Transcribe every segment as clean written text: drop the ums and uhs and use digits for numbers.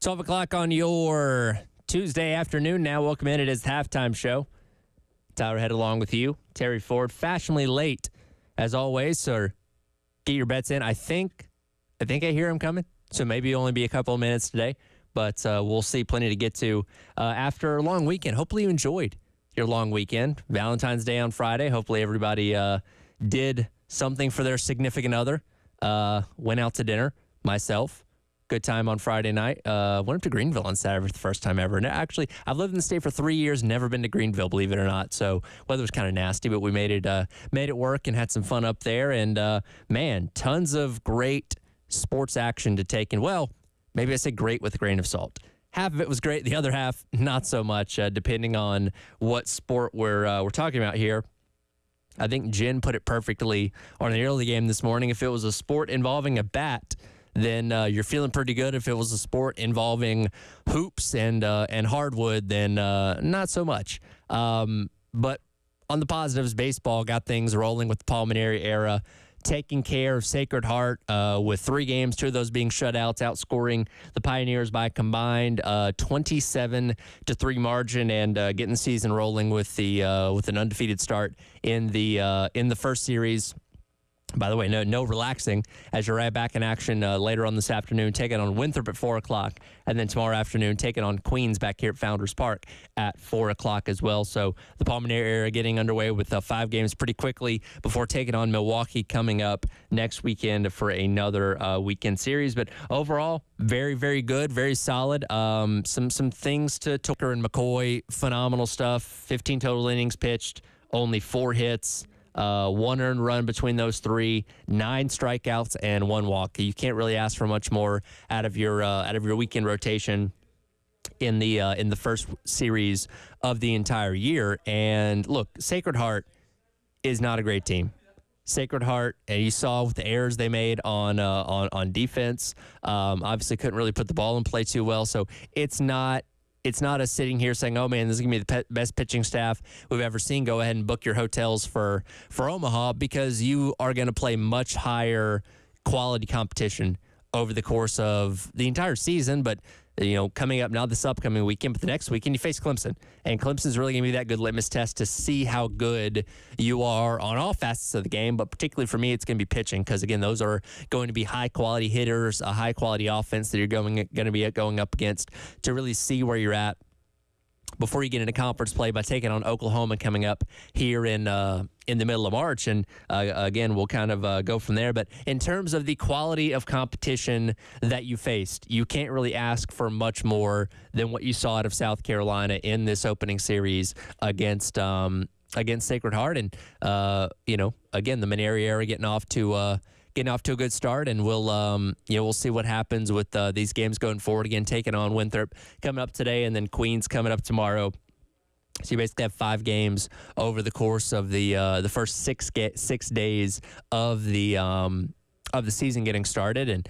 12 o'clock on your Tuesday afternoon now. Welcome in. It is the halftime show. Tyler Head along with you. Terry Ford, fashionably late as always. So get your bets in. I think I hear him coming. So maybe it'll only be a couple of minutes today. But we'll see. Plenty to get to after a long weekend. Hopefully you enjoyed your long weekend. Valentine's Day on Friday. Hopefully everybody did something for their significant other. Went out to dinner. Myself. Good time on Friday night. Went up to Greenville on Saturday for the first time ever. And actually, I've lived in the state for 3 years, never been to Greenville, believe it or not. So weather was kind of nasty, but we made it work and had some fun up there. And man, tons of great sports action to take in. Well, maybe I say great with a grain of salt. Half of it was great, the other half not so much, depending on what sport we're talking about here. I think Jen put it perfectly on the early game this morning. If it was a sport involving a bat, then you're feeling pretty good. If it was a sport involving hoops and hardwood, then not so much. But on the positives, baseball got things rolling with the Palmineri era, taking care of Sacred Heart with 3 games, 2 of those being shutouts, outscoring the Pioneers by a combined 27-3 margin, and getting the season rolling with an undefeated start in the first series. By the way, no relaxing as you're right back in action later on this afternoon, taking on Winthrop at 4 o'clock, and then tomorrow afternoon taking on Queens back here at Founders Park at 4 o'clock as well. So the Palmineri era getting underway with 5 games pretty quickly before taking on Milwaukee coming up next weekend for another weekend series. But overall, very, very good, very solid. Some things to Tucker and McCoy, phenomenal stuff. 15 total innings pitched, only 4 hits. 1 earned run between those 3, 9 strikeouts, and 1 walk. You can't really ask for much more out of your weekend rotation in the first series of the entire year. And look, Sacred Heart is not a great team. Sacred Heart, and you saw with the errors they made on defense. Obviously, couldn't really put the ball in play too well. So it's not us sitting here saying, oh, man, this is going to be the best pitching staff we've ever seen. Go ahead and book your hotels for Omaha, because you are going to play much higher quality competition over the course of the entire season. But, coming up now this upcoming weekend, but the next weekend you face Clemson. And Clemson's really going to be that good litmus test to see how good you are on all facets of the game. But particularly for me, it's going to be pitching, because, again, those are going to be high-quality hitters, a high-quality offense that you're going to be going up against to really see where you're at before you get into conference play by taking on Oklahoma coming up here in the middle of March. And again, we'll kind of go from there. But in terms of the quality of competition that you faced, you can't really ask for much more than what you saw out of South Carolina in this opening series against Sacred Heart. And again, the Maneri era getting off to a good start, and we'll see what happens with these games going forward. Again, taking on Winthrop coming up today, and then Queens coming up tomorrow. So you basically have 5 games over the course of the first 6 days of the season getting started, and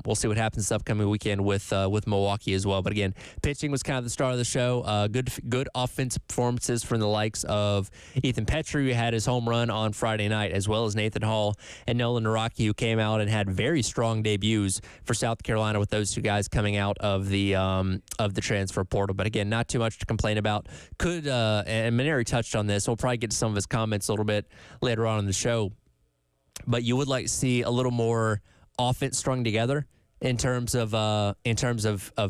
we'll see what happens this upcoming weekend with Milwaukee as well. But again, pitching was kind of the star of the show. Good offensive performances from the likes of Ethan Petrie, who had his home run on Friday night, as well as Nathan Hall and Nolan Naraki, who came out and had very strong debuts for South Carolina, with those 2 guys coming out of the transfer portal. But again, not too much to complain about. And Maneri touched on this. We'll probably get to some of his comments a little bit later on in the show. But you would like to see a little more offense strung together in terms of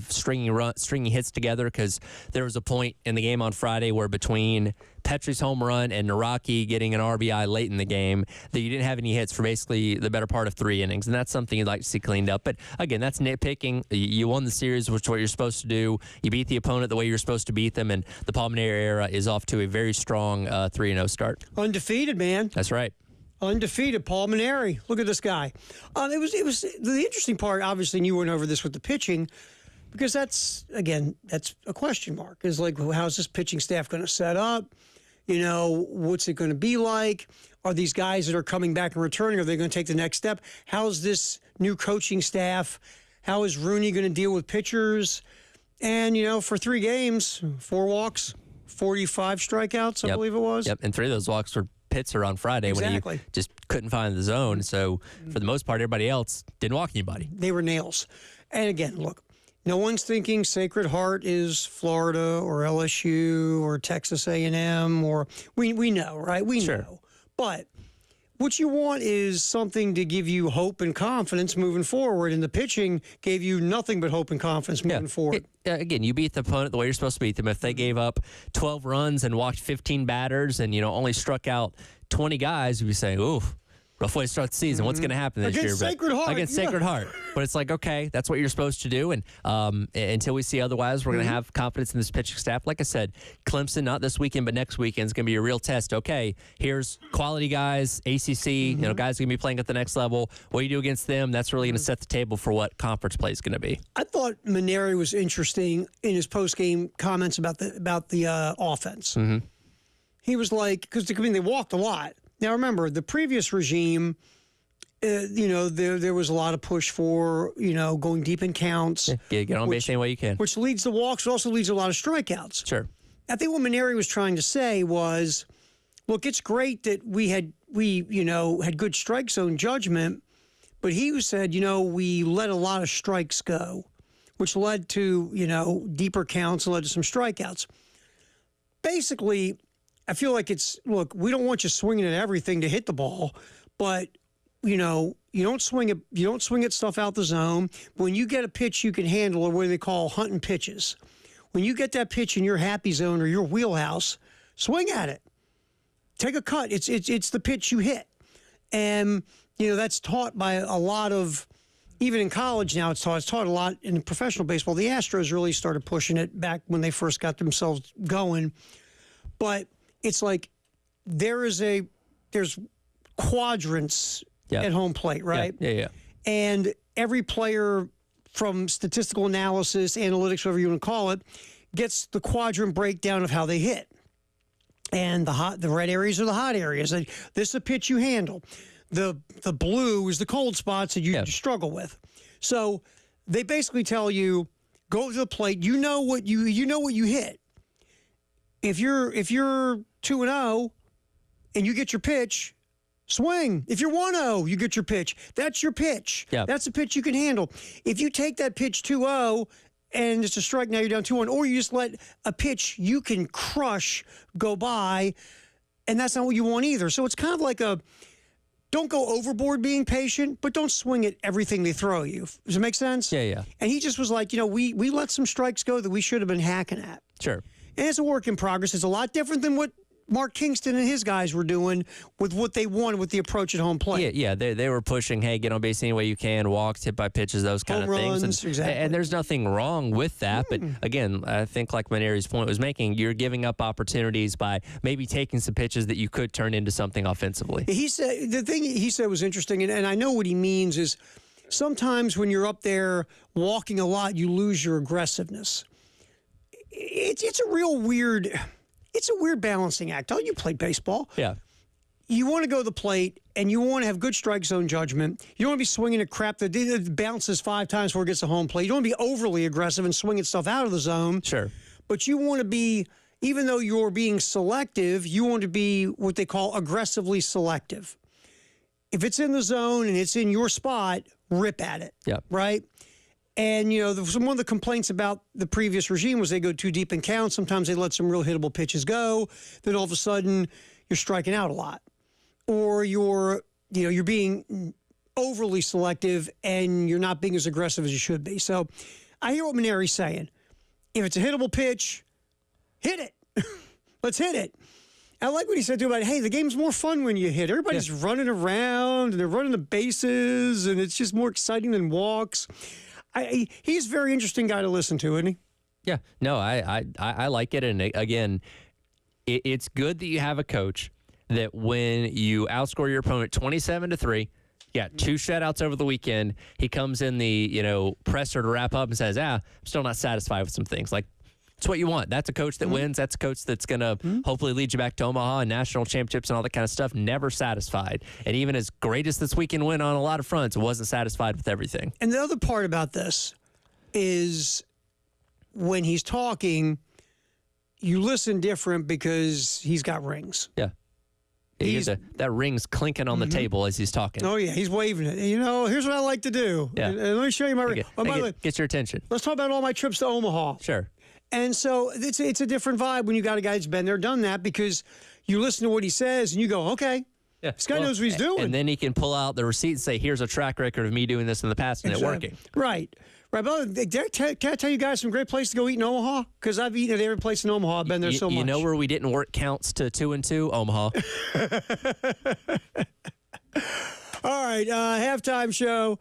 stringing hits together, because there was a point in the game on Friday where between Petrie's home run and Naraki getting an RBI late in the game, that you didn't have any hits for basically the better part of 3 innings, and that's something you'd like to see cleaned up. But again, that's nitpicking. You won the series, which is what you're supposed to do. You beat the opponent the way you're supposed to beat them, and the Palmineri era is off to a very strong 3-0 start. Undefeated, man. That's right. Undefeated, Palmineri. Look at this guy. It was the interesting part. Obviously, and you went over this with the pitching, because that's a question mark. Is like, how's this pitching staff going to set up? What's it going to be like? Are these guys that are coming back and returning, are they going to take the next step? How's this new coaching staff? How is Rooney going to deal with pitchers? And for 3 games, 4 walks, 45 strikeouts, I believe it was. Yep, and 3 of those walks were Pitzer on Friday when he just couldn't find the zone. So for the most part, everybody else didn't walk anybody. They were nails. And again, look, No one's thinking Sacred Heart is Florida or LSU or Texas A&M or we know, right? We know. But what you want is something to give you hope and confidence moving forward, and the pitching gave you nothing but hope and confidence moving forward. Again, you beat the opponent the way you're supposed to beat them. If they gave up 12 runs and walked 15 batters and, only struck out 20 guys, you'd be saying, oof. Rough way to start the season. What's going to happen this year? Against Sacred Heart. Against Sacred Heart. But it's like, okay, that's what you're supposed to do. And until we see otherwise, we're going to have confidence in this pitching staff. Like I said, Clemson, not this weekend, but next weekend is going to be a real test. Okay, here's quality guys, ACC, guys going to be playing at the next level. What you do against them, that's really going to set the table for what conference play is going to be. I thought Maneri was interesting in his post-game comments about the offense. He was like, because they walked a lot. Now, remember, the previous regime, there was a lot of push for, going deep in counts. Yeah, get on base any way you can. Which leads to walks, but also leads to a lot of strikeouts. Sure. I think what Maneri was trying to say was, look, it's great that we had good strike zone judgment, but he said, we let a lot of strikes go, which led to, deeper counts and led to some strikeouts. Basically, I feel like look, we don't want you swinging at everything to hit the ball, but you don't swing at stuff out the zone. When you get a pitch you can handle, or what they call hunting pitches. When you get that pitch in your happy zone or your wheelhouse, swing at it. Take a cut. It's the pitch you hit. And that's taught by a lot of, even in college now, it's taught a lot in professional baseball. The Astros really started pushing it back when they first got themselves going. But it's like there's quadrants at home plate, right? Yeah. And every player, from statistical analysis, analytics, whatever you want to call it, gets the quadrant breakdown of how they hit. And the red areas are the hot areas. This is a pitch you handle. The blue is the cold spots that you struggle with. So they basically tell you, go to the plate. You know what you hit. If you're 2-0 and you get your pitch, swing. If you're 1-0, you get your pitch. That's your pitch. Yep. That's a pitch you can handle. If you take that pitch 2-0 and it's a strike, now you're down 2-1, or you just let a pitch you can crush go by, and that's not what you want either. So it's kind of like don't go overboard being patient, but don't swing at everything they throw you. Does it make sense? Yeah. And he just was like, we let some strikes go that we should have been hacking at. Sure. And it's a work in progress. It's a lot different than what Mark Kingston and his guys were doing with what they wanted with the approach at home plate. Yeah. They were pushing, hey, get on base any way you can, walks, hit by pitches, those kind home of runs, things. Exactly. And there's nothing wrong with that. But again, I think like Maneri's point was making, you're giving up opportunities by maybe taking some pitches that you could turn into something offensively. He said the thing he said was interesting, and I know what he means is sometimes when you're up there walking a lot, you lose your aggressiveness. It's a real weird. It's a weird balancing act. Oh, you played baseball. Yeah. You want to go to the plate, and you want to have good strike zone judgment. You don't want to be swinging at crap that bounces 5 times before it gets to home plate. You don't want to be overly aggressive and swinging stuff out of the zone. Sure. But you want to be, even though you're being selective, you want to be what they call aggressively selective. If it's in the zone and it's in your spot, rip at it. Yeah. Right? And, one of the complaints about the previous regime was they go too deep in count. Sometimes they let some real hittable pitches go. Then all of a sudden, you're striking out a lot. Or you're being overly selective and you're not being as aggressive as you should be. So I hear what Maneri's saying. If it's a hittable pitch, hit it. Let's hit it. I like what he said, too, about, hey, the game's more fun when you hit. Everybody's running around, and they're running the bases, and it's just more exciting than walks. He's a very interesting guy to listen to, isn't he? Yeah. No, I like it. And again, it's good that you have a coach that when you outscore your opponent 27-3, yeah, 2 shutouts over the weekend, he comes in the, presser to wrap up and says, I'm still not satisfied with some things. Like, it's what you want. That's a coach that wins. That's a coach that's going to hopefully lead you back to Omaha and national championships and all that kind of stuff. Never satisfied. And even as great as this weekend went on a lot of fronts, wasn't satisfied with everything. And the other part about this is when he's talking, you listen different because he's got rings. Yeah. That ring's clinking on the table as he's talking. Oh, yeah, he's waving it. You know, here's what I like to do. Yeah. And let me show you my ring. Oh, by the way, Gets your attention. let's talk about all my trips to Omaha. Sure. And so it's a different vibe when you got a guy that's been there, done that, because you listen to what he says and you go, okay, Yeah. this guy knows what he's doing. And then he can pull out the receipt and say, here's a track record of me doing this in the past and it working. Right. Right. But can I tell you guys some great places to go eat in Omaha? Because I've eaten at every place in Omaha. I've been there so much. You know where we didn't work counts to 2 and 2? Omaha. All right. Halftime show.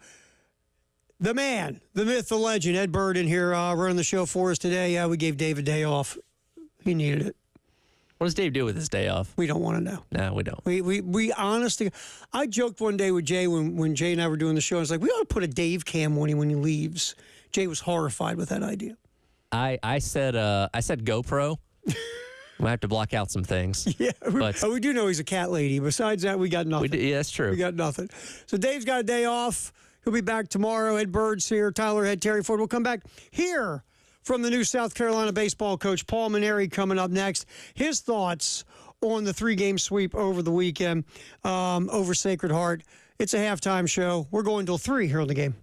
The man, the myth, the legend, Ed Bird in here running the show for us today. We gave Dave a day off. He needed it. What does Dave do with his day off? We don't want to know. No, we don't. We honestly, I joked one day with Jay when Jay and I were doing the show. I was like, we ought to put a Dave cam on him when he leaves. Jay was horrified with that idea. I said GoPro. We have to block out some things. Yeah, but we do know he's a cat lady. Besides that, we got nothing. Yeah, that's true. We got nothing. So Dave's got a day off. He'll be back tomorrow. Ed Bird's here. Tyler Head, Terry Ford will come back here from the new South Carolina baseball coach, Paul Maneri, coming up next. His thoughts on the 3-game sweep over the weekend over Sacred Heart. It's a halftime show. We're going till 3 here on the Game.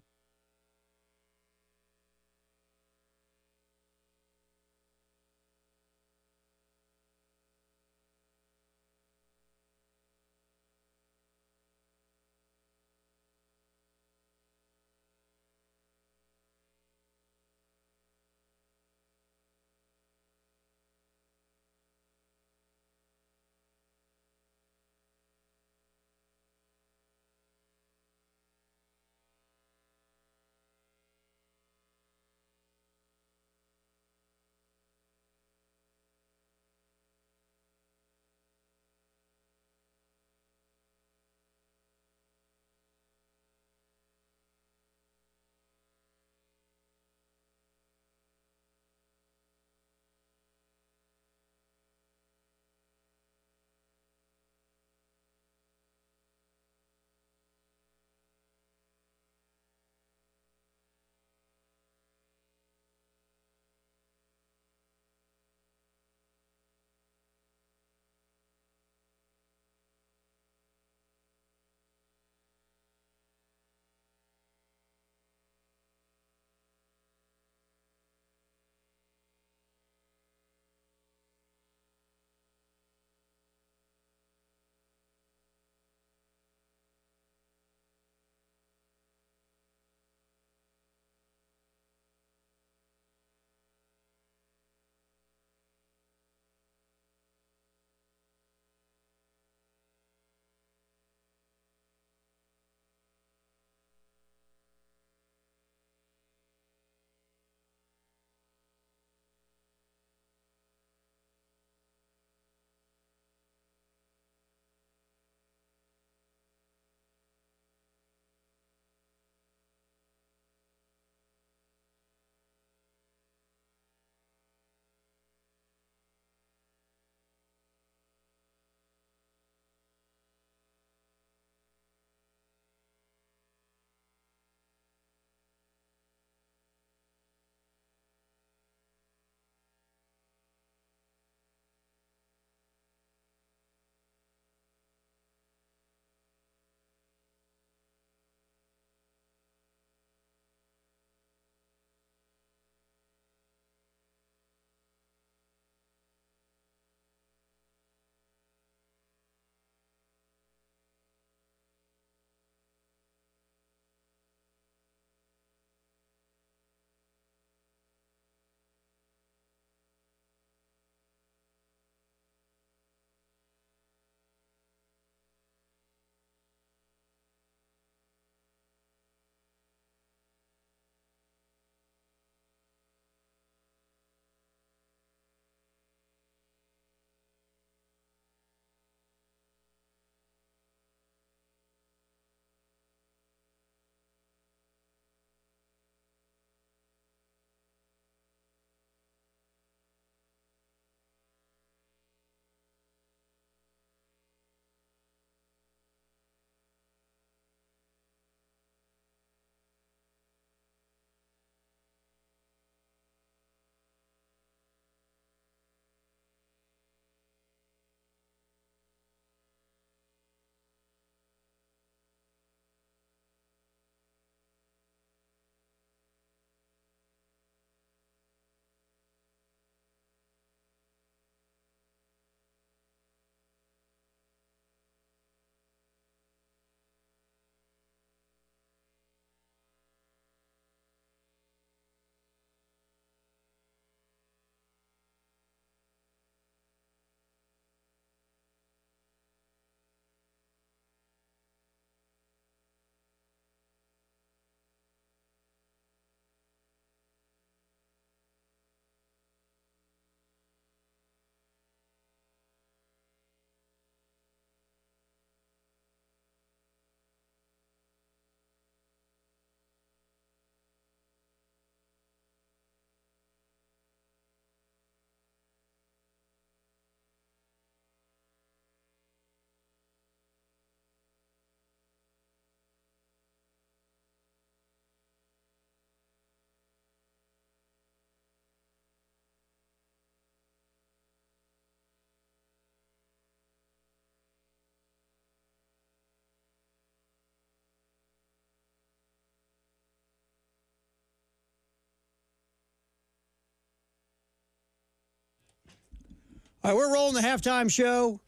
All right, we're rolling the halftime show.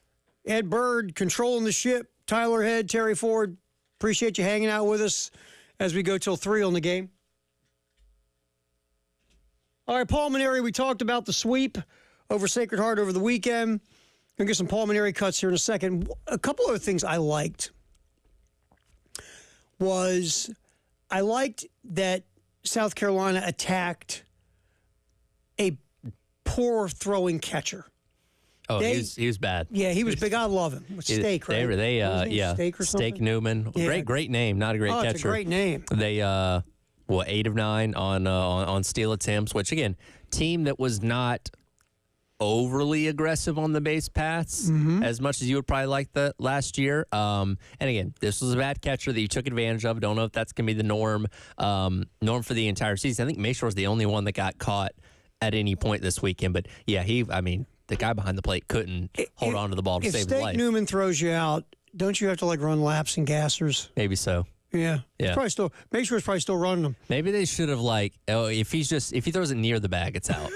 Ed Bird controlling the ship. Tyler Head, Terry Ford. Appreciate you hanging out with us as we go till 3 on the game. All right, Paul Maneri, we talked about the sweep over Sacred Heart over the weekend. Going to get some Paul Maneri cuts here in a second. A couple other things I liked was I liked that South Carolina attacked a poor throwing catcher. Oh, he was bad. Yeah, he was big. I love him. With Steak, right? Steak or something? Steak Newman. Yeah. Great name. Not a great catcher. It's a great name. They 8 of 9 on steal attempts, which again, team that was not overly aggressive on the base paths as much as you would probably like the last year. And again, this was a bad catcher that you took advantage of. Don't know if that's going to be the norm for the entire season. I think Mayshore was the only one that got caught at any point this weekend. But yeah, the guy behind the plate couldn't hold on to the ball to save his life. If Steak Newman throws you out, don't you have to run laps and gassers? Maybe so. Yeah. Probably still. Make sure it's probably still running them. Maybe they should have if he throws it near the bag, it's out.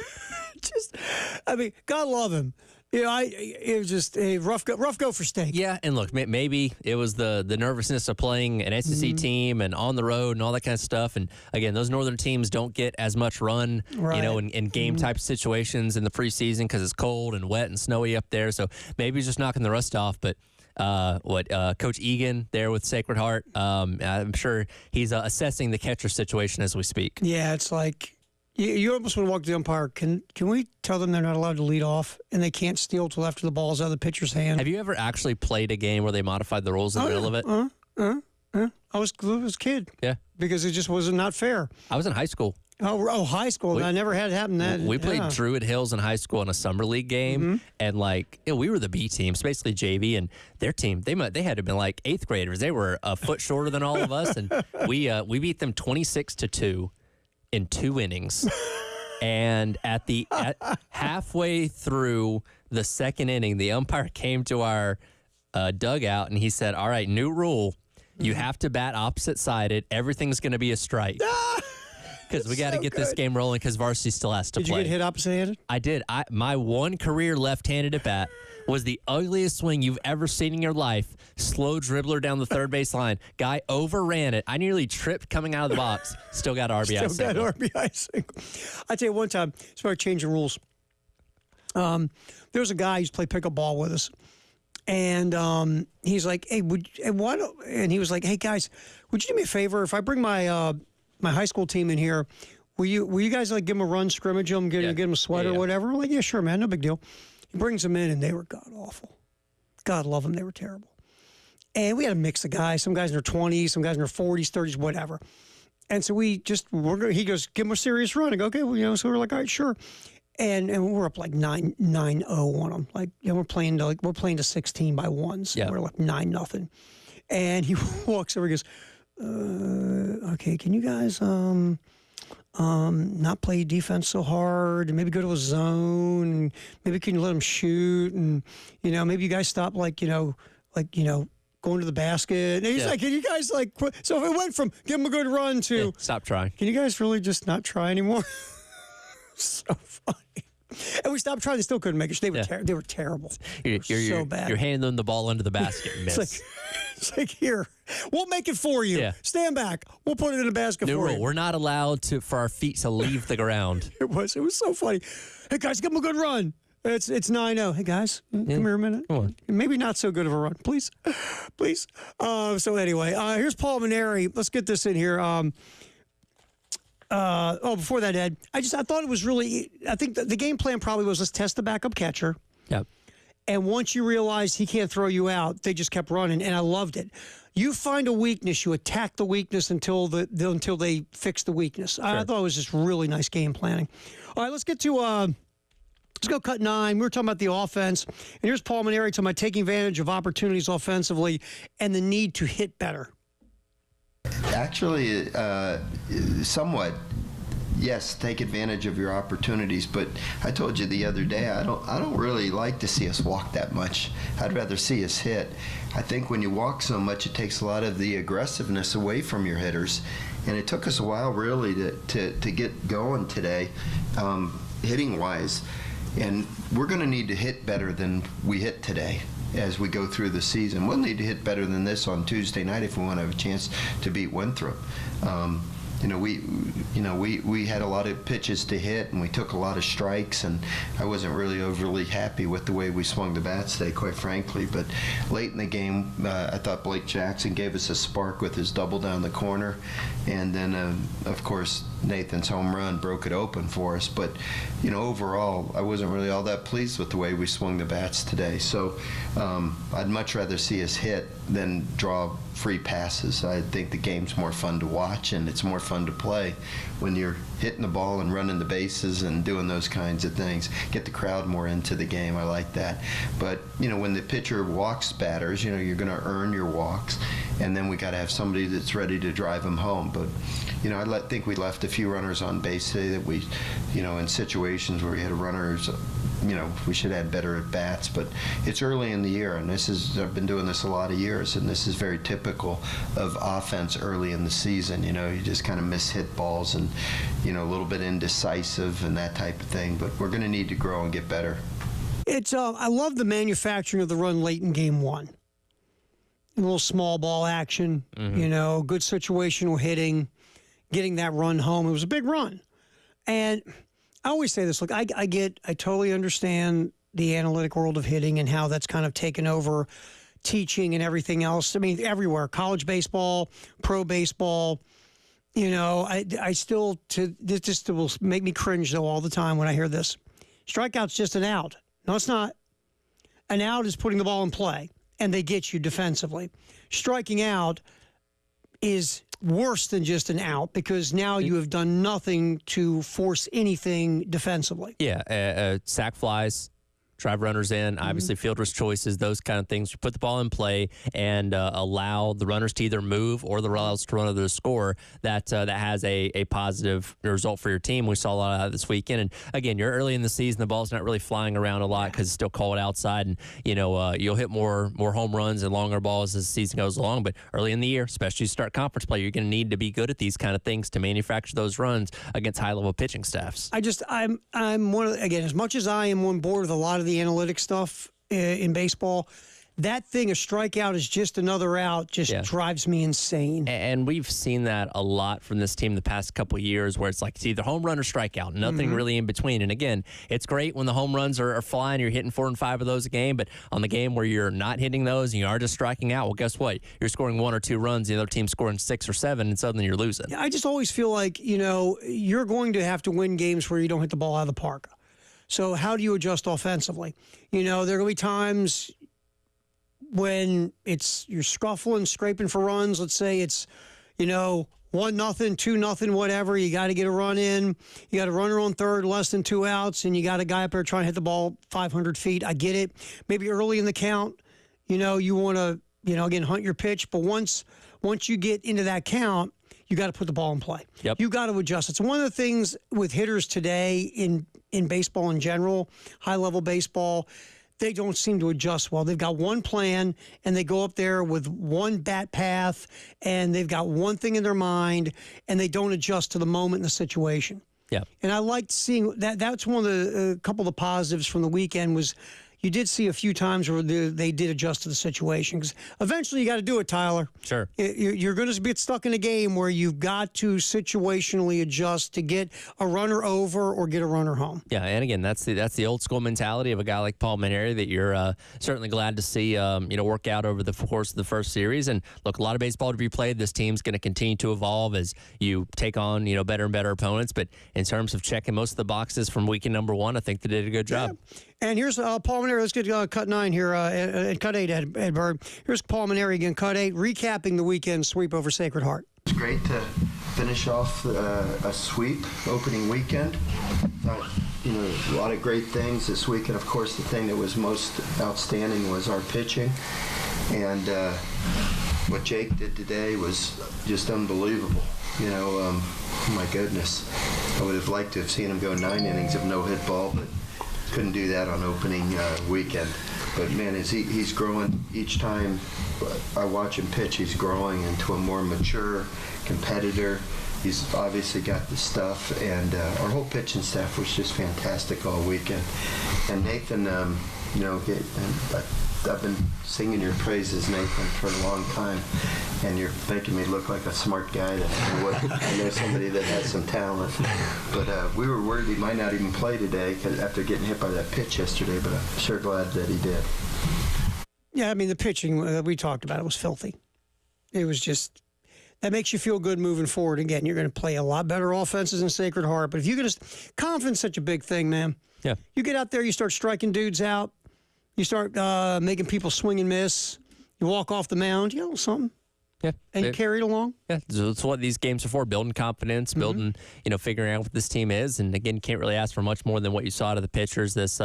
God love him. It was just a rough go for Steak. Yeah, and look, maybe it was the nervousness of playing an SEC team and on the road and all that kind of stuff. And again, those northern teams don't get as much run, in game type situations in the preseason because it's cold and wet and snowy up there. So maybe he's just knocking the rust off. But Coach Egan there with Sacred Heart, I'm sure he's assessing the catcher situation as we speak. Yeah, it's like. You almost want to walk to the umpire. Can we tell them they're not allowed to lead off and they can't steal till after the ball's out of the pitcher's hand? Have you ever actually played a game where they modified the rules in the middle of it? I was a kid. Yeah. Because it just wasn't not fair. I was in high school. Oh, high school. I never had it happen that. We played Druid Hills in high school in a summer league game, and we were the B team, it's basically JV, and their team they had to have been 8th graders. They were a foot shorter than all of us, and we beat them 26-2. In 2 innings. And at halfway through the second inning, the umpire came to our dugout and he said, all right, new rule. You have to bat opposite-sided. Everything's going to be a strike. Because we got to get this game rolling because varsity still has to play. Did you get hit opposite-handed? I did. My one career left-handed at bat was the ugliest swing you've ever seen in your life. Slow dribbler down the third base line. Guy overran it. I nearly tripped coming out of the box. Still got RBI single. I tell you, one time, started changing rules. There was a guy who used to play pickleball with us. And he's like, hey, and he was like, hey, guys, would you do me a favor? If I bring my my high school team in here, will you guys give them a run, scrimmage them, get them a sweater or whatever? We're like, yeah, sure, man, no big deal. He brings them in, and they were god-awful. God love them, they were terrible. And we had a mix of guys, some guys in their 20s, some guys in their 40s, 30s, whatever. And so he goes, give them a serious run. I go, okay, well, so we're like, all right, sure. And we're up 9-0 on them. We're playing to 16 by ones. Yeah. We're 9-0. And he walks over and goes, okay, can you guys not play defense so hard and maybe go to a zone and maybe can you let them shoot and maybe you guys stop going to the basket. And he's like, can you guys quit? So if it went from give them a good run to stop trying. Can you guys really just not try anymore? So funny. And we stopped trying. They still couldn't make it. They were terrible. You're so bad. You're handing them the ball under the basket and miss. It's like, here, we'll make it for you. Yeah. Stand back. We'll put it in a basket New for rule. you. We're not allowed for our feet to leave the ground. It was so funny. Hey, guys, give them a good run. It's 9-0. Hey, guys, come here a minute. Come on. Maybe not so good of a run. Please. Please. So anyway, here's Paul Maneri. Let's get this in here. Before that, Ed, I thought it was really, I think the game plan probably was let's test the backup catcher. Yep. And once you realize he can't throw you out, they just kept running, and I loved it. You find a weakness, you attack the weakness until they fix the weakness. Sure. I thought it was just really nice game planning. All right, let's get to let's go cut 9. We were talking about the offense, and here's Paul Maneri talking about taking advantage of opportunities offensively and the need to hit better. Actually, somewhat. Yes, take advantage of your opportunities, but I told you the other day I don't really like to see us walk that much. I'd rather see us hit. I think when you walk so much, it takes a lot of the aggressiveness away from your hitters, and it took us a while really to get going today, hitting wise. And we're going to need to hit better than we hit today as we go through the season. We'll need to hit better than this on Tuesday night if we want to have a chance to beat Winthrop. We had a lot of pitches to hit, and we took a lot of strikes, and I wasn't really overly happy with the way we swung the bat today, quite frankly. But late in the game, I thought Blake Jackson gave us a spark with his double down the corner, and then, of course, Nathan's home run broke it open for us. But, overall, I wasn't really all that pleased with the way we swung the bats today. So I'd much rather see us hit than draw free passes. I think the game's more fun to watch, and it's more fun to play when you're hitting the ball and running the bases and doing those kinds of things. Get the crowd more into the game. I like that. But, when the pitcher walks batters, you're going to earn your walks, and then we got to have somebody that's ready to drive them home. But, I think we left a few runners on base today that we, in situations where we had runners, we should have had better at bats. But it's early in the year, and I've been doing this a lot of years, and this is very typical of offense early in the season. You just kind of miss hit balls and, a little bit indecisive and that type of thing. But we're going to need to grow and get better. It's I love the manufacturing of the run late in game one. A little small ball action, good situational hitting, getting that run home. It was a big run. And I always say this, look, I totally understand the analytic world of hitting and how that's kind of taken over teaching and everything else. I mean, everywhere, college baseball, pro baseball, I still, this just will make me cringe though all the time when I hear this. Strikeout's just an out. No, it's not. An out is putting the ball in play, and they get you defensively. Striking out is worse than just an out because now you have done nothing to force anything defensively. Yeah, sack flies, drive runners in, obviously fielder's choices, those kind of things. You put the ball in play and allow the runners to either move or the runners to run to the score. That has a positive result for your team. We saw a lot of that this weekend. And again, you're early in the season. The ball's not really flying around a lot because it's still cold outside. And you'll hit more home runs and longer balls as the season goes along. But early in the year, especially start conference play, you're going to need to be good at these kind of things to manufacture those runs against high level pitching staffs. I'm one of again, as much as I am on board with a lot of the analytic stuff in baseball, that thing, a strikeout is just another out, drives me insane. And we've seen that a lot from this team the past couple of years where it's like it's either home run or strikeout, nothing really in between. And again, it's great when the home runs are flying, you're hitting 4 and 5 of those a game, but on the game where you're not hitting those and you are just striking out, well, guess what? You're scoring 1 or 2 runs, the other team's scoring 6 or 7, and suddenly you're losing. I just always feel like, you're going to have to win games where you don't hit the ball out of the park. So how do you adjust offensively? There are going to be times when you're scuffling, scraping for runs. Let's say it's, 1-0, 2-0, whatever. You got to get a run in. You got a runner on third, less than 2 outs, and you got a guy up there trying to hit the ball 500 feet. I get it. Maybe early in the count, you want to, again, hunt your pitch. But once you get into that count, you got to put the ball in play. Yep. You got to adjust. It's one of the things with hitters today in baseball in general, high-level baseball, they don't seem to adjust well. They've got one plan, and they go up there with one bat path, and they've got one thing in their mind, and they don't adjust to the moment and the situation. Yeah. And I liked seeing that. That's one of the couple of the positives from the weekend was you did see a few times where they did adjust to the situation. Because eventually you got to do it, Tyler. Sure. You're going to get stuck in a game where you've got to situationally adjust to get a runner over or get a runner home. Yeah, and again, that's the old school mentality of a guy like Paul Maneri that you're certainly glad to see work out over the course of the first series. And look, a lot of baseball to be played. This team's going to continue to evolve as you take on better and better opponents. But in terms of checking most of the boxes from weekend number 1, I think they did a good job. Yeah. And here's Paul Maneri. Let's get cut 9 here and cut 8, Ed Bird. Here's Paul Maneri again, cut 8, recapping the weekend sweep over Sacred Heart. It's great to finish off a sweep opening weekend. A lot of great things this week, and of course the thing that was most outstanding was our pitching. And what Jake did today was just unbelievable. Oh my goodness. I would have liked to have seen him go 9 innings of no-hit ball, but couldn't do that on opening weekend. But man, he's growing each time I watch him pitch. He's growing into a more mature competitor. He's obviously got the stuff, and our whole pitching staff was just fantastic all weekend. And Nathan, I've been singing your praises, Nathan, for a long time, and you're making me look like a smart guy. I know somebody that has some talent. But we were worried he might not even play today after getting hit by that pitch yesterday, but I'm sure glad that he did. Yeah, I mean, the pitching, we talked about it, was filthy. It was just, that makes you feel good moving forward. Again, you're going to play a lot better offenses in Sacred Heart, but if you can just, confidence is such a big thing, man. Yeah. You get out there, you start striking dudes out, you start making people swing and miss, you walk off the mound, you know, something. Yeah. And you carry it along. Yeah, that's what these games are for, building confidence, building, figuring out what this team is. And again, you can't really ask for much more than what you saw out of the pitchers this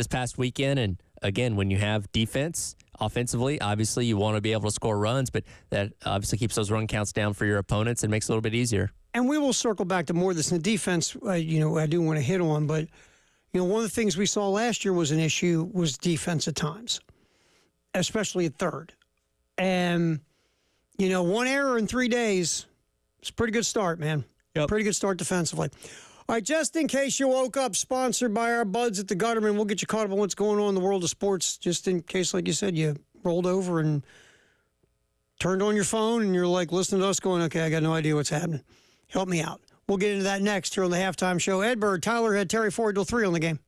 past weekend. And again, when you have defense, offensively, obviously you want to be able to score runs, but that obviously keeps those run counts down for your opponents and makes it a little bit easier. And we will circle back to more of this in the defense, I do want to hit on, but one of the things we saw last year was an issue was defense at times, especially at third. And, one error in 3 days, it's a pretty good start, man. Yep. Pretty good start defensively. All right, just in case you woke up, sponsored by our buds at the Gutterman. We'll get you caught up on what's going on in the world of sports, just in case, like you said, you rolled over and turned on your phone and you're like listening to us going, okay, I got no idea what's happening. Help me out. We'll get into that next here on the Halftime Show. Ed Bird, Tyler Head, Terry Ford till 3 on the game.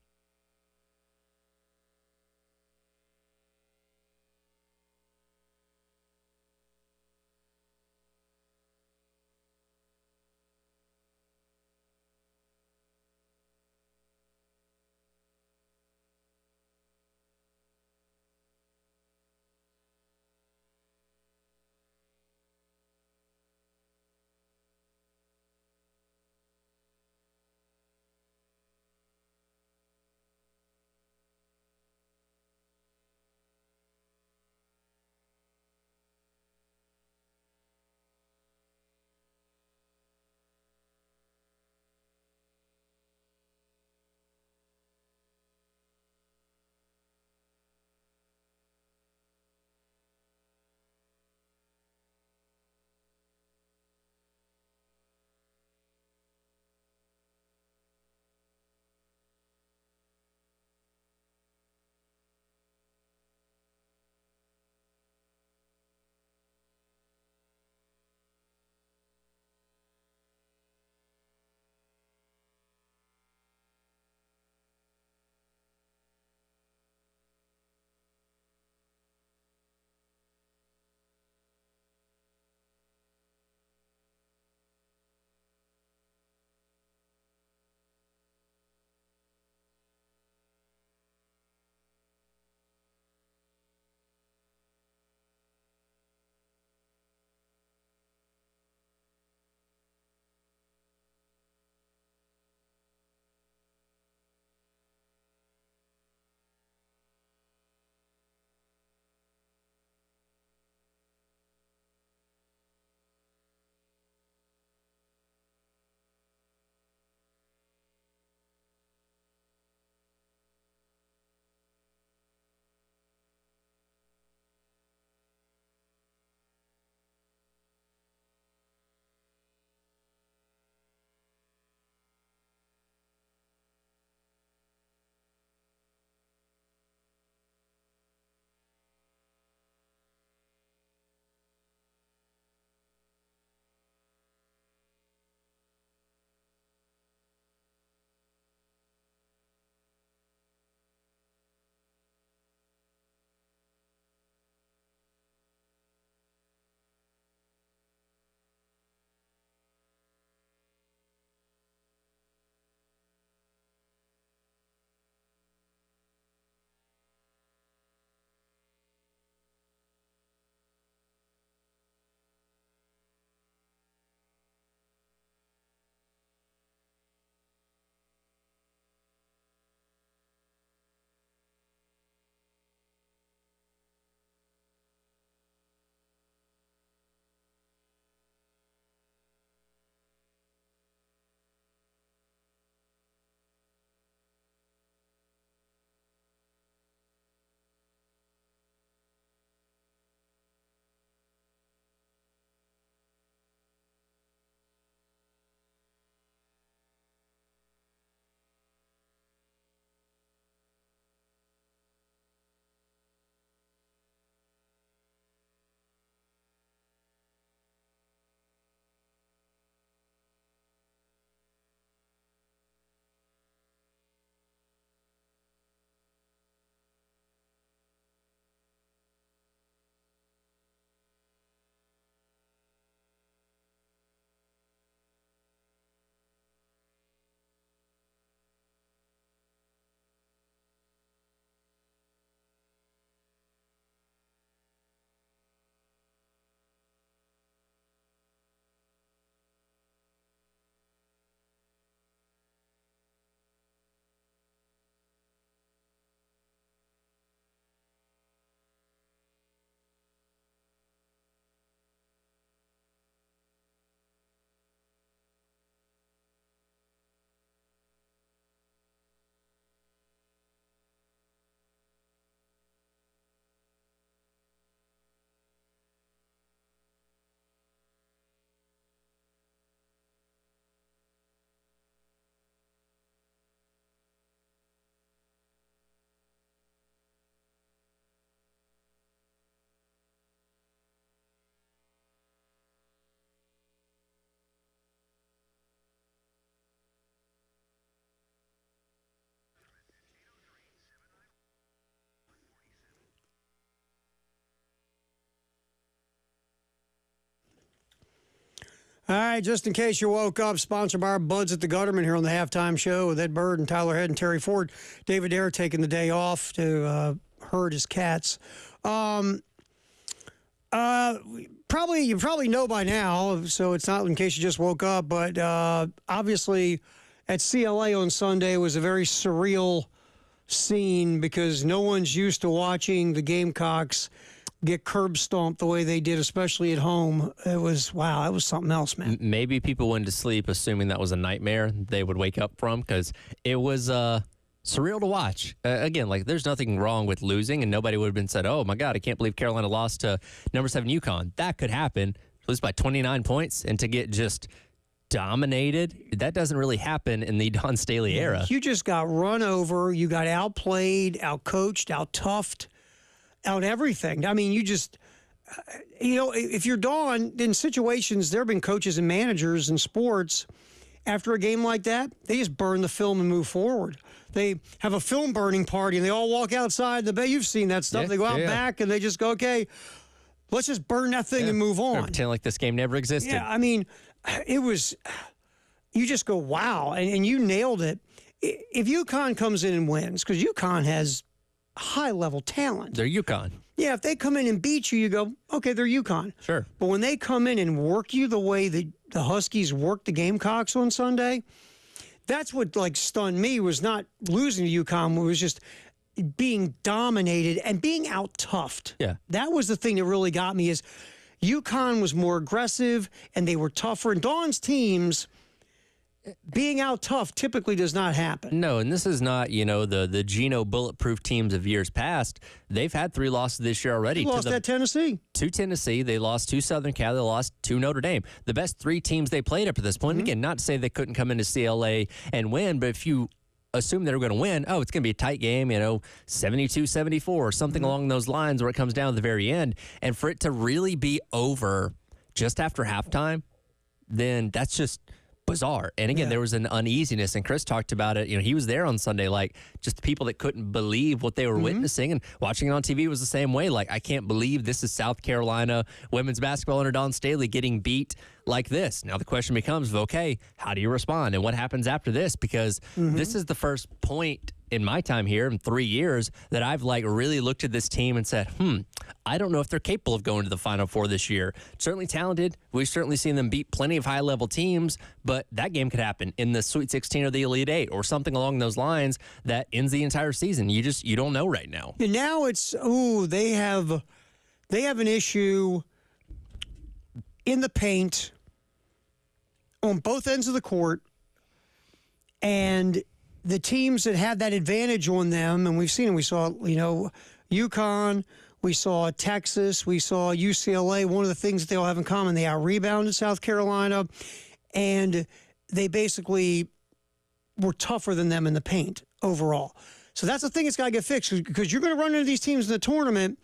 All right, just in case you woke up, sponsored by our buds at the Gutterman here on the Halftime Show with Ed Bird and Tyler Head and Terry Ford. David Dare taking the day off to herd his cats. You probably know by now, so it's not in case you just woke up, but obviously at CLA on Sunday was a very surreal scene because no one's used to watching the Gamecocks get curb stomped the way they did, especially at home. It was, wow, it was something else, man. Maybe people went to sleep assuming that was a nightmare they would wake up from because it was surreal to watch. Again, like there's nothing wrong with losing, and nobody would have been said, oh, my God, I can't believe Carolina lost to number 7 UConn. That could happen, lose by 29 points, and to get just dominated, that doesn't really happen in the Don Staley era. You just got run over. You got outplayed, outcoached, out-toughed, out everything. I mean, you just, if you're Dawn, in situations, there have been coaches and managers in sports, after a game like that, they just burn the film and move forward. They have a film burning party, and they all walk outside the bay. You've seen that stuff. They go out back, and they just go, okay, let's just burn that thing and move on. Or pretend like this game never existed. Yeah, I mean, it was, you just go, wow, and you nailed it. If UConn comes in and wins, because UConn has high-level talent. They're UConn. Yeah, if they come in and beat you, you go, okay, they're UConn. Sure. But when they come in and work you the way the Huskies worked the Gamecocks on Sunday, that's what, stunned me, was not losing to UConn. It was just being dominated and being out-toughed. Yeah. That was the thing that really got me, is UConn was more aggressive, and they were tougher. And Dawn's teams, being out tough typically does not happen. No, and this is not, the Geno bulletproof teams of years past. They've had 3 losses this year already. They lost at Tennessee. To Tennessee. They lost to Southern Cal. They lost to Notre Dame. The best 3 teams they played up to this point. Again, not to say they couldn't come into CLA and win, but if you assume they were going to win, it's going to be a tight game, 72-74 or something along those lines where it comes down to the very end. And for it to really be over just after halftime, then that's just bizarre. And again, there was an uneasiness, and Chris talked about it. He was there on Sunday, just the people that couldn't believe what they were witnessing, and watching it on TV was the same way. I can't believe this is South Carolina women's basketball under Don Staley getting beat like this. Now the question becomes, okay, how do you respond, and what happens after this? Because this is the first point in my time here in 3 years that I've really looked at this team and said, I don't know if they're capable of going to the Final Four this year. Certainly talented. We've certainly seen them beat plenty of high-level teams, but that game could happen in the Sweet 16 or the Elite 8 or something along those lines that ends the entire season. You don't know right now. And now it's, they have an issue in the paint on both ends of the court, and the teams that had that advantage on them, and we've seen it. We saw, UConn, we saw Texas, we saw UCLA. One of the things that they all have in common, they out-rebounded South Carolina, and they basically were tougher than them in the paint overall. So that's the thing that's got to get fixed, because you're going to run into these teams in the tournament,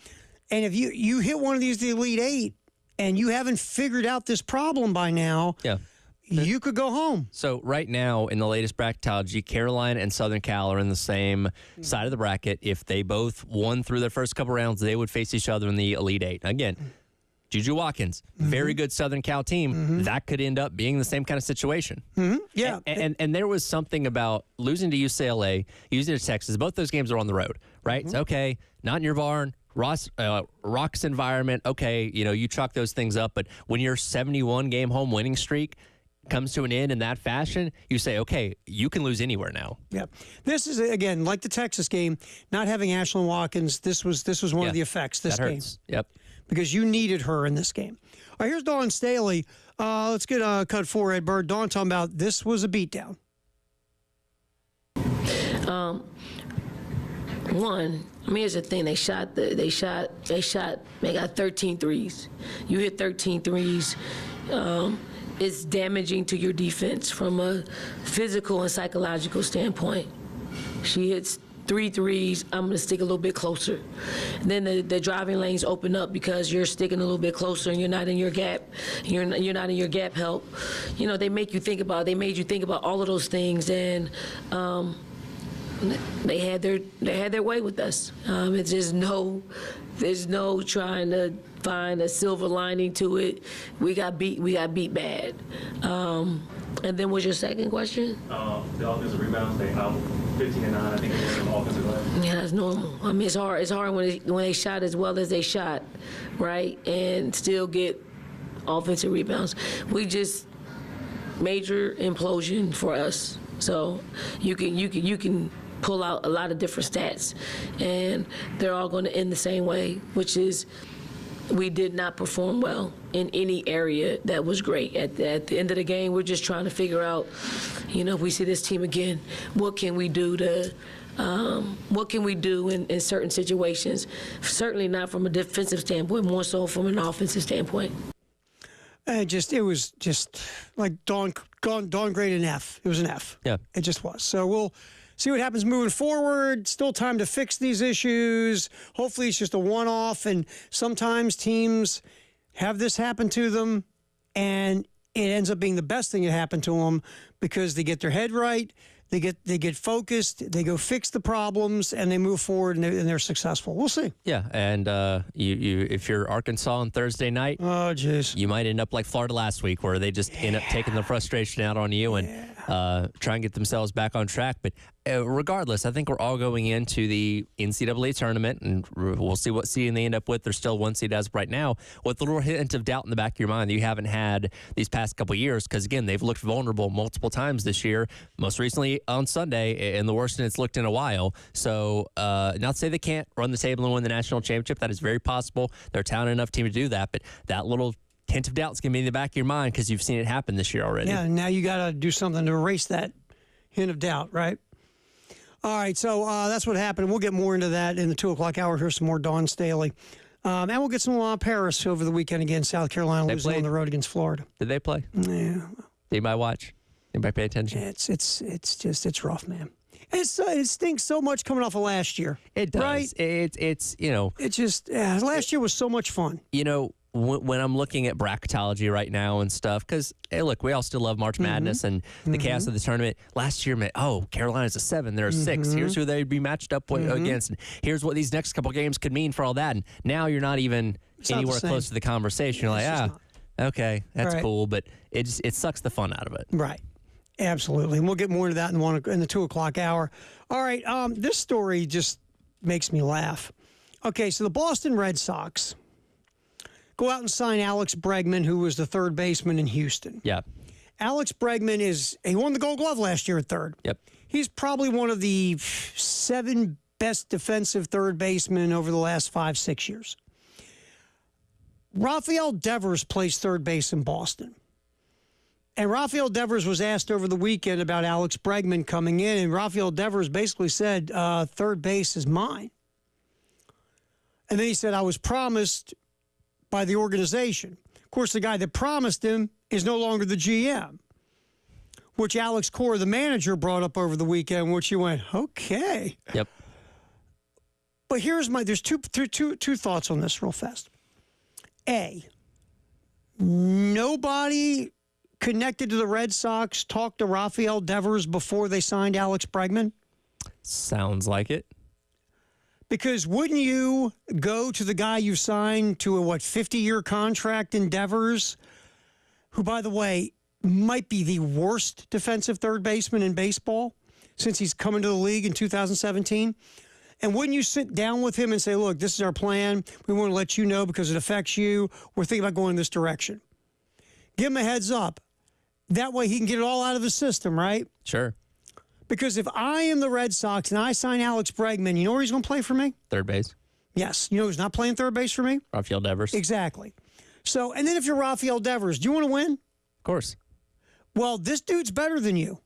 and if you hit one of these, the Elite 8, and you haven't figured out this problem by now, you could go home. So right now in the latest bracketology, Carolina and Southern Cal are in the same side of the bracket. If they both won through their first couple rounds, they would face each other in the Elite 8. Again, Juju Watkins, very good Southern Cal team. That could end up being the same kind of situation. Yeah. And there was something about losing to UCLA, losing to Texas. Both those games are on the road, right? It's okay, not in your barn. Rocks environment, okay, you chalk those things up. But when your 71-game home winning streak comes to an end in that fashion, you say, okay, you can lose anywhere now. Yeah. This is, again, like the Texas game, not having Ashlyn Watkins, this was one of the effects this game. Yep. Because you needed her in this game. All right, here's Dawn Staley. Let's get a cut for Ed Bird. Dawn talking about this was a beatdown. Here's the thing. They got 13 threes. You hit 13 threes. It's damaging to your defense from a physical and psychological standpoint. She hits 3 threes. I'm going to stick a little bit closer. And then the driving lanes open up because you're sticking a little bit closer and you're not in your gap. You're not in your gap help. They made you think about all of those things. And they had their way with us. It's just there's no trying to find a silver lining to it. We got beat bad. And then what's your second question? The offensive rebounds, they out 15-9. I think they were in the offensive glass. Yeah, that's normal. I mean, it's hard when they shot as well as they shot, right, and still get offensive rebounds. We just major implosion for us. So you can pull out a lot of different stats, and they're all going to end the same way, which is we did not perform well in any area that was great. At the end of the game, we're just trying to figure out, if we see this team again, what can we do in certain situations? Certainly not from a defensive standpoint, more so from an offensive standpoint. It was just like Dawn graded an F. It was an F. Yeah. It just was. So we'll see what happens moving forward. Still time to fix these issues. Hopefully it's just a one-off, and sometimes teams have this happen to them, and it ends up being the best thing that happened to them because they get their head right, they get focused, they go fix the problems, and they move forward, and they're successful. We'll see. Yeah, and you if you're Arkansas on Thursday night, oh jeez, you might end up like Florida last week, where they just end up taking the frustration out on you and try and get themselves back on track. But regardless, I think we're all going into the NCAA tournament, and we'll see what seed they end up with. They're still one seed as of right now, with a little hint of doubt in the back of your mind that you haven't had these past couple of years, because again, they've looked vulnerable multiple times this year, most recently on Sunday, and the worst it's looked in a while. So not to say they can't run the table and win the national championship. That is very possible. They're a talented enough team to do that, but that little hint of doubt is going to be in the back of your mind because you've seen it happen this year already. Yeah, now you got to do something to erase that hint of doubt, right? All right, so that's what happened. We'll get more into that in the 2 o'clock hour. Here's some more Dawn Staley. And we'll get some Paris over the weekend again. South Carolina losing on the road against Florida. Did they play? Yeah. Anybody watch? Anybody pay attention? It's rough, man. It stinks so much coming off of last year. It does. Right? It's It just, last year was so much fun. When I'm looking at bracketology right now and stuff, because, hey, look, we all still love March Madness and the chaos of the tournament. Last year, Carolina's a 7, they're a 6. Here's who they'd be matched up against, and here's what these next couple games could mean for all that. And now you're not even anywhere close to the conversation. You're like, okay, that's cool, but it sucks the fun out of it. Right. Absolutely. And we'll get more into that in the 2 o'clock hour. All right, this story just makes me laugh. Okay, so the Boston Red Sox go out and sign Alex Bregman, who was the third baseman in Houston. Yeah. Alex Bregman he won the Gold Glove last year at third. Yep. He's probably one of the 7 best defensive third basemen over the last 5-6 years. Rafael Devers plays third base in Boston. And Rafael Devers was asked over the weekend about Alex Bregman coming in, and Rafael Devers basically said, third base is mine. And then he said, I was promised by the organization. Of course, the guy that promised him is no longer the GM, which Alex Cora, the manager, brought up over the weekend, which he went, okay. Yep. But there's two thoughts on this real fast. A, nobody connected to the Red Sox talked to Rafael Devers before they signed Alex Bregman? Sounds like it. Because wouldn't you go to the guy you signed to a 50-year contract in Devers, who, by the way, might be the worst defensive third baseman in baseball since he's come into the league in 2017? And wouldn't you sit down with him and say, look, this is our plan. We want to let you know because it affects you. We're thinking about going in this direction. Give him a heads up. That way he can get it all out of his system, right? Sure. Because if I am the Red Sox and I sign Alex Bregman, you know where he's going to play for me? Third base. Yes. You know who's not playing third base for me? Rafael Devers. Exactly. So, and then if you're Rafael Devers, do you want to win? Of course. Well, this dude's better than you.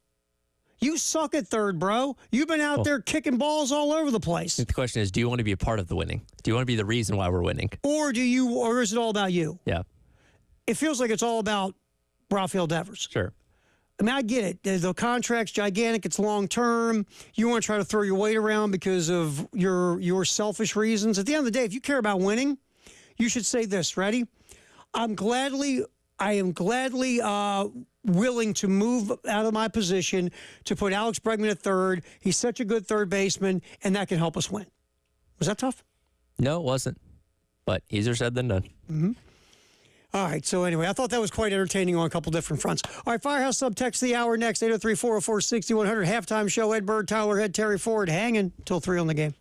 You suck at third, bro. You've been out there kicking balls all over the place. The question is, do you want to be a part of the winning? Do you want to be the reason why we're winning? Or is it all about you? Yeah. It feels like it's all about Rafael Devers. Sure. I mean, I get it. The contract's gigantic. It's long term. You want to try to throw your weight around because of your selfish reasons. At the end of the day, if you care about winning, you should say this. Ready? I'm gladly I am gladly willing to move out of my position to put Alex Bregman at third. He's such a good third baseman, and that can help us win. Was that tough? No, it wasn't. But easier said than done. Mm-hmm. All right, so anyway, I thought that was quite entertaining on a couple different fronts. All right, Firehouse Subtext the hour next, 803-404-6100. Halftime show, Ed Bird, Tyler Head, Terry Ford, hanging till 3 on the game.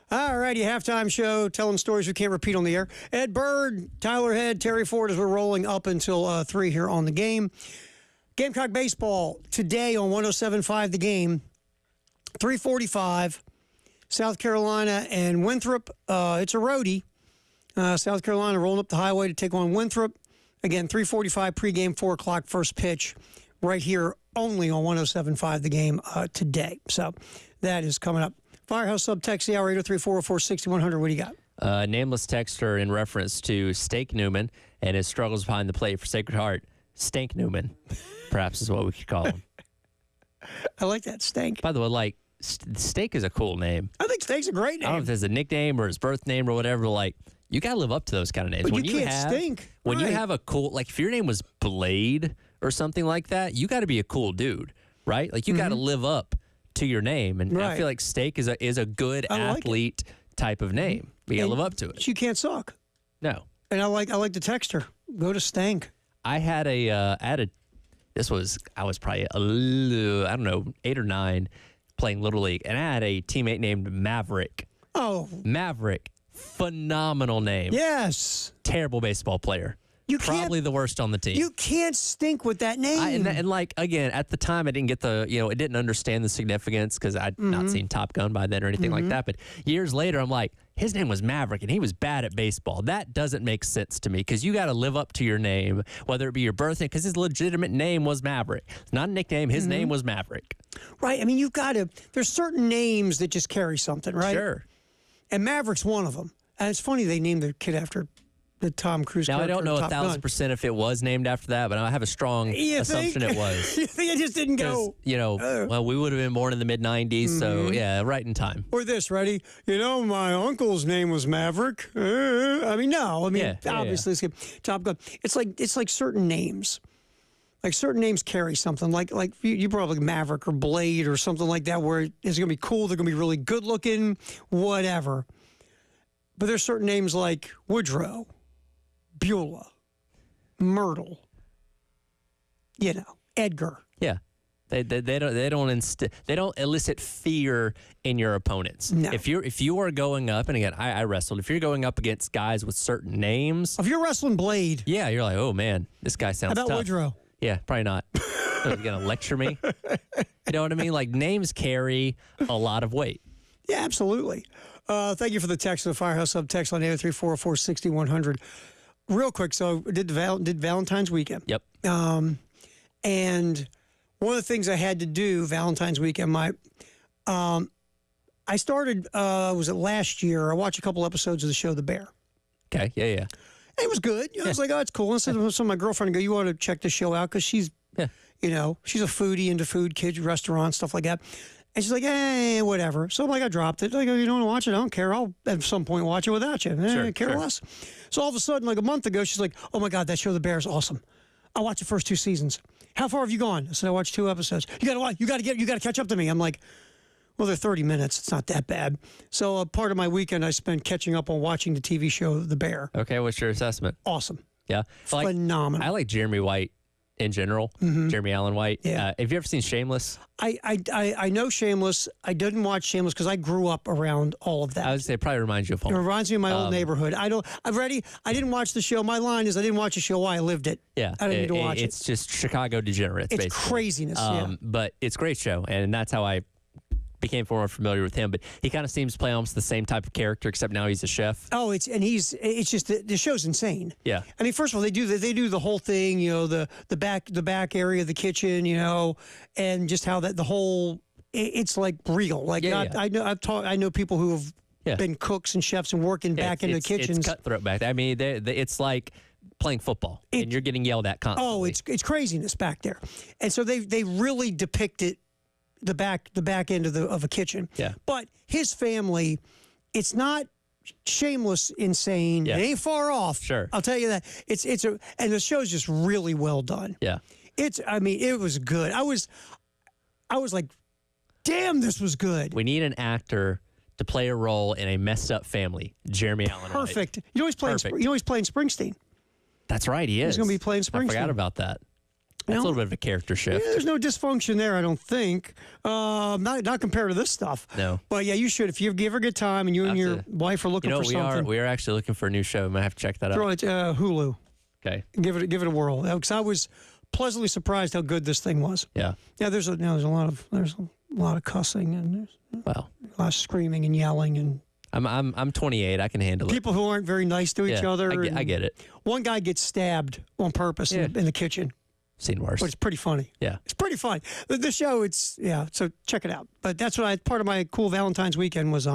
All righty, halftime show, telling stories we can't repeat on the air. Ed Bird, Tyler Head, Terry Ford as we're rolling up until 3 here on the game. Gamecock baseball today on 107.5 The Game, 3:45, South Carolina and Winthrop. It's a roadie. South Carolina rolling up the highway to take on Winthrop. Again, 3:45 pregame, 4 o'clock first pitch right here only on 107.5 The Game today. So that is coming up. Firehouse sub text the hour 803-404-6100. What do you got? Nameless texter in reference to Steak Newman and his struggles behind the plate for Sacred Heart. Stank Newman, perhaps is what we could call him. I like that, Stank. By the way, like, Steak is a cool name. I think Stank's a great name. I don't know if there's a nickname or his birth name or whatever. Like, you got to live up to those kind of names. But you can't stink. When you Right. have a cool, like, if your name was Blade or something like that, you got to be a cool dude, right? Like, you got to live up to your name. And I Right. feel like Steak is a good I like it. athlete type of name. You got to And live up to it. You can't suck. No. And I like the texter. Go to Stank. I had a, I was probably I don't know, 8 or 9 playing Little League, and I had a teammate named Maverick. Oh, Maverick, phenomenal name. yes. Terrible baseball player. You can't- Probably the worst on the team. You can't stink with that name. And like, again, at the time, I didn't get it didn't understand the significance because I'd not seen Top Gun by then or anything like that. But years later, I'm like, his name was Maverick and he was bad at baseball. That doesn't make sense to me because you got to live up to your name, whether it be your birth name, because his legitimate name was Maverick. It's not a nickname. His name was Maverick. Right. I mean, you've got to, there's certain names that just carry something, right? Sure. And Maverick's one of them. And it's funny they named their kid after the Tom Cruise Now, I character don't know in Top Gun. 1,000% if it was named after that, but I have a strong You assumption think? it was. You think it just didn't 'Cause, go? well, we would have been born in the mid-90s, so yeah, right in time. Or this, ready? My uncle's name was Maverick. No. Yeah, obviously, it's Top Gun. It's like certain names. Like certain names carry something. Like you probably Maverick or Blade or something like that, where it's going to be cool. They're going to be really good looking, whatever. But there's certain names like Woodrow, Beulah, Myrtle. Edgar. Yeah. They don't elicit fear in your opponents. No. If you are going up, and again, I wrestled. If you're going up against guys with certain names, If you're wrestling Blade, yeah, you're like, oh man, this guy how sounds about tough. Woodrow? Yeah, probably not. He's gonna lecture me. You know what I mean? Like names carry a lot of weight. Yeah, absolutely. Thank you for the text, the Firehouse sub text on 803-404-6100. Real quick, so did Valentine's weekend. Yep. And one of the things I had to do Valentine's weekend, I started, was it last year? I watched a couple episodes of the show The Bear. Okay. Yeah. And it was good. I was like, oh, it's cool. And I said to my girlfriend, I go, you ought to check this show out because she's, she's a foodie, into food, kids, restaurants, stuff like that. And she's like, hey, whatever. So I dropped it. I go, you don't want to watch it? I don't care. I'll at some point watch it without you. Care less. So all of a sudden, like a month ago, she's like, oh my God, that show The Bear is awesome. I watched the first 2 seasons. How far have you gone? I said, I watched 2 episodes. You got to watch. You got to catch up to me. I'm like, well, they're 30 minutes. It's not that bad. So part of my weekend I spent catching up on watching the TV show The Bear. Okay. What's your assessment? Awesome. Yeah. Phenomenal. I like Jeremy White in general. Jeremy Allen White. Yeah. Have you ever seen Shameless? I know Shameless. I didn't watch Shameless because I grew up around all of that. I would say it probably reminds you of It home. reminds me of my old neighborhood. I didn't watch the show. My line is I didn't watch the show. Why I lived it. Yeah. I didn't need to watch It's just Chicago degenerates, It's basically. craziness, yeah. But it's a great show, and that's how I became more familiar with him. But he kind of seems to play almost the same type of character, except now he's a chef. Oh, it's just the show's insane. Yeah. I mean, first of all, they do the whole thing, the back area of the kitchen, and just how that the whole it's like real. Like I know people who have been cooks and chefs and working back into kitchens. It's cutthroat back there. I mean, it's like playing football, and you're getting yelled at constantly. Oh, it's craziness back there, and so they really depict it. The back end of a kitchen. Yeah. But his family, it's not Shameless insane. Yeah. It ain't far off. Sure. I'll tell you that. And the show's just really well done. Yeah. It was good. I was like, damn, this was good. We need an actor to play a role in a messed up family. Jeremy Allen White. Perfect. He's playing Perfect. Springsteen. That's right, he is. He's gonna be playing I forgot Springsteen. about that. That's a little bit of a character shift. Yeah, there's no dysfunction there, I don't think. Not compared to this stuff. No. But yeah, you should. If you ever get time and you and your wife are looking for something. We are actually looking for a new show. Might have to check that out. Throw it Hulu. Okay. Give it a whirl. Because I was pleasantly surprised how good this thing was. Yeah. Yeah, there's a lot of cussing and there's Wow. a lot of screaming and yelling and I'm 28. I can handle it. people who aren't very nice to each other. I get it. One guy gets stabbed on purpose in the kitchen. Seen worse. But it's pretty funny. Yeah. It's pretty funny. The show, so check it out. But that's what part of my cool Valentine's weekend was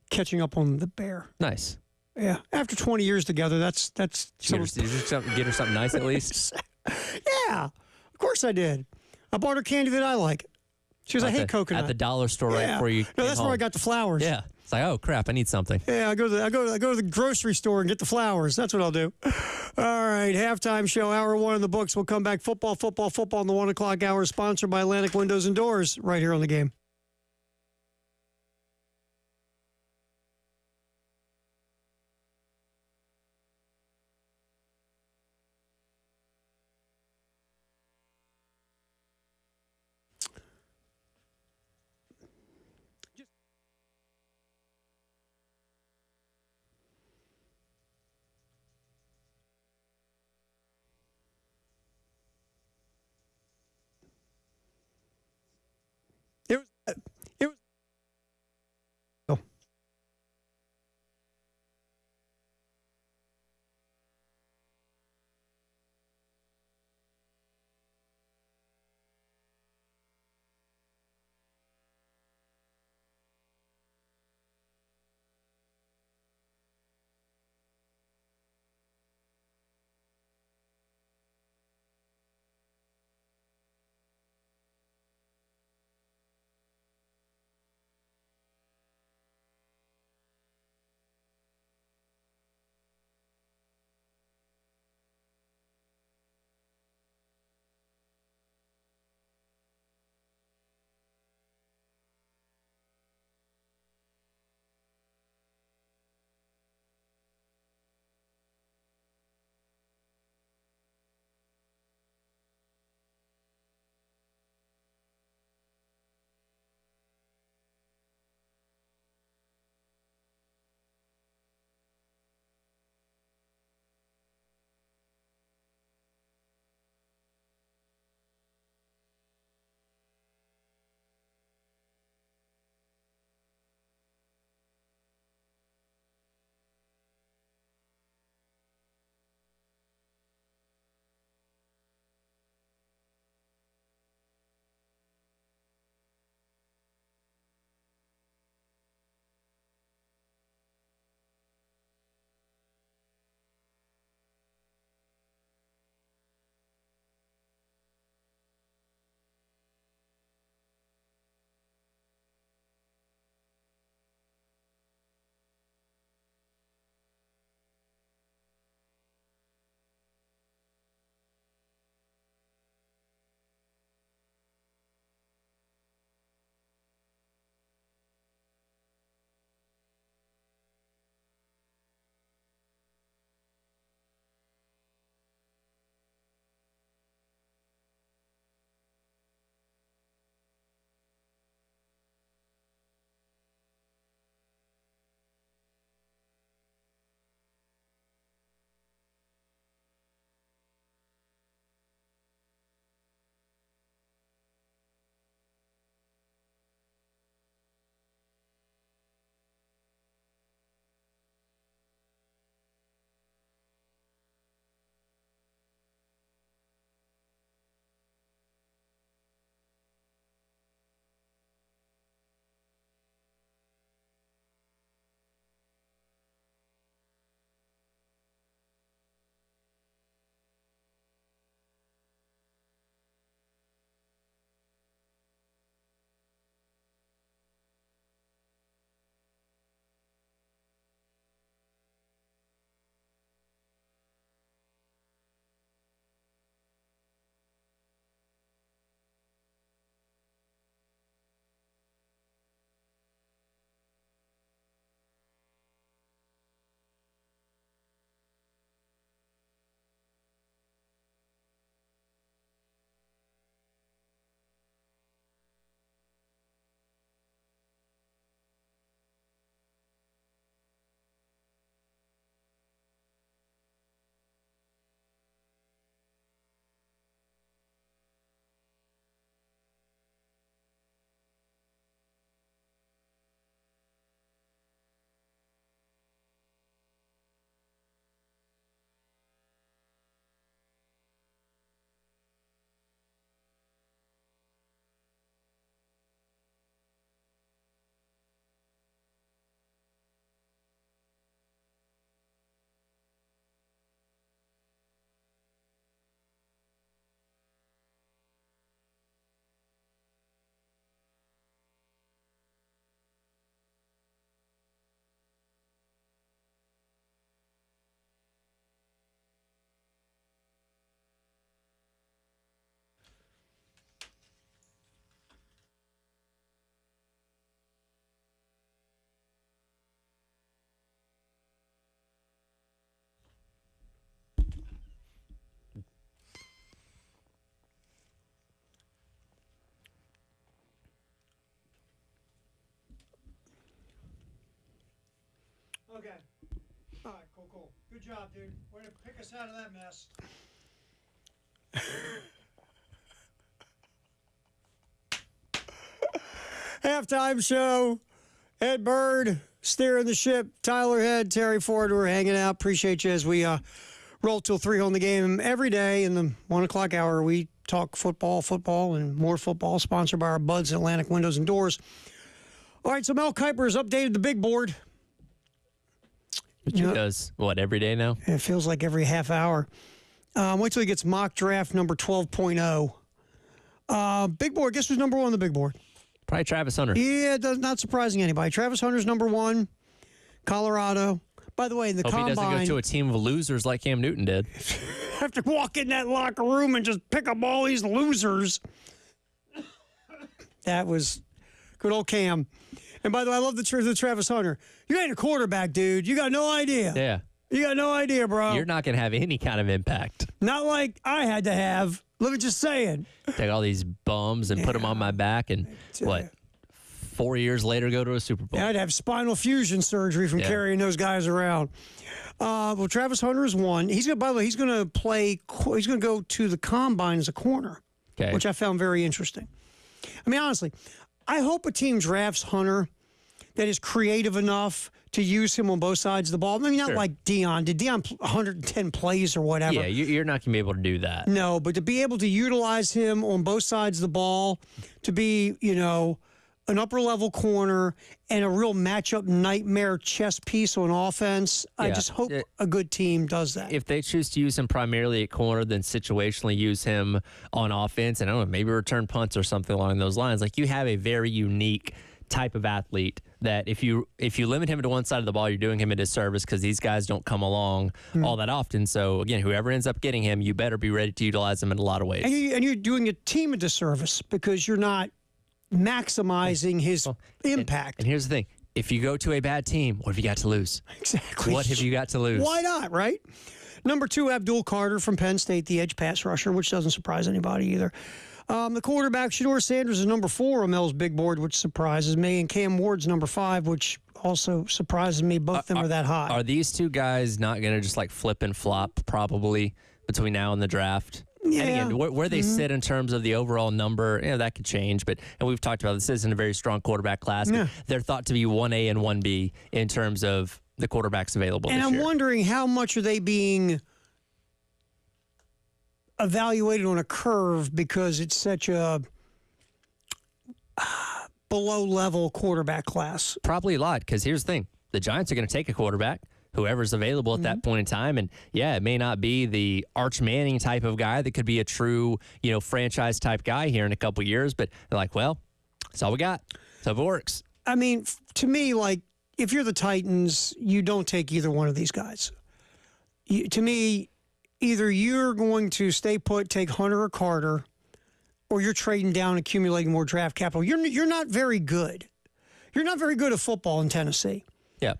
catching up on The Bear. Nice. Yeah. After 20 years together, that's Get her something nice at least. Yeah. Of course I did. I bought her candy that I like. She goes, I hate coconut. At the dollar store right before you No, that's where I got the flowers. Yeah. It's like, oh crap, I need something. Yeah, I go to the grocery store and get the flowers. That's what I'll do. All right, halftime show, hour one in the books. We'll come back. Football in the 1 o'clock hour, sponsored by Atlantic Windows and Doors, right here on the Game. It was Okay. All right, cool. Good job, dude. Way to pick us out of that mess. Halftime show. Ed Bird steering the ship. Tyler Head, Terry Ford, we're hanging out. Appreciate you as we roll till 3 on the game every day in the 1 o'clock hour. We talk football, and more football, sponsored by our buds Atlantic Windows and Doors. All right, so Mel Kiper has updated the big board. Which he does, every day now? It feels like every half hour. Wait till he gets mock draft number 12.0. Big board, guess who's number 1 on the big board? Probably Travis Hunter. Yeah, not surprising anybody. Travis Hunter's number 1, Colorado. By the way, in the Hope combine, he doesn't go to a team of losers like Cam Newton did. have to walk in that locker room and just pick up all these losers. That was good old Cam. And by the way, I love the Travis Hunter. You ain't a quarterback, dude. You got no idea. Yeah. You got no idea, bro. You're not going to have any kind of impact. Not like I had to have. Let me just say it. Take all these bums and put them on my back and, 4 years later go to a Super Bowl. Yeah, I'd have spinal fusion surgery from carrying those guys around. Well, Travis Hunter is 1. By the way, he's going to go to the combine as a corner, which I found very interesting. I mean, honestly, I hope a team drafts Hunter that is creative enough to use him on both sides of the ball. I mean, not like Deion. Did Deion 110 plays or whatever? Yeah, you're not going to be able to do that. No, but to be able to utilize him on both sides of the ball, to be, an upper-level corner and a real matchup nightmare chess piece on offense, I just hope a good team does that. If they choose to use him primarily at corner, then situationally use him on offense, and I don't know, maybe return punts or something along those lines. Like, you have a very unique type of athlete that if you limit him to one side of the ball, you're doing him a disservice because these guys don't come along all that often. So, again, whoever ends up getting him, you better be ready to utilize him in a lot of ways. And you're doing a team a disservice because you're not maximizing his impact. And here's the thing. If you go to a bad team, what have you got to lose? Exactly. What have you got to lose? Why not, right? Number 2, Abdul Carter from Penn State, the edge pass rusher, which doesn't surprise anybody either. The quarterback, Shedeur Sanders, is number 4 on Mel's big board, which surprises me. And Cam Ward's number 5, which also surprises me. Both of them are that high. Are these two guys not going to just flip and flop probably between now and the draft? Yeah. And again, where they sit in terms of the overall number, that could change. And we've talked about this isn't a very strong quarterback class. Yeah. They're thought to be 1A and 1B in terms of the quarterbacks available and this I'm year. wondering how much are they being evaluated on a curve because it's such a below-level quarterback class. Probably a lot, because here's the thing. The Giants are going to take a quarterback, whoever's available at that point in time. And, it may not be the Arch Manning type of guy that could be a true, franchise-type guy here in a couple years. But they're like, well, that's all we got. So if it works. I mean, to me, if you're the Titans, you don't take either one of these guys. To me, either you're going to stay put, take Hunter or Carter, or you're trading down, accumulating more draft capital. You're not very good. You're not very good at football in Tennessee. Yeah.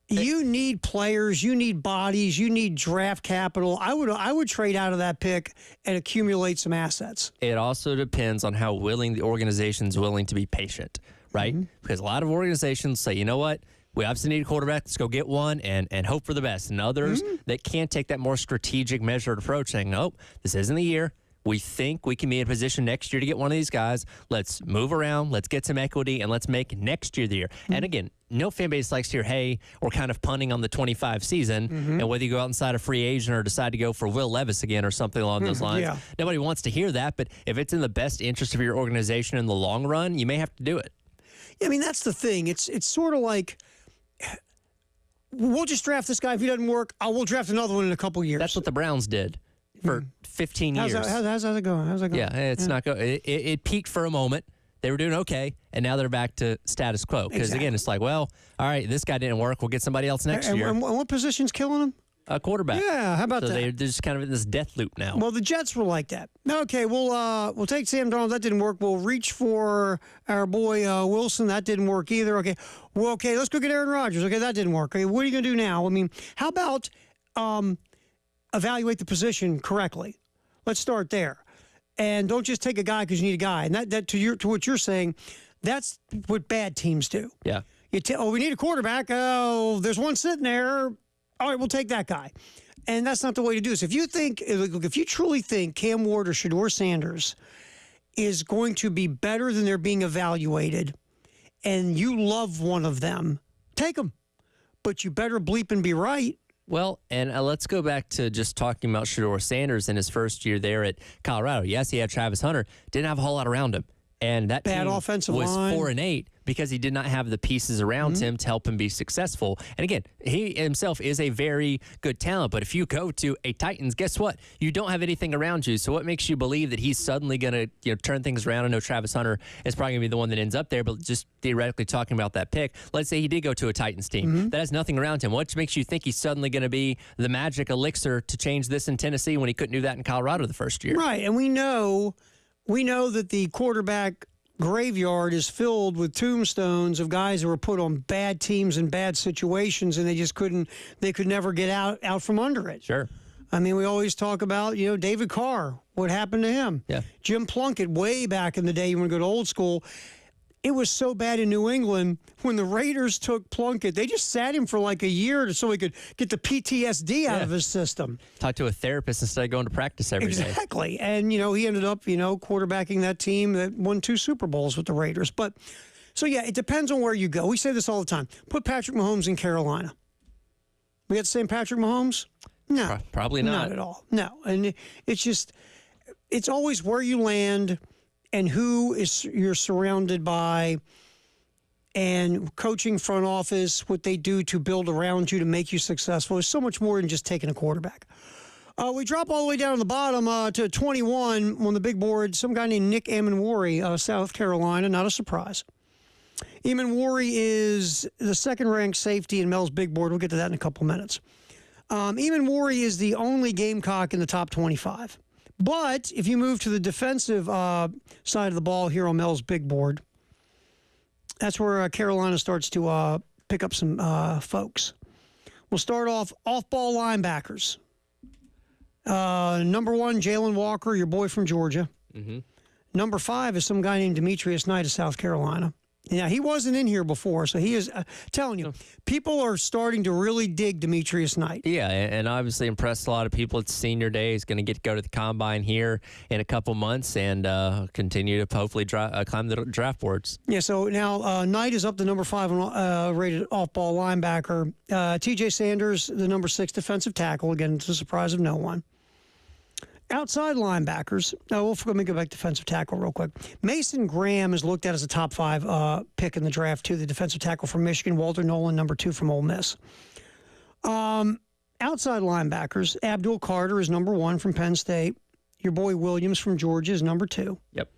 You need players, you need bodies, you need draft capital. I would trade out of that pick and accumulate some assets. It also depends on how willing the organization's willing to be patient, right? Because a lot of organizations say, you know what? We obviously need a quarterback. Let's go get one and hope for the best. And others that can't take that more strategic, measured approach, saying, nope, this isn't the year. We think we can be in a position next year to get one of these guys. Let's move around. Let's get some equity, and let's make next year the year. And again, no fan base likes to hear, hey, we're kind of punting on the 25 season. And whether you go out inside a free agent or decide to go for Will Levis again or something along those lines, nobody wants to hear that. But if it's in the best interest of your organization in the long run, you may have to do it. Yeah, I mean, that's the thing. It's sort of like, we'll just draft this guy. If he doesn't work, we'll draft another one in a couple years. That's what the Browns did for 15 years. How's that going? Yeah, it's not going. It peaked for a moment. They were doing okay, and now they're back to status quo. Because, again, it's like, well, all right, this guy didn't work. We'll get somebody else next year. And what position's killing him? A quarterback. Yeah, how about that? So they're just kind of in this death loop now. Well, the Jets were like that. Okay, we'll take Sam Darnold. That didn't work. We'll reach for our boy Wilson. That didn't work either. Okay, let's go get Aaron Rodgers. Okay, that didn't work. Okay, what are you going to do now? I mean, how about evaluate the position correctly? Let's start there. And don't just take a guy because you need a guy. And that to what you're saying, that's what bad teams do. Yeah. We need a quarterback. Oh, there's one sitting there. All right, we'll take that guy. And that's not the way to do this. If you truly think Cam Ward or Shedeur Sanders is going to be better than they're being evaluated, and you love one of them, take them. But you better bleep and be right. Well, and let's go back to just talking about Shedeur Sanders in his first year there at Colorado. Yes, he had Travis Hunter. Didn't have a whole lot around him. And that Bad team offensive was line. 4-8 because he did not have the pieces around him to help him be successful. And again, he himself is a very good talent. But if you go to a Titans, guess what? You don't have anything around you. So what makes you believe that he's suddenly going to turn things around? I know Travis Hunter is probably going to be the one that ends up there, but just theoretically talking about that pick, let's say he did go to a Titans team that has nothing around him. What makes you think he's suddenly going to be the magic elixir to change this in Tennessee when he couldn't do that in Colorado the first year? Right, and we know that the quarterback graveyard is filled with tombstones of guys who were put on bad teams and bad situations, and they could never get out from under it. Sure. I mean, we always talk about, David Carr, what happened to him. Yeah. Jim Plunkett, way back in the day, you want to go to old school. It was so bad in New England when the Raiders took Plunkett. They just sat him for like a year so he could get the PTSD out of his system. Talk to a therapist instead of going to practice every day. Exactly. And, he ended up, quarterbacking that team that won 2 Super Bowls with the Raiders. But, so yeah, it depends on where you go. We say this all the time. Put Patrick Mahomes in Carolina. We got the same Patrick Mahomes? No. Probably not. Not at all. No. And it's always where you land and who you're surrounded by, and coaching, front office, what they do to build around you to make you successful. There's so much more than just taking a quarterback. We drop all the way down to the bottom to 21 on the big board. Some guy named Nick Amenwari, South Carolina. Not a surprise. Amenwari is the second-ranked safety in Mel's big board. We'll get to that in a couple minutes. Amenwari is the only Gamecock in the top 25. But if you move to the defensive side of the ball here on Mel's big board, that's where Carolina starts to pick up some folks. We'll start off-ball linebackers. Number 1, Jalen Walker, your boy from Georgia. Mm-hmm. Number 5 is some guy named Demetrius Knight of South Carolina. Yeah, he wasn't in here before, so he is telling you, people are starting to really dig Demetrius Knight. Yeah, and obviously impressed a lot of people at senior day. He's going to go to the combine here in a couple months and continue to hopefully climb the draft boards. Yeah, so now Knight is up to number 5 rated off-ball linebacker. T.J. Sanders, the number 6 defensive tackle, again, to the surprise of no one. Outside linebackers, let me go back to defensive tackle real quick. Mason Graham is looked at as a top 5 pick in the draft, too, the defensive tackle from Michigan. Walter Nolan, number 2 from Ole Miss. Outside linebackers, Abdul Carter is number 1 from Penn State. Your boy Williams from Georgia is number 2. Yep.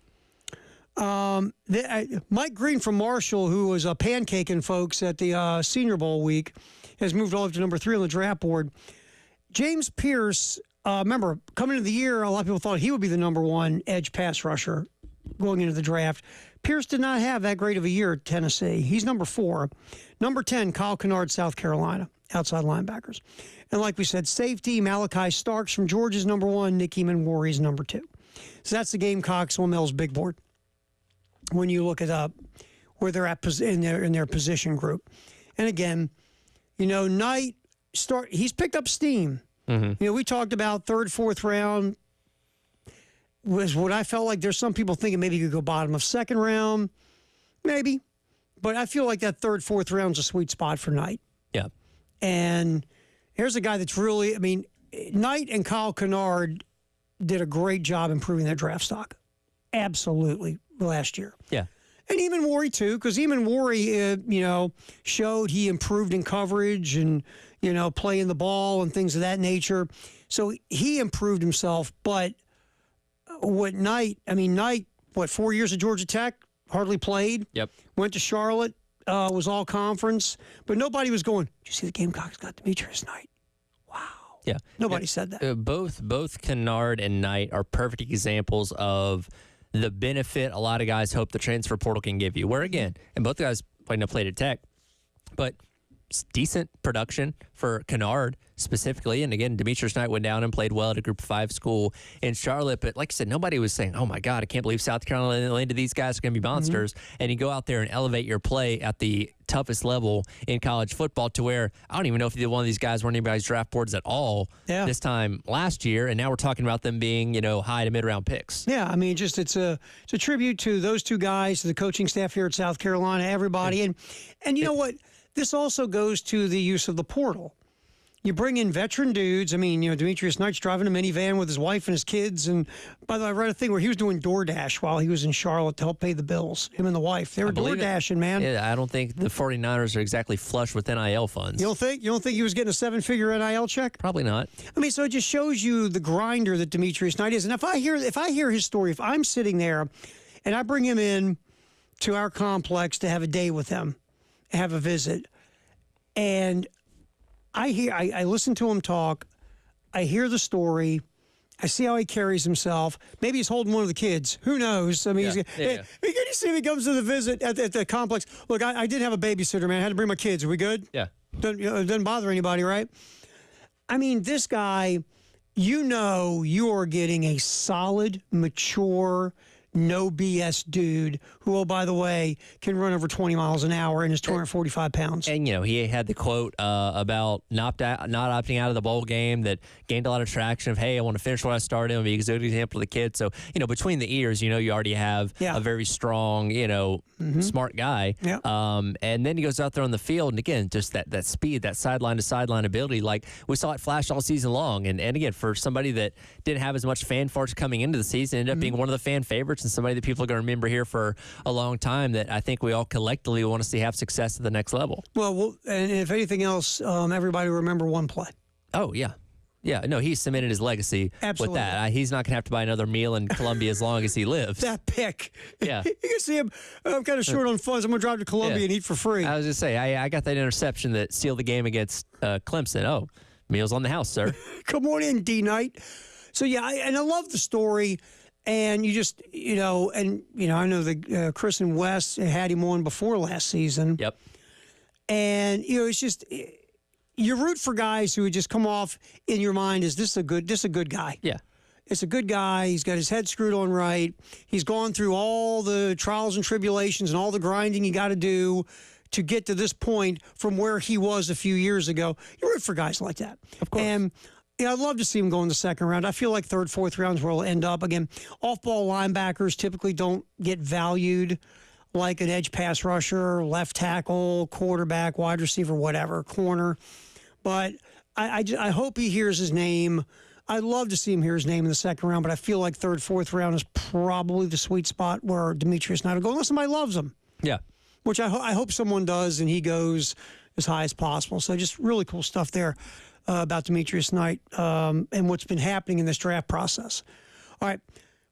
Mike Green from Marshall, who was pancaking folks at the Senior Bowl week, has moved all up to number 3 on the draft board. James Pierce, remember, coming into the year, a lot of people thought he would be the number 1 edge pass rusher going into the draft. Pierce did not have that great of a year at Tennessee. He's number 4. Number 10, Kyle Kennard, South Carolina, outside linebackers. And like we said, safety, Malachi Starks from Georgia is number 1. Nick Amenwari is number 2. So that's the Gamecocks on Mel's big board when you look at where they're at in their position group. And again, Knight, he's picked up steam. Mm-hmm. We talked about 3rd, 4th round was what I felt like. There's some people thinking maybe you could go bottom of 2nd round, maybe. But I feel like that 3rd, 4th round's a sweet spot for Knight. Yeah. And here's a guy that's really, Knight and Kyle Kennard did a great job improving their draft stock. Absolutely, last year. Yeah. And Amenwari, too, because Amenwari, showed he improved in coverage and, playing the ball and things of that nature. So he improved himself. But Knight, 4 years at Georgia Tech, hardly played. Yep. Went to Charlotte, was all conference. But nobody was going, did you see the Gamecocks got Demetrius Knight? Wow. Yeah. Nobody said that. Both Kennard and Knight are perfect examples of the benefit a lot of guys hope the transfer portal can give you. Where, again, and both guys played at Tech, but decent production for Kennard specifically. And again, Demetrius Knight went down and played well at a Group of 5 school in Charlotte. But like I said, nobody was saying, oh my God, I can't believe South Carolina landed these guys are going to be monsters. And you go out there and elevate your play at the toughest level in college football to where I don't even know if either one of these guys were on anybody's draft boards at all this time last year. And now we're talking about them being, high to mid-round picks. Yeah, I mean, just it's a tribute to those two guys, to the coaching staff here at South Carolina, everybody. And you know what? This also goes to the use of the portal. You bring in veteran dudes. I mean, Demetrius Knight's driving a minivan with his wife and his kids. And by the way, I read a thing where he was doing DoorDash while he was in Charlotte to help pay the bills, him and the wife. They were DoorDashing, man. Yeah, I don't think the 49ers are exactly flush with NIL funds. You don't think? You don't think he was getting a 7-figure NIL check? Probably not. I mean, so it just shows you the grinder that Demetrius Knight is. And if I hear his story, if I'm sitting there and I bring him in to our complex to have a day with him, have a visit, and I listen to him talk, I hear the story, I see how he carries himself. Maybe he's holding one of the kids. Who knows? I mean, you see if he comes to the visit at the complex. Look, I did have a babysitter, man. I had to bring my kids. Are we good? Yeah. It doesn't bother anybody, right? I mean, this guy, you are getting a solid, mature, no BS dude who, oh, by the way, can run over 20 miles an hour and is 245 pounds. And, he had the quote about not opting out of the bowl game that gained a lot of traction of, hey, I want to finish what I started and be a good example to the kids. So, between the ears, you already have a very strong, smart guy. Yeah. And then he goes out there on the field. And again, just that speed, that sideline to sideline ability, like we saw it flash all season long. And again, for somebody that didn't have as much fanfare coming into the season, ended up being one of the fan favorites and somebody that people are going to remember here for a long time that I think we all collectively want to see have success at the next level. Well, and if anything else, everybody will remember one play. Oh, yeah. Yeah, no, he's cemented his legacy with that. He's not going to have to buy another meal in Columbia as long as he lives. That pick. Yeah. You can see him, I'm kind of short on funds. I'm going to drive to Columbia and eat for free. I was just say, I got that interception that sealed the game against Clemson. Oh, meals on the house, sir. Come on in, D. Knight. So, yeah, I love the story. And you just, I know that Chris and Wes had him on before last season. Yep. And, it's just, you root for guys who just come off in your mind as this is a good guy. Yeah. It's a good guy. He's got his head screwed on right. He's gone through all the trials and tribulations and all the grinding you got to do to get to this point from where he was a few years ago. You root for guys like that. Of course. And I'd love to see him go in the second round. I feel like third, fourth rounds where he'll end up. Again, off-ball linebackers typically don't get valued like an edge pass rusher, left tackle, quarterback, wide receiver, whatever, corner. But I hope he hears his name. I'd love to see him hear his name in the second round, but I feel like third, fourth round is probably the sweet spot where Demetrius Knight will go, unless somebody loves him. Yeah. Which I hope someone does, and he goes as high as possible. So just really cool stuff there. About Demetrius Knight and what's been happening in this draft process. All right,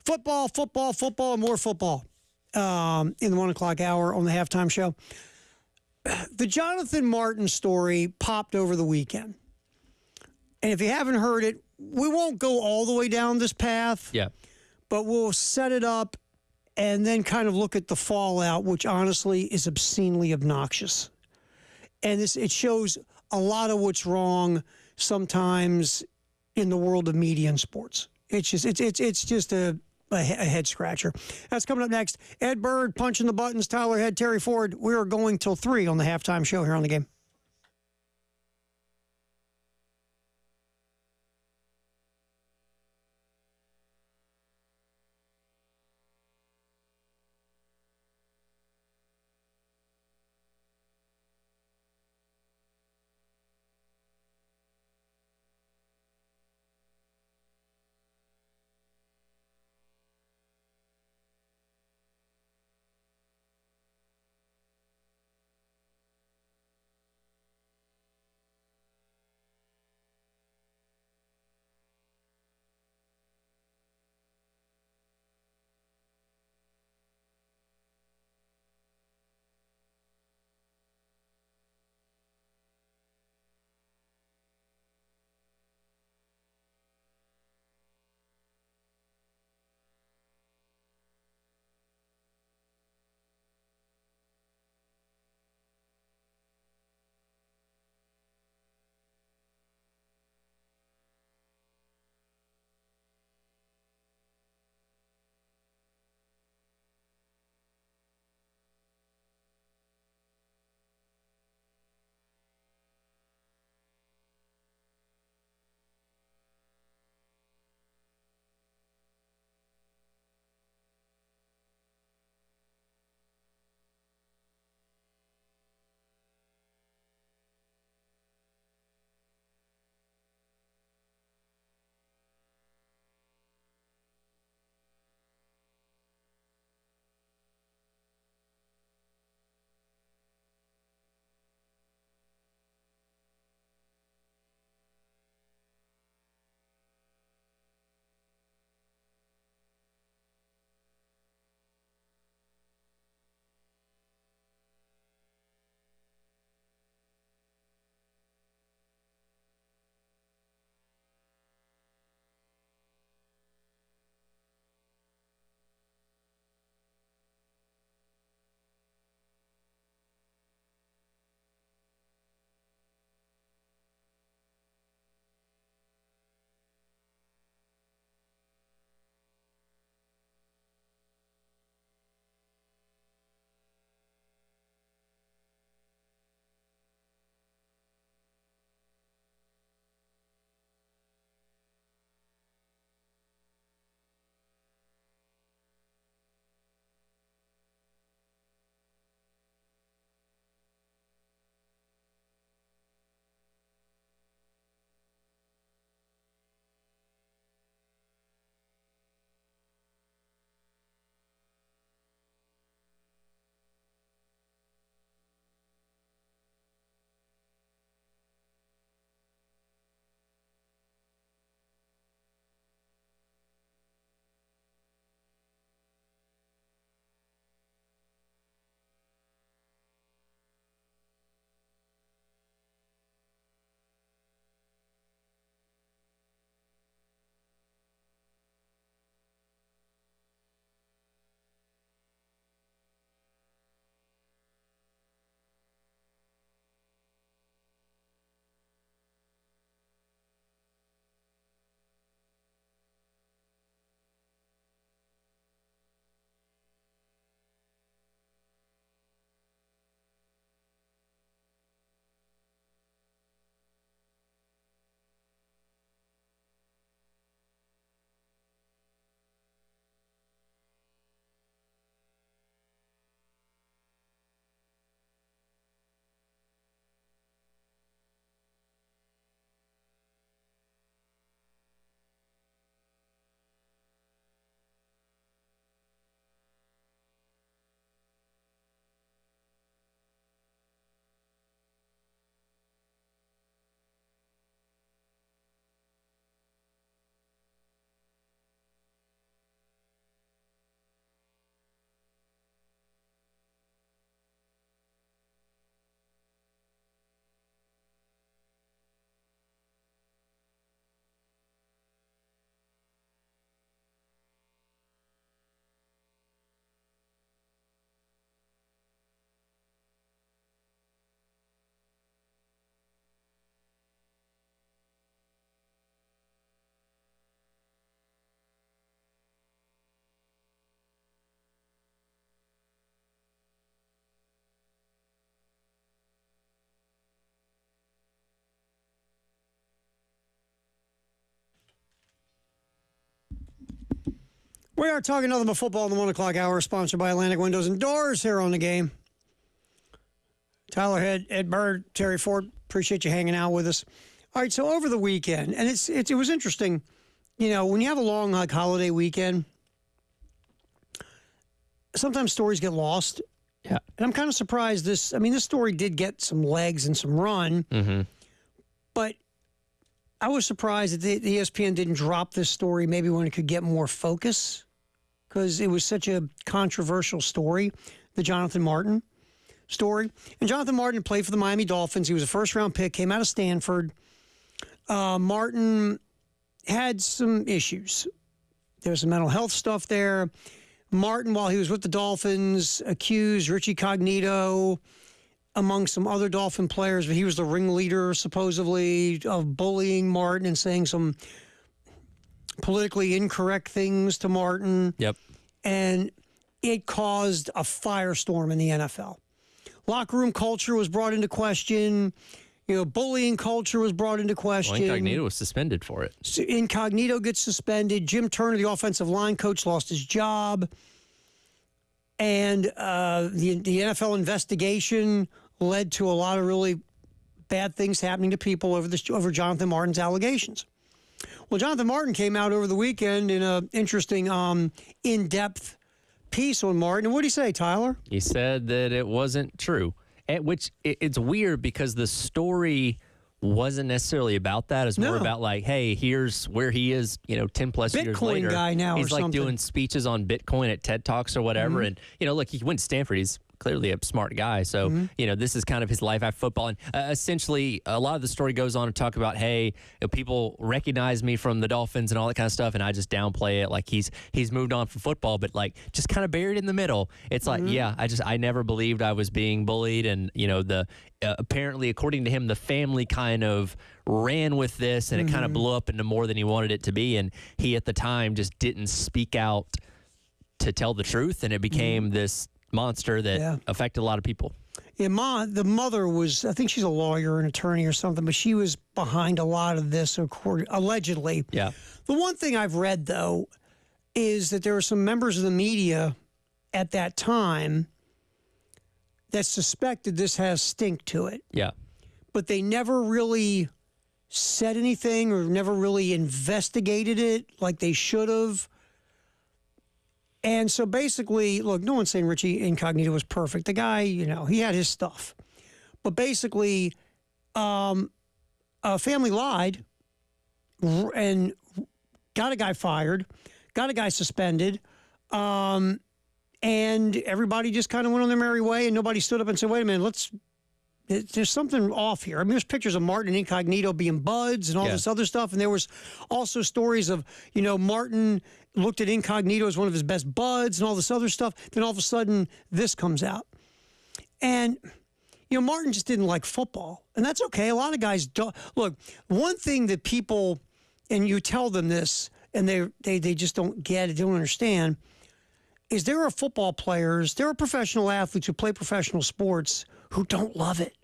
football, and more football in the 1 o'clock hour on the halftime show. The Jonathan Martin story popped over the weekend. And if you haven't heard it, we won't go all the way down this path. Yeah. But we'll set it up and then kind of look at the fallout, which honestly is obscenely obnoxious. And it shows a lot of what's wrong sometimes in the world of media and sports. It's just a head scratcher. That's coming up next. Ed Bird punching the buttons. Tyler Head, Terry Ford. We are going till 3 on the halftime show here on the game. We are talking nothing but football in the 1 o'clock hour, sponsored by Atlantic Windows and Doors here on the game. Tyler Head, Ed Bird, Terry Ford, appreciate you hanging out with us. All right, so over the weekend, and it was interesting, you know, when you have a long holiday weekend, sometimes stories get lost. Yeah. And I'm kind of surprised this story did get some legs and some run, but I was surprised that the ESPN didn't drop this story maybe when it could get more focus, because it was such a controversial story, the Jonathan Martin story. And Jonathan Martin played for the Miami Dolphins. He was a first-round pick, came out of Stanford. Martin had some issues. There was some mental health stuff there. Martin, while he was with the Dolphins, accused Richie Cognito, among some other Dolphin players, but he was the ringleader, supposedly, of bullying Martin and saying some politically incorrect things to Martin. Yep. And it caused a firestorm in the NFL. Locker room culture was brought into question. You know, bullying culture was brought into question. Well, Incognito was suspended for it. Incognito gets suspended. Jim Turner, the offensive line coach, lost his job. And the NFL investigation led to a lot of really bad things happening to people over Jonathan Martin's allegations. Well, Jonathan Martin came out over the weekend in an interesting, in-depth piece on Martin. And what did he say, Tyler? He said that it wasn't true, which it's weird because the story wasn't necessarily about that. It's more about like, hey, here's where he is, 10 plus years later. Bitcoin guy now He's or like something. doing speeches on Bitcoin at TED Talks or whatever. And, look, he went to Stanford. He's clearly a smart guy. So, this is kind of his life after football. And essentially, a lot of the story goes on to talk about, hey, people recognize me from the Dolphins and all that kind of stuff, and I just downplay it like he's moved on from football. But, like, just kind of buried in the middle, it's like, I never believed I was being bullied. And, apparently, according to him, the family kind of ran with this, and it kind of blew up into more than he wanted it to be. And he, at the time, just didn't speak out to tell the truth, and it became this monster that affected a lot of people. Yeah, the mother was, I think she's a lawyer, an attorney or something, but she was behind a lot of this, allegedly. Yeah. The one thing I've read, though, is that there were some members of the media at that time that suspected this has stink to it. Yeah. But they never really said anything or never really investigated it like they should have. And so basically, look, no one's saying Richie Incognito was perfect. The guy, he had his stuff. But basically, a family lied and got a guy fired, got a guy suspended, and everybody just kind of went on their merry way, and nobody stood up and said, wait a minute, there's something off here. I mean, there's pictures of Martin and Incognito being buds and all this other stuff. And there was also stories of, Martin looked at Incognito as one of his best buds and all this other stuff. Then all of a sudden, this comes out. And, Martin just didn't like football. And that's okay. A lot of guys don't. Look, one thing that people, and you tell them this, and they just don't get it, don't understand, is there are football players, there are professional athletes who play professional sports who don't love it.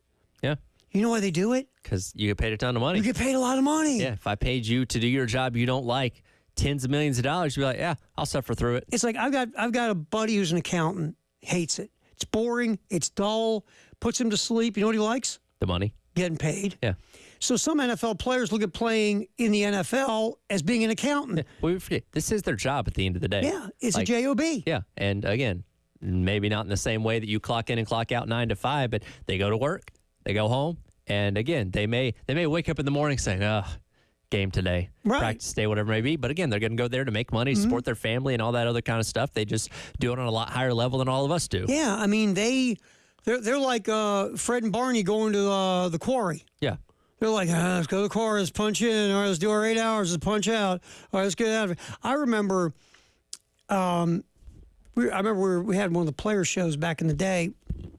Yeah. You know why they do it? Because you get paid a ton of money. You get paid a lot of money. Yeah. If I paid you to do your job you don't like, tens of millions of dollars, you'd be like, yeah, I'll suffer through it. It's like I've got a buddy who's an accountant, hates it. It's boring. It's dull. Puts him to sleep. You know what he likes? The money. Getting paid. Yeah. So some NFL players look at playing in the NFL as being an accountant. Well, we forget, this is their job at the end of the day. Yeah. It's a job. Yeah. And again, maybe not in the same way that you clock in and clock out 9 to 5, but they go to work, they go home, and again, they may wake up in the morning saying, game today, practice day, whatever it may be. But again, they're going to go there to make money, support their family, and all that other kind of stuff. They just do it on a lot higher level than all of us do. Yeah, I mean, they're like Fred and Barney going to the quarry. Yeah. They're like, let's go to the quarry, let's punch in. All right, let's do our 8 hours, let's punch out. All right, let's get out of it. I remember, we had one of the player shows back in the day. When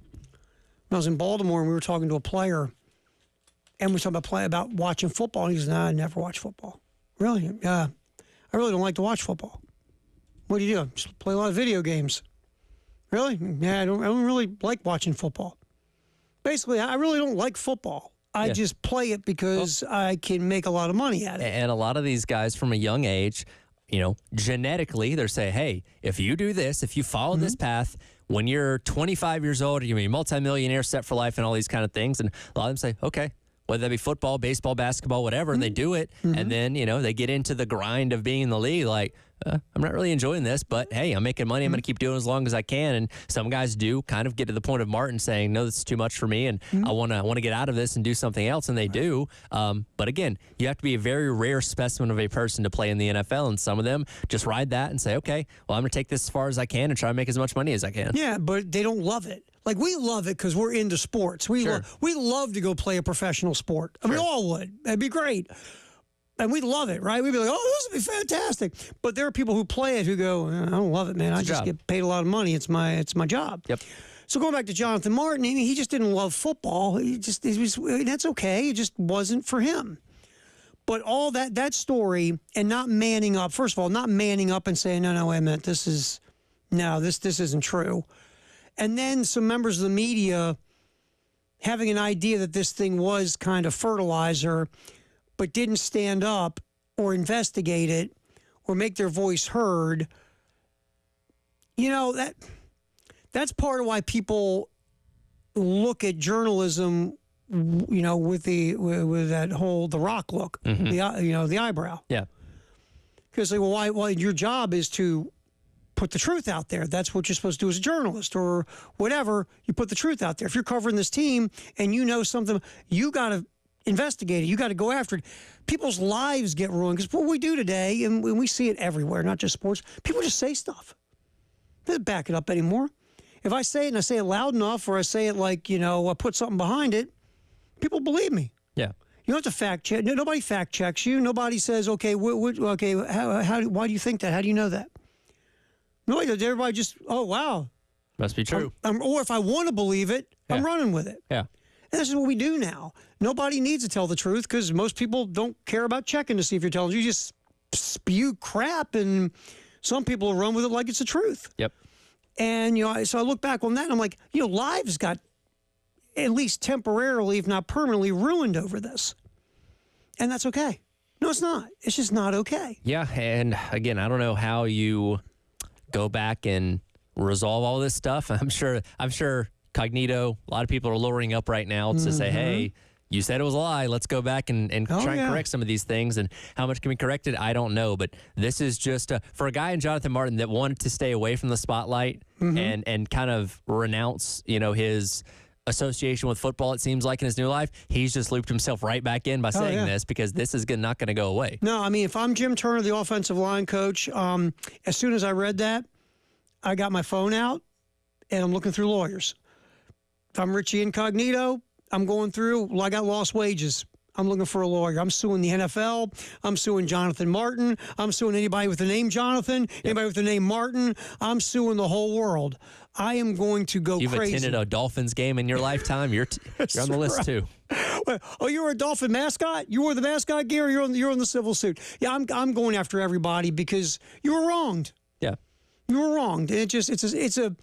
I was in Baltimore, and we were talking to a player, and we were talking about watching football. And he goes, "No, I never watch football." Really? Yeah. I really don't like to watch football. What do you do? Just play a lot of video games. Really? Yeah, I don't really like watching football. Basically, I really don't like football. I just play it because I can make a lot of money at it. And a lot of these guys from a young age, genetically, they're saying, hey, if you do this, if you follow this path, when you're 25 years old, you're going to be multimillionaire, set for life, and all these kind of things. And a lot of them say, okay, whether that be football, baseball, basketball, whatever, and they do it. And then, they get into the grind of being in the league like, I'm not really enjoying this, but hey, I'm making money. I'm going to keep doing it as long as I can. And some guys do kind of get to the point of Martin saying, no, this is too much for me, and I want to get out of this and do something else, and they do. But again, you have to be a very rare specimen of a person to play in the NFL, and some of them just ride that and say, okay, well, I'm going to take this as far as I can and try to make as much money as I can. Yeah, but they don't love it. Like, we love it because we're into sports. We love to go play a professional sport. I mean, we all would. That'd be great. And we'd love it, right? We'd be like, oh, this would be fantastic. But there are people who play it who go, I don't love it, man. I just get paid a lot of money. It's my job. Yep. So going back to Jonathan Martin, he just didn't love football. That's okay. It just wasn't for him. But all that story and not manning up, first of all, not manning up and saying, no, wait a minute, this isn't true. And then some members of the media having an idea that this thing was kind of fertilizer, but didn't stand up or investigate it or make their voice heard. That's part of why people look at journalism, with that whole The Rock look, the eyebrow. Yeah. Because why your job is to put the truth out there. That's what you're supposed to do as a journalist or whatever. You put the truth out there. If you're covering this team and you know something, you got to investigate it. You got to go after it. People's lives get ruined because what we do today, and we see it everywhere, not just sports, people just say stuff. They don't back it up anymore. If I say it and I say it loud enough, or I say it like, I put something behind it, people believe me. Yeah. You don't have to fact check. Nobody fact checks you. Nobody says, okay, why do you think that? How do you know that? Nobody does. Everybody just, oh, wow. Must be true. Or if I want to believe it, I'm running with it. Yeah. And this is what we do now. Nobody needs to tell the truth because most people don't care about checking to see if you're telling. You just spew crap, and some people run with it like it's the truth. Yep. And, so I look back on that, and I'm like, lives got at least temporarily, if not permanently, ruined over this. And that's okay. No, it's not. It's just not okay. Yeah, and again, I don't know how you go back and resolve all this stuff. I'm sure Cognito, a lot of people are lowering up right now to say, hey, you said it was a lie. Let's go back and try and correct some of these things. And how much can be corrected, I don't know. But this is just for a guy in Jonathan Martin that wanted to stay away from the spotlight and kind of renounce, his association with football, it seems like, in his new life. He's just looped himself right back in by saying this because this is not going to go away. No, I mean, if I'm Jim Turner, the offensive line coach, as soon as I read that, I got my phone out and I'm looking through lawyers. If I'm Richie Incognito, I'm going through, I got lost wages. I'm looking for a lawyer. I'm suing the NFL. I'm suing Jonathan Martin. I'm suing anybody with the name Jonathan, anybody with the name Martin. I'm suing the whole world. I am going to go You've crazy. You've attended a Dolphins game in your lifetime. You're on the list too. Oh, you were a Dolphin mascot? You wore the mascot gear? Or you're on the civil suit? Yeah, I'm going after everybody because you were wronged. Yeah, you were wronged. It's the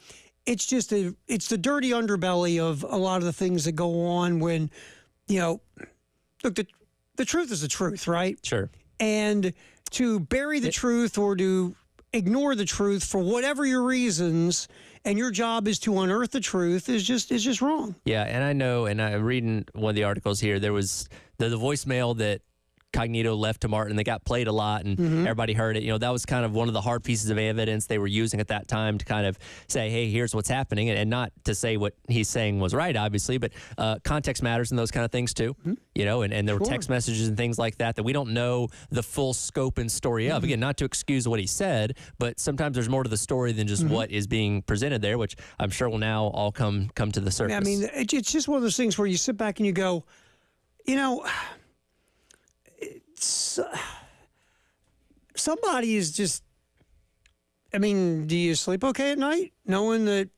dirty underbelly of a lot of the things that go on when, look, the truth is the truth, right? Sure. And to bury the truth or to ignore the truth for whatever your reasons, and your job is to unearth the truth, is just wrong. Yeah, and I know, and I'm reading one of the articles here, there was the voicemail that Cognito left to Martin that got played a lot and everybody heard it. That was kind of one of the hard pieces of evidence they were using at that time to kind of say, hey, here's what's happening, and not to say what he's saying was right, obviously, but context matters and those kind of things too. And there were text messages and things like that we don't know the full scope and story of. Again, not to excuse what he said, but sometimes there's more to the story than just what is being presented there, which I'm sure will now all come to the surface. I mean, it's just one of those things where you sit back and you go, somebody is just, do you sleep okay at night knowing that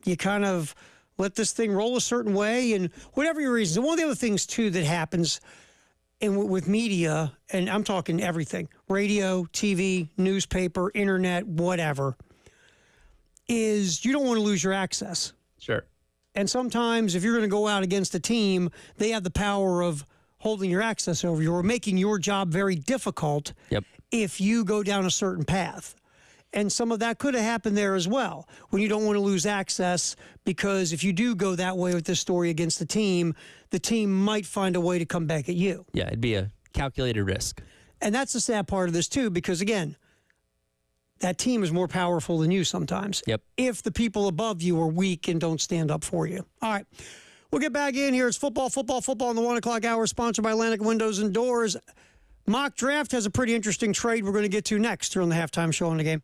you kind of let this thing roll a certain way and whatever your reasons? And one of the other things too that happens with media, and I'm talking everything, radio, TV, newspaper, internet, whatever, is you don't want to lose your access. Sure. And sometimes if you're going to go out against a team, they have the power of holding your access over you or making your job very difficult. Yep. if you go down a certain path. And some of that could have happened there as well, when you don't want to lose access, because if you do go that way with this story against the team might find a way to come back at you. Yeah, it'd be a calculated risk. And that's the sad part of this, too, because, again, that team is more powerful than you sometimes. Yep. If the people above you are weak and don't stand up for you. All right. We'll get back in here. It's football in the 1 o'clock hour, sponsored by Atlantic Windows and Doors. Mock Draft has a pretty interesting trade we're going to get to next here on the halftime show on the game.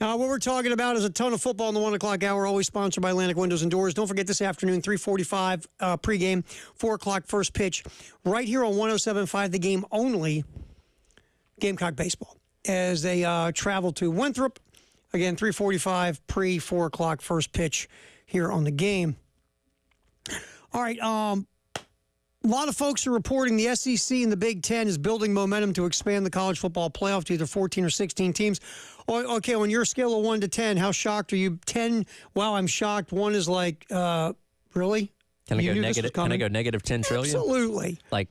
What we're talking about is a ton of football in the 1 o'clock hour, always sponsored by Atlantic Windows and Doors. Don't forget this afternoon, 3:45 pregame, 4 o'clock first pitch, right here on 107.5, the game only, Gamecock baseball, as they travel to Winthrop. Again, 3:45 4 o'clock first pitch here on the game. All right, a lot of folks are reporting the SEC and the Big Ten is building momentum to expand the college football playoff to either 14 or 16 teams. Okay, on your scale of 1 to 10, how shocked are you? 10, wow, I'm shocked. 1 is like, really? Can I go negative 10 trillion? Absolutely. Like,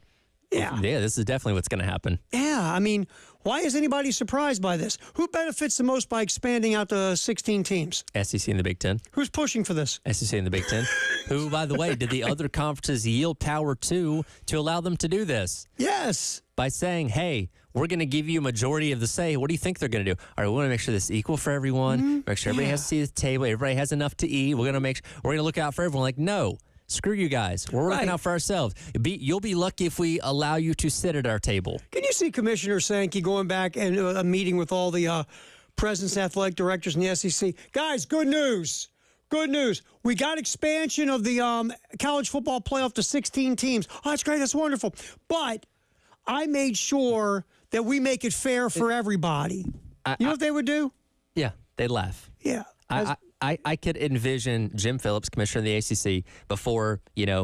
yeah, this is definitely what's going to happen. Yeah, I mean, why is anybody surprised by this? Who benefits the most by expanding out to 16 teams? SEC and the Big Ten. Who's pushing for this? SEC and the Big Ten. Who, by the way, did the other conferences yield power to allow them to do this? Yes. By saying, hey, we're going to give you a majority of the say. What do you think they're going to do? All right, we want to make sure this is equal for everyone. Make sure everybody has to see the table. Everybody has enough to eat. We're going to look out for everyone. Like, no. Screw you guys. We're looking out for ourselves. You'll be lucky if we allow you to sit at our table. Can you see Commissioner Sankey going back and a meeting with all the presidents, athletic directors in the SEC? Guys, good news. Good news. We got expansion of the college football playoff to 16 teams. Oh, that's great. That's wonderful. But I made sure that we make it fair for everybody. You know what they would do? Yeah, they'd laugh. Yeah. I could envision Jim Phillips, commissioner of the ACC, before,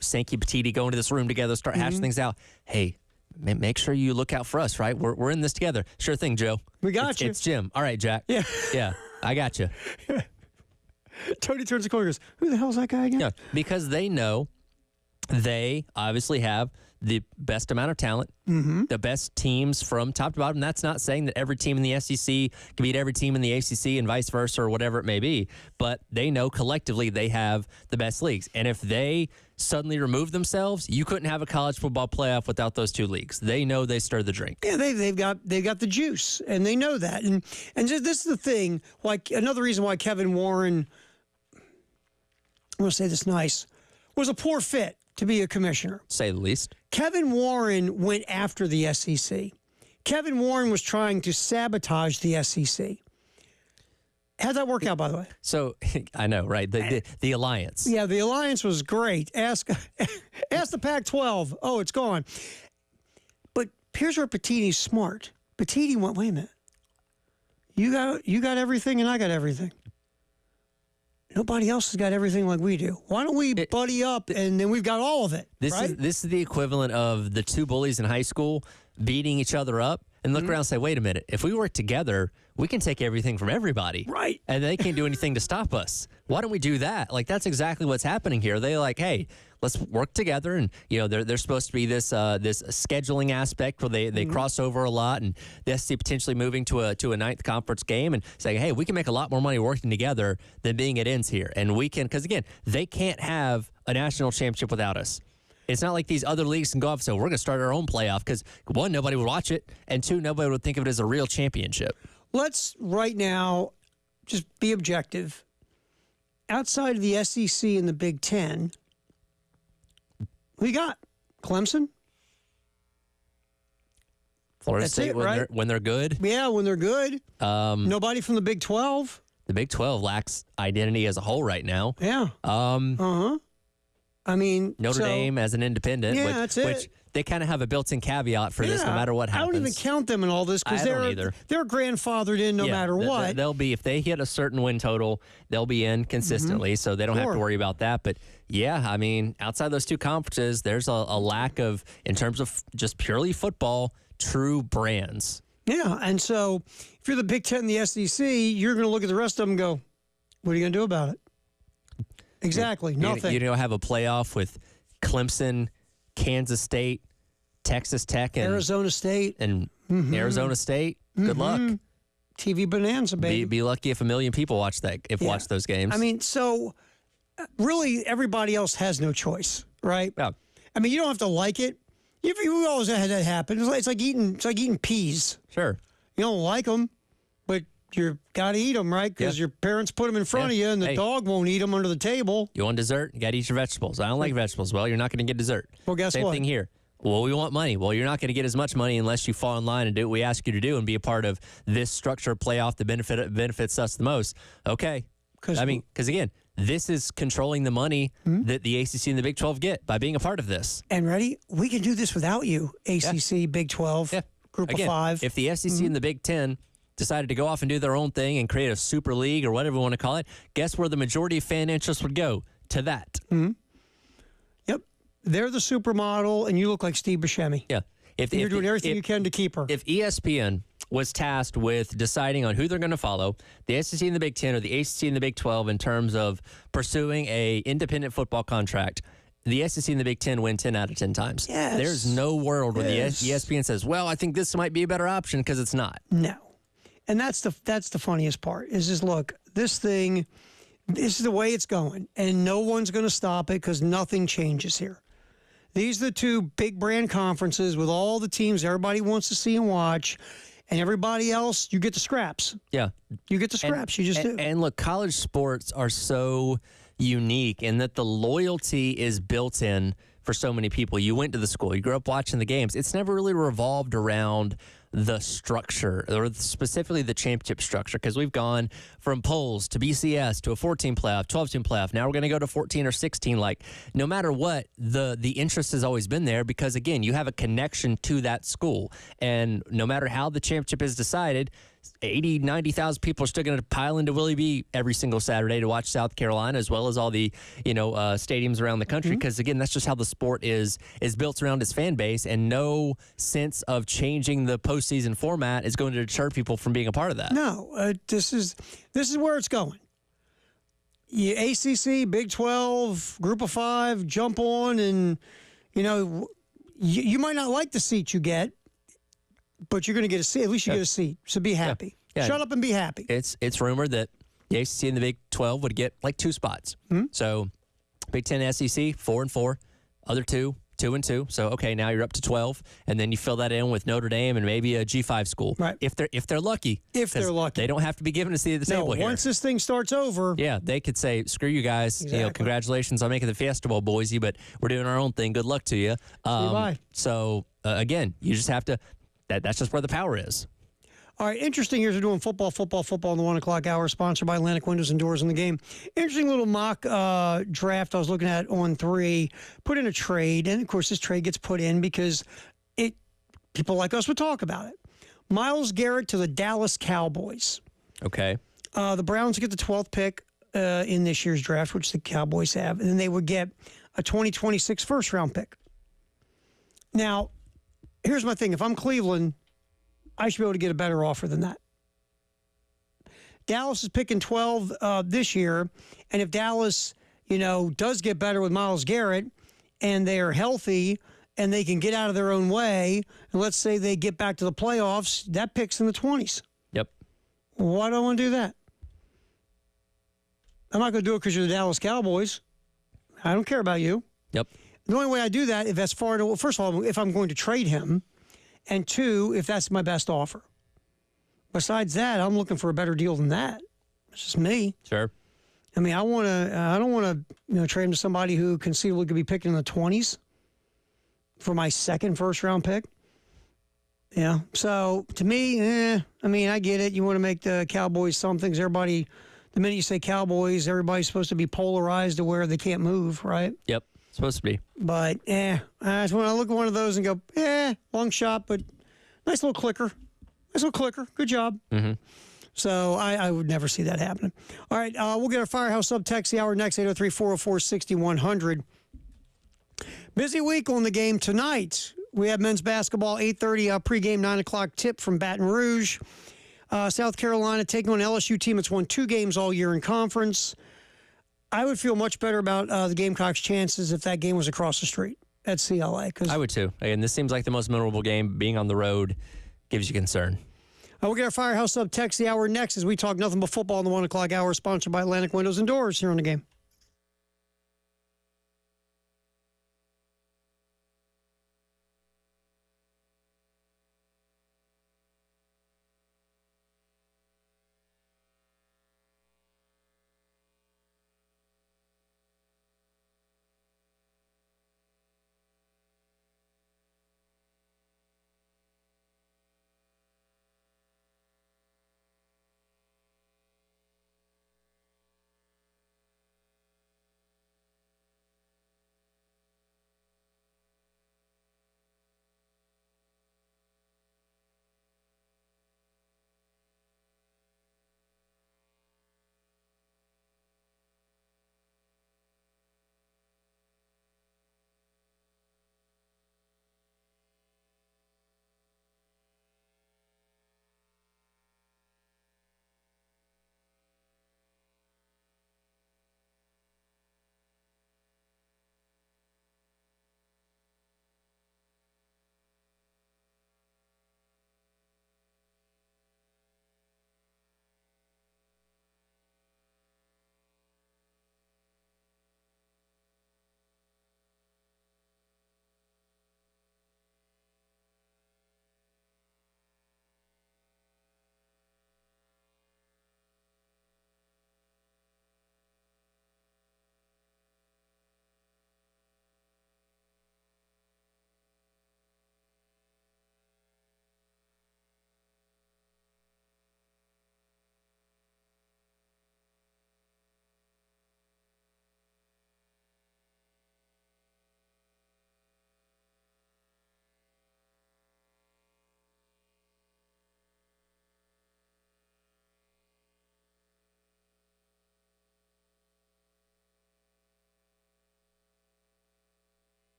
Sankey, Petiti go into this room together, start hashing things out. Hey, make sure you look out for us, right? We're in this together. Sure thing, Joe. We got you. It's Jim. All right, Jack. Yeah. Yeah, I got you. Tony turns the corner and goes, who the hell is that guy again? Yeah, because they know they obviously have the best amount of talent, the best teams from top to bottom. That's not saying that every team in the SEC can beat every team in the ACC and vice versa or whatever it may be, but they know collectively they have the best leagues. And if they suddenly remove themselves, you couldn't have a college football playoff without those two leagues. They know they stir the drink. Yeah, they've got the juice, and they know that. And just, this is the thing. Like, another reason why Kevin Warren, I'm going to say this nice, was a poor fit to be a commissioner. Say the least. Kevin Warren went after the SEC. Kevin Warren was trying to sabotage the SEC. How'd that work out, by the way? So, I know, right? The alliance. Yeah, the alliance was great. Ask the Pac-12. Oh, it's gone. But here's where Petiti's smart. Petiti went, wait a minute. You got everything and I got everything. Nobody else has got everything like we do. Why don't we buddy up and then we've got all of it, right? This is the equivalent of the two bullies in high school beating each other up and look around and say, wait a minute, if we work together, we can take everything from everybody. Right. And they can't do anything to stop us. Why don't we do that? Like, that's exactly what's happening here. They're like, hey, let's work together. And, there's supposed to be this scheduling aspect where they cross over a lot, and the SEC potentially moving to a ninth conference game and saying, hey, we can make a lot more money working together than being at ends here. And we can, because again, they can't have a national championship without us. It's not like these other leagues can go off and say, we're going to start our own playoff, because one, nobody would watch it, and two, nobody would think of it as a real championship. Let's right now just be objective. Outside of the SEC and the Big Ten, we got Clemson. Florida That's State, it, right? when they're good. Yeah, when they're good. Nobody from the Big 12. The Big 12 lacks identity as a whole right now. Yeah. I mean, Notre Dame as an independent, yeah, that's it. which they kind of have a built-in caveat for this no matter what happens. I don't even count them in all this because they're grandfathered in no matter what. They'll be, if they hit a certain win total, they'll be in consistently, so they don't have to worry about that. But yeah, I mean, outside those two conferences, there's a lack of, in terms of just purely football, true brands. Yeah, and so if you're the Big Ten and the SEC, you're going to look at the rest of them and go, what are you going to do about it? Exactly, nothing. You're going to have a playoff with Clemson, Kansas State, Texas Tech, and Arizona State. And Arizona State. Good luck. TV bonanza, baby. Be lucky if 1 million people watch those games. I mean, so really everybody else has no choice, right? Yeah. I mean, you don't have to like it. You always had that happen. It's like eating peas. Sure. You don't like them, but you got to eat them, right? Because your parents put them in front of you, and the dog won't eat them under the table. You want dessert? You got to eat your vegetables. I don't like vegetables. Well, you're not going to get dessert. Well, guess what? Same thing here. Well, we want money. Well, you're not going to get as much money unless you fall in line and do what we ask you to do and be a part of this structure playoff that benefits us the most. Okay. Because again, this is controlling the money that the ACC and the Big 12 get by being a part of this. And ready? We can do this without you, ACC, Big 12, Group of 5. If the SEC and the Big 10 decided to go off and do their own thing and create a super league or whatever we want to call it, guess where the majority of fan interest would go? To that. Yep. They're the supermodel, and you look like Steve Buscemi. Yeah. You're doing everything you can to keep her. If ESPN was tasked with deciding on who they're going to follow, the SEC and the Big 10 or the ACC and the Big 12 in terms of pursuing a independent football contract, the SEC and the Big 10 win 10 out of 10 times. Yes. There's no world where the ESPN says, well, I think this might be a better option, because it's not. No. And that's the funniest part is just, look, this is the way it's going, and no one's going to stop it because nothing changes here. These are the two big brand conferences with all the teams everybody wants to see and watch, and everybody else, you get the scraps. Yeah. You get the scraps. You just do. And look, college sports are so unique in that the loyalty is built in for so many people. You went to the school, you grew up watching the games. It's never really revolved around the structure, or specifically the championship structure, because we've gone from polls to BCS to a 14 playoff, 12-team playoff. Now we're going to go to 14 or 16. Like, no matter what, the interest has always been there because, again, you have a connection to that school. And no matter how the championship is decided, 80, 90,000 people are still going to pile into Willie B every single Saturday to watch South Carolina, as well as all the stadiums around the country. Because again, that's just how the sport is built around its fan base, and no sense of changing the postseason format is going to deter people from being a part of that. No, this is where it's going. ACC, Big 12, Group of 5, jump on, and you might not like the seat you get, but you're going to get a seat. At least you get a seat. So be happy. Yeah. Shut up and be happy. It's rumored that the ACC and the Big 12 would get like 2 spots. So Big 10 SEC, 4-4. Other 2, 2-2. So okay, now you're up to 12, and then you fill that in with Notre Dame and maybe a G5 school. Right. If they're lucky. If they're lucky. They don't have to be given a seat at the table here. Once this thing starts over. Yeah, they could say, screw you guys. Exactly. Congratulations on making the Fiesta Bowl, Boise, but we're doing our own thing. Good luck to you. Bye. So again, you just have to. That's just where the power is. All right, interesting. Here's we're doing football in the 1 o'clock hour, sponsored by Atlantic Windows and Doors in the Game. Interesting little mock draft I was looking at on 3. Put in a trade, and of course this trade gets put in because people like us would talk about it. Myles Garrett to the Dallas Cowboys. Okay. The Browns get the 12th pick in this year's draft, which the Cowboys have, and then they would get a 2026 first-round pick. Now, here's my thing. If I'm Cleveland, I should be able to get a better offer than that. Dallas is picking 12 this year, and if Dallas, does get better with Myles Garrett, and they are healthy, and they can get out of their own way, and let's say they get back to the playoffs, that pick's in the 20s. Yep. Why do I want to do that? I'm not going to do it because you're the Dallas Cowboys. I don't care about you. Yep. The only way I do that, if that's first of all, if I'm going to trade him, and 2, if that's my best offer. Besides that, I'm looking for a better deal than that. It's just me. Sure. I mean, I don't want to, trade him to somebody who conceivably could be picking in the 20s for my second first-round pick. Yeah. So to me, I get it. You want to make the Cowboys something. 'Cause everybody, the minute you say Cowboys, everybody's supposed to be polarized to where they can't move, right? Yep. Supposed to be. But, I just want to look at one of those and go, long shot, but nice little clicker. Good job. Mm-hmm. So I would never see that happening. All right, we'll get our Firehouse Sub text the hour next, 803-404-6100. Busy week on the game tonight. We have men's basketball, 8:30 pregame, 9 o'clock tip from Baton Rouge. South Carolina taking on LSU team that's won 2 games all year in conference. I would feel much better about the Gamecocks' chances if that game was across the street at CLA. I would too. Again, this seems like the most memorable game. Being on the road gives you concern. We'll get our Firehouse Sub text the hour next as we talk nothing but football in the 1 o'clock hour, sponsored by Atlantic Windows and Doors here on the game.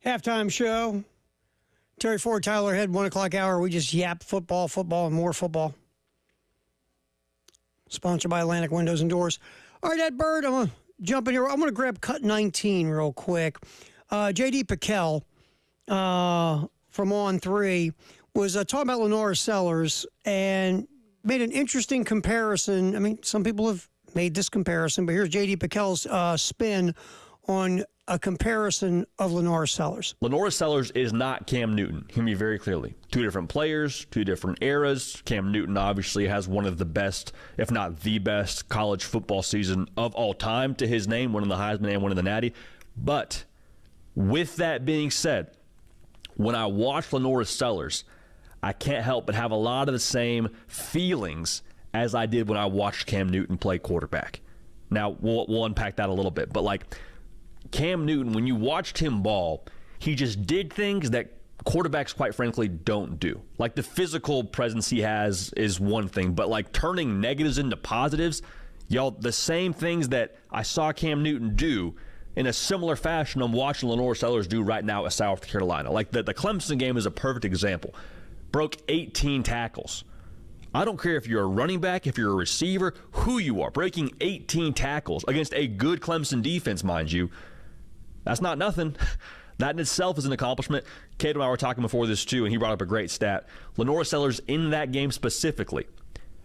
Halftime show. Terry Ford, Tyler Head, 1 o'clock hour. We just yap football, and more football. Sponsored by Atlantic Windows and Doors. All right, Ed Bird, I'm going to jump in here. I'm going to grab cut 19 real quick. J.D. Piquel from On 3 was talking about Lenora Sellers and made an interesting comparison. I mean, some people have made this comparison, but here's J.D. Piquel's spin on a comparison of Lenora Sellers. Lenora Sellers is not Cam Newton. Hear me very clearly. Two different players, two different eras. Cam Newton obviously has one of the best, if not the best, college football season of all time to his name, winning the Heisman and winning the Natty. But with that being said, when I watch Lenora Sellers, I can't help but have a lot of the same feelings as I did when I watched Cam Newton play quarterback. Now, we'll unpack that a little bit, but like Cam Newton, when you watched him ball, he just did things that quarterbacks, quite frankly, don't do. Like the physical presence he has is one thing, but like turning negatives into positives, y'all, the same things that I saw Cam Newton do in a similar fashion I'm watching Lenora Sellers do right now at South Carolina. Like the Clemson game is a perfect example. Broke 18 tackles. I don't care if you're a running back, if you're a receiver, who you are. Breaking 18 tackles against a good Clemson defense, mind you. That's not nothing. That in itself is an accomplishment. Cato and I were talking before this too, and he brought up a great stat. Lenora Sellers in that game specifically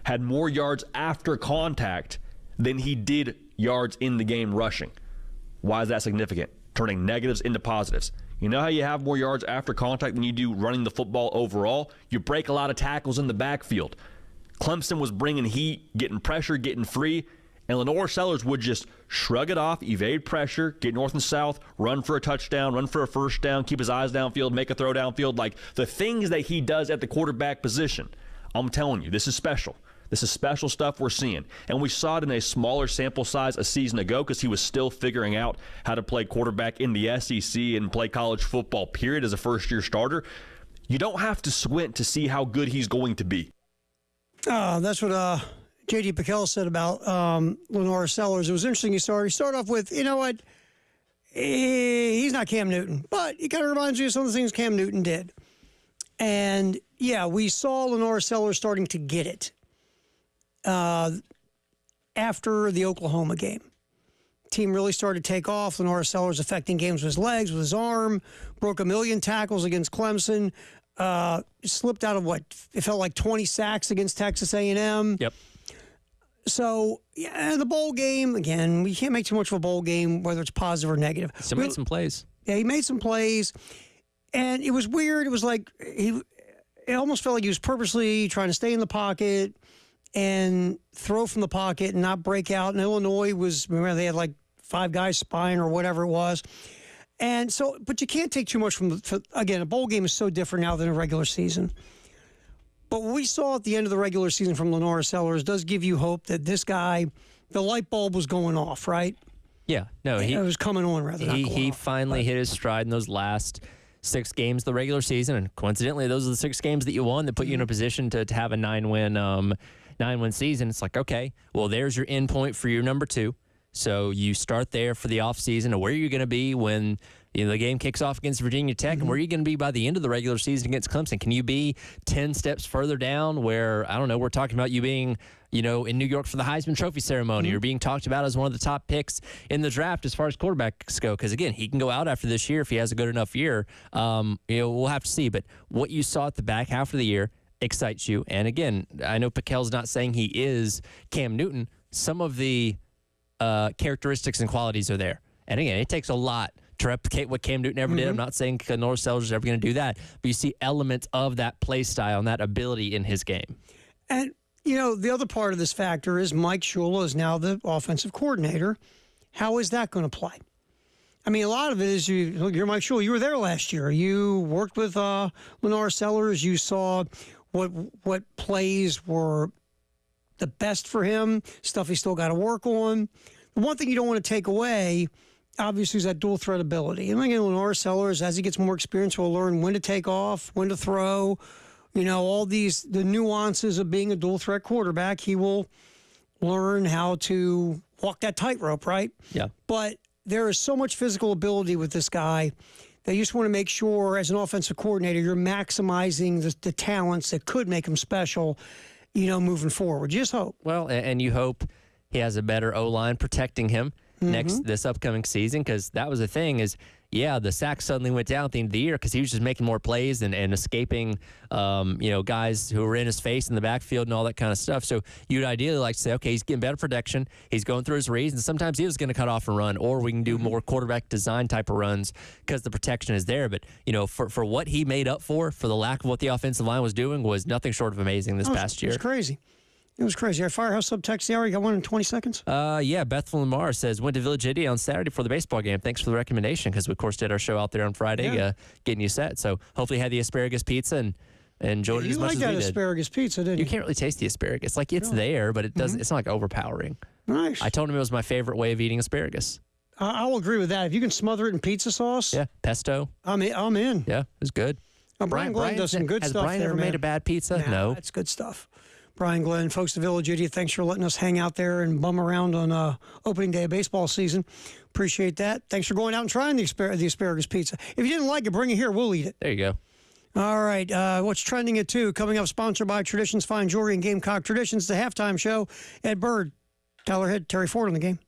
had more yards after contact than he did yards in the game rushing. Why is that significant? Turning negatives into positives. You know how you have more yards after contact than you do running the football overall? You break a lot of tackles in the backfield. Clemson was bringing heat, getting pressure, getting free, and Lenora Sellers would just shrug it off, evade pressure, get north and south, run for a touchdown, run for a first down, keep his eyes downfield, make a throw downfield. Like the things that he does at the quarterback position, I'm telling you, this is special. This is special stuff we're seeing. And we saw it in a smaller sample size a season ago because he was still figuring out how to play quarterback in the SEC and play college football, period, as a first-year starter. You don't have to squint to see how good he's going to be. That's what J.D. Piquel said about Lenora Sellers. It was interesting. He started off with, you know what, he's not Cam Newton, but he kind of reminds me of some of the things Cam Newton did. And, yeah, we saw Lenora Sellers starting to get it after the Oklahoma game. Team really started to take off. Lenora Sellers affecting games with his legs, with his arm, broke 1 million tackles against Clemson. Slipped out of it felt like 20 sacks against Texas A&M. Yep. So, yeah, the bowl game, again, we can't make too much of a bowl game, whether it's positive or negative. Still made some plays. Yeah, he made some plays, and it was weird. It was like it almost felt like he was purposely trying to stay in the pocket and throw from the pocket and not break out. And Illinois remember, they had like 5 guys spying or whatever it was. And so, but you can't take too much from again, a bowl game is so different now than a regular season. But what we saw at the end of the regular season from Lenora Sellers does give you hope that this guy, the light bulb was going off, right? Yeah. No, it was coming on rather. He finally hit his stride in those last 6 games of the regular season, and coincidentally, those are the 6 games that you won that put you in a position to have a 9-win season. It's like, okay, well, there's your end point for your number 2. So you start there for the offseason, and where are you going to be when the game kicks off against Virginia Tech, and where are you going to be by the end of the regular season against Clemson? Can you be 10 steps further down where, I don't know, we're talking about you being, in New York for the Heisman Trophy ceremony, or being talked about as one of the top picks in the draft as far as quarterbacks go? Because, again, he can go out after this year if he has a good enough year. We'll have to see. But what you saw at the back half of the year excites you. And, again, I know Piquel's not saying he is Cam Newton. Some of the characteristics and qualities are there. And again, it takes a lot to replicate what Cam Newton ever did. I'm not saying Lenora Sellers is ever going to do that, but you see elements of that play style and that ability in his game. And, the other part of this factor is Mike Shula is now the offensive coordinator. How is that going to play? I mean, a lot of it is you're Mike Shula. You were there last year. You worked with Lenora Sellers. You saw what plays were the best for him, stuff he's still got to work on. The one thing you don't want to take away, obviously, is that dual threat ability. And again, Lenora Sellers, as he gets more experience, will learn when to take off, when to throw, all the nuances of being a dual threat quarterback. He will learn how to walk that tightrope, right? Yeah. But there is so much physical ability with this guy They just want to make sure, as an offensive coordinator, you're maximizing the talents that could make them special, moving forward. Just hope. Well, and you hope he has a better O-line protecting him this upcoming season, because that was the thing is, the sacks suddenly went down at the end of the year because he was just making more plays and escaping, guys who were in his face in the backfield and all that kind of stuff. So you'd ideally like to say, okay, he's getting better protection. He's going through his reads, and sometimes he was going to cut off and run, or we can do more quarterback design type of runs because the protection is there. But, for what he made up for the lack of what the offensive line was doing was nothing short of amazing this past year. It was crazy. It was crazy. Our Firehouse subtext there. You got one in 20 seconds? Beth Lamar says, went to Village Idiot on Saturday for the baseball game. Thanks for the recommendation, because we, of course, did our show out there on Friday, getting you set. So hopefully had the asparagus pizza and enjoyed it as much as we did. You like that asparagus pizza, didn't you? You can't really taste the asparagus. Like, it's there, but it doesn't. It's not like overpowering. Nice. I told him it was my favorite way of eating asparagus. I will agree with that. If you can smother it in pizza sauce. Yeah, pesto. I'm in. Yeah, it was good. Brian Glenn does some good stuff. Has Brian ever made a bad pizza? No. It's good stuff. Brian Glenn, folks at Village Idiot, thanks for letting us hang out there and bum around on opening day of baseball season. Appreciate that. Thanks for going out and trying the asparagus pizza. If you didn't like it, bring it here. We'll eat it. There you go. All right. What's trending at 2? Coming up, sponsored by Traditions Fine Jewelry and Gamecock Traditions, the halftime show. Ed Bird, Tyler Head, Terry Ford on the game.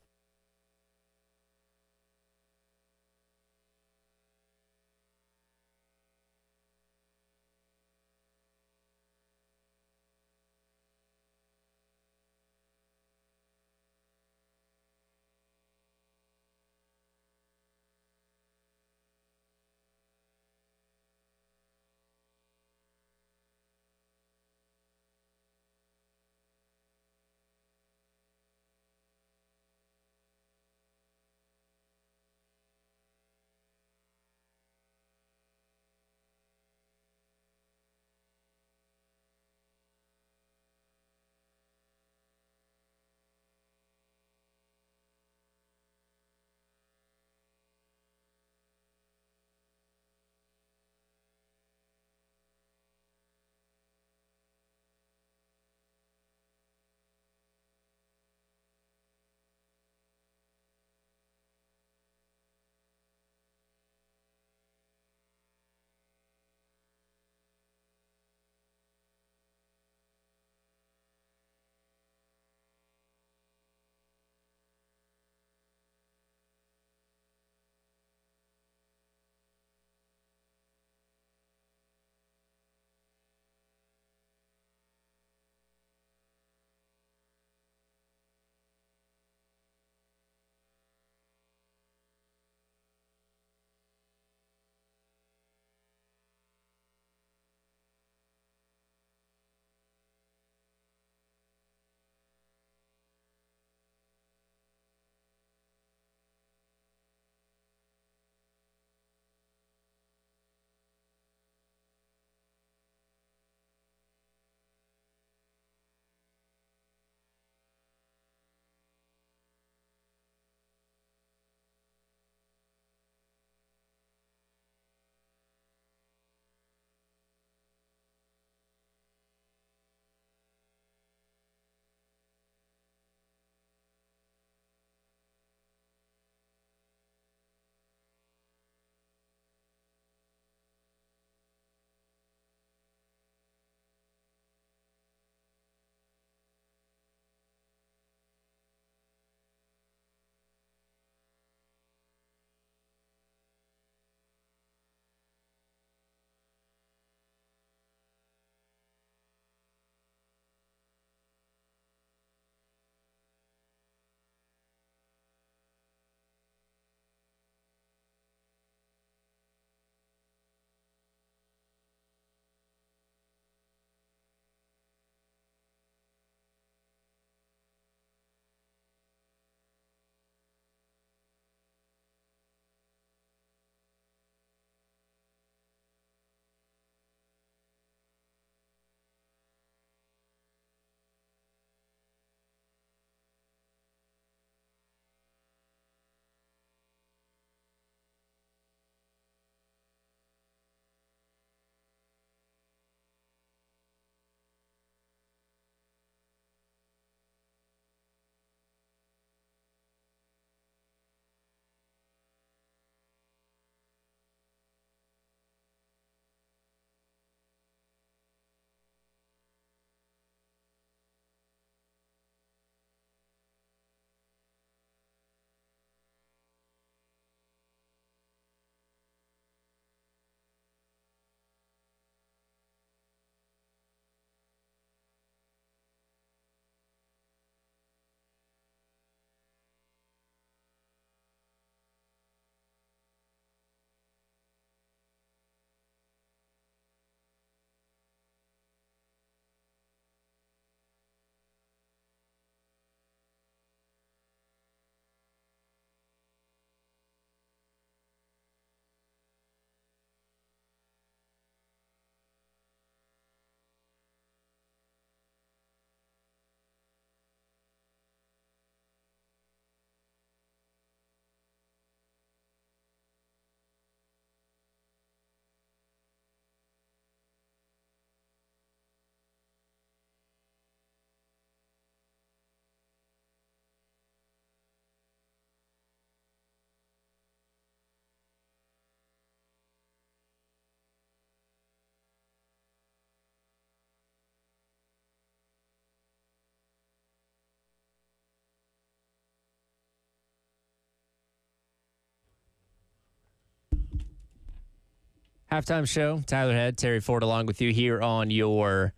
Halftime show. Tyler Head, Terry Ford along with you here on your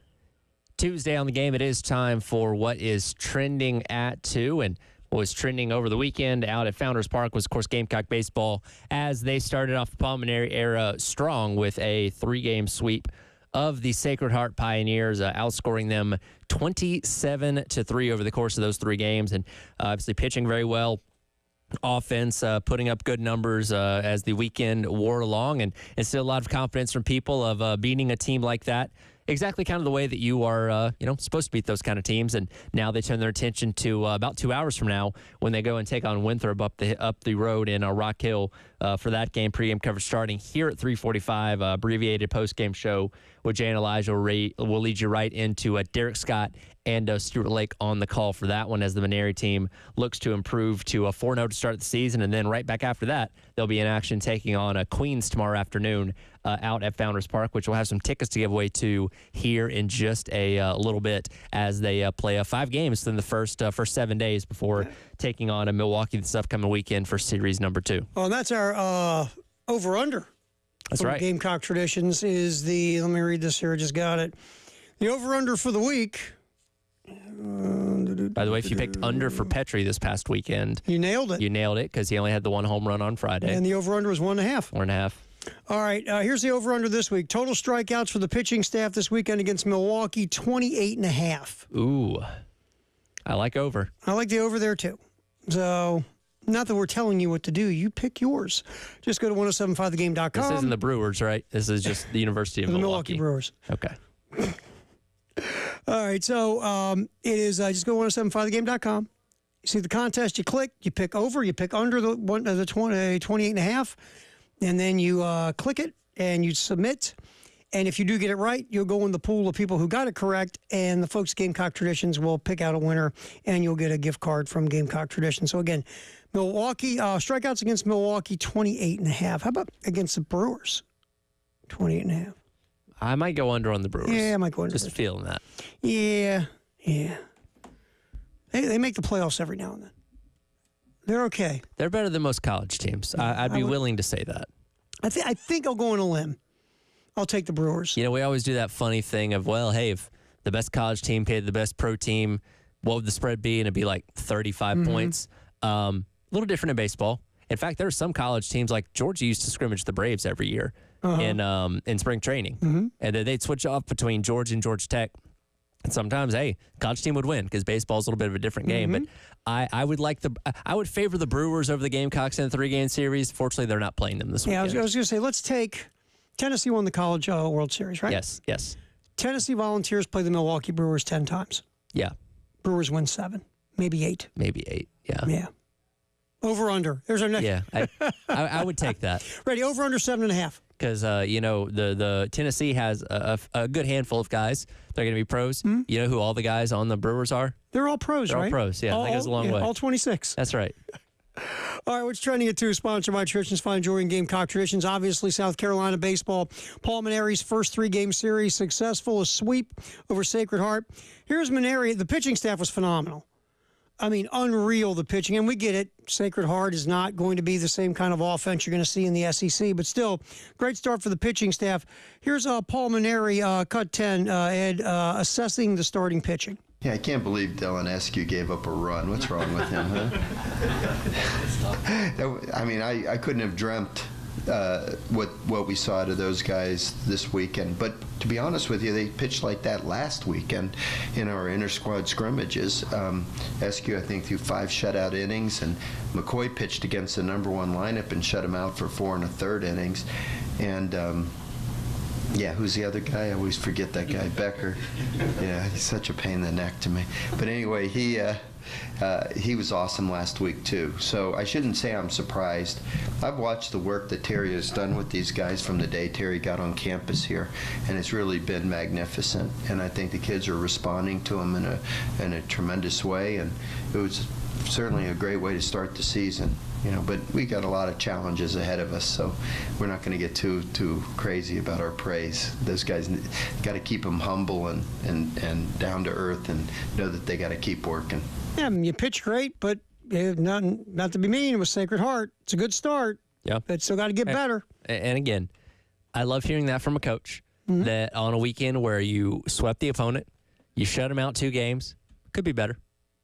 Tuesday on the game. It is time for what is trending at 2. And what was trending over the weekend out at Founders Park was, of course, Gamecock baseball as they started off the Pulmonary era strong with a 3-game sweep of the Sacred Heart Pioneers, outscoring them 27-3 over the course of those 3 games. And obviously pitching very well. Offense putting up good numbers as the weekend wore along, and still a lot of confidence from people of beating a team like that. Exactly kind of the way that you are, supposed to beat those kind of teams. And now they turn their attention to about 2 hours from now when they go and take on Winthrop up the road in Rock Hill for that game. Pre-game coverage starting here at 3:45. Abbreviated post-game show with Jay and Elijah will lead you right into Derek Scott and Stuart Lake on the call for that one as the Maneri team looks to improve to a 4-0 to start the season. And then right back after that, they'll be in action taking on Queens tomorrow afternoon out at Founders Park, which we'll have some tickets to give away to here in just a little bit as they play 5 games in the first 7 days before taking on Milwaukee this upcoming weekend for series number 2. Oh, and that's our over-under. That's right. Gamecock Traditions is let me read this here, I just got it. The over-under for the week. By the way, if you picked under for Petrie this past weekend, you nailed it. You nailed it because he only had the 1 home run on Friday. And the over-under was 1.5. 1.5. All right, here's the over-under this week. Total strikeouts for the pitching staff this weekend against Milwaukee, 28.5. Ooh, I like over. I like the over there, too. So, not that we're telling you what to do. You pick yours. Just go to 1075thegame.com. This isn't the Brewers, right? This is just the University of Milwaukee Brewers. Okay. All right, so it is just go to 1075thegame.com. You see the contest, you click, you pick over, you pick under the 28.5, and then you click it and you submit. And if you do get it right, you'll go in the pool of people who got it correct, and the folks at Gamecock Traditions will pick out a winner, and you'll get a gift card from Gamecock Traditions. So again, Milwaukee strikeouts against Milwaukee, 28.5. How about against the Brewers? 28.5. I might go under on the Brewers. Yeah, I might go under. Just feeling that. Yeah. They make the playoffs every now and then. They're okay. They're better than most college teams. I'd be willing to say that. I think I'll go on a limb. I'll take the Brewers. You know, we always do that funny thing of, well, hey, if the best college team played the best pro team, what would the spread be? And it'd be like 35 points. A little different in baseball. In fact, there are some college teams like Georgia used to scrimmage the Braves every year in spring training. And then they'd switch off between Georgia and Georgia Tech. And sometimes, hey, college team would win because baseball's a little bit of a different game. But I would favor the Brewers over the Gamecocks in a 3-game series. Fortunately, they're not playing them this weekend. Yeah, I was going to say, let's take Tennessee won the College World Series, right? Yes. Tennessee Volunteers play the Milwaukee Brewers 10 times. Yeah. Brewers win 7, maybe 8. Yeah. Over under. There's our next. Yeah, I would take that. Ready? Over under 7.5. Because the Tennessee has a good handful of guys. They're going to be pros. You know who all the guys on the Brewers are? They're all pros, They're right? all pros. Yeah, that goes a long way. All 26. That's right. All right, what's trending at 2? Sponsored by Traditions Fine Jewelry and Gamecock Traditions. Obviously, South Carolina baseball. Paul Maneri's first 3-game series successful, a sweep over Sacred Heart. Here's Maneri. The pitching staff was phenomenal. I mean, unreal, the pitching. And we get it. Sacred Heart is not going to be the same kind of offense you're going to see in the SEC. But still, great start for the pitching staff. Here's Paul Maneri, cut 10, Ed, assessing the starting pitching. Yeah, I can't believe Dylan Eskew gave up a run. What's wrong with him, huh? I mean, I couldn't have dreamt what we saw out of those guys this weekend. But to be honest with you, they pitched like that last weekend in our inter-squad scrimmages. Eskew, I think, threw 5 shutout innings, and McCoy pitched against the number 1 lineup and shut him out for 4 1/3 innings. And yeah, who's the other guy? I always forget that guy, Becker. Yeah, he's such a pain in the neck to me. But anyway, he was awesome last week too. So I shouldn't say I'm surprised. I've watched the work that Terry has done with these guys from the day Terry got on campus here, and it's really been magnificent. And I think the kids are responding to him in a tremendous way, and it was certainly a great way to start the season. But we got a lot of challenges ahead of us, so we're not going to get too crazy about our praise. Those guys got to keep them humble and down to earth, and know that they got to keep working. Yeah, I mean, you pitch great, but not to be mean, it was Sacred Heart. It's a good start. Yeah, but still got to get better. And again, I love hearing that from a coach, that on a weekend where you swept the opponent, you shut them out 2 games, could be better.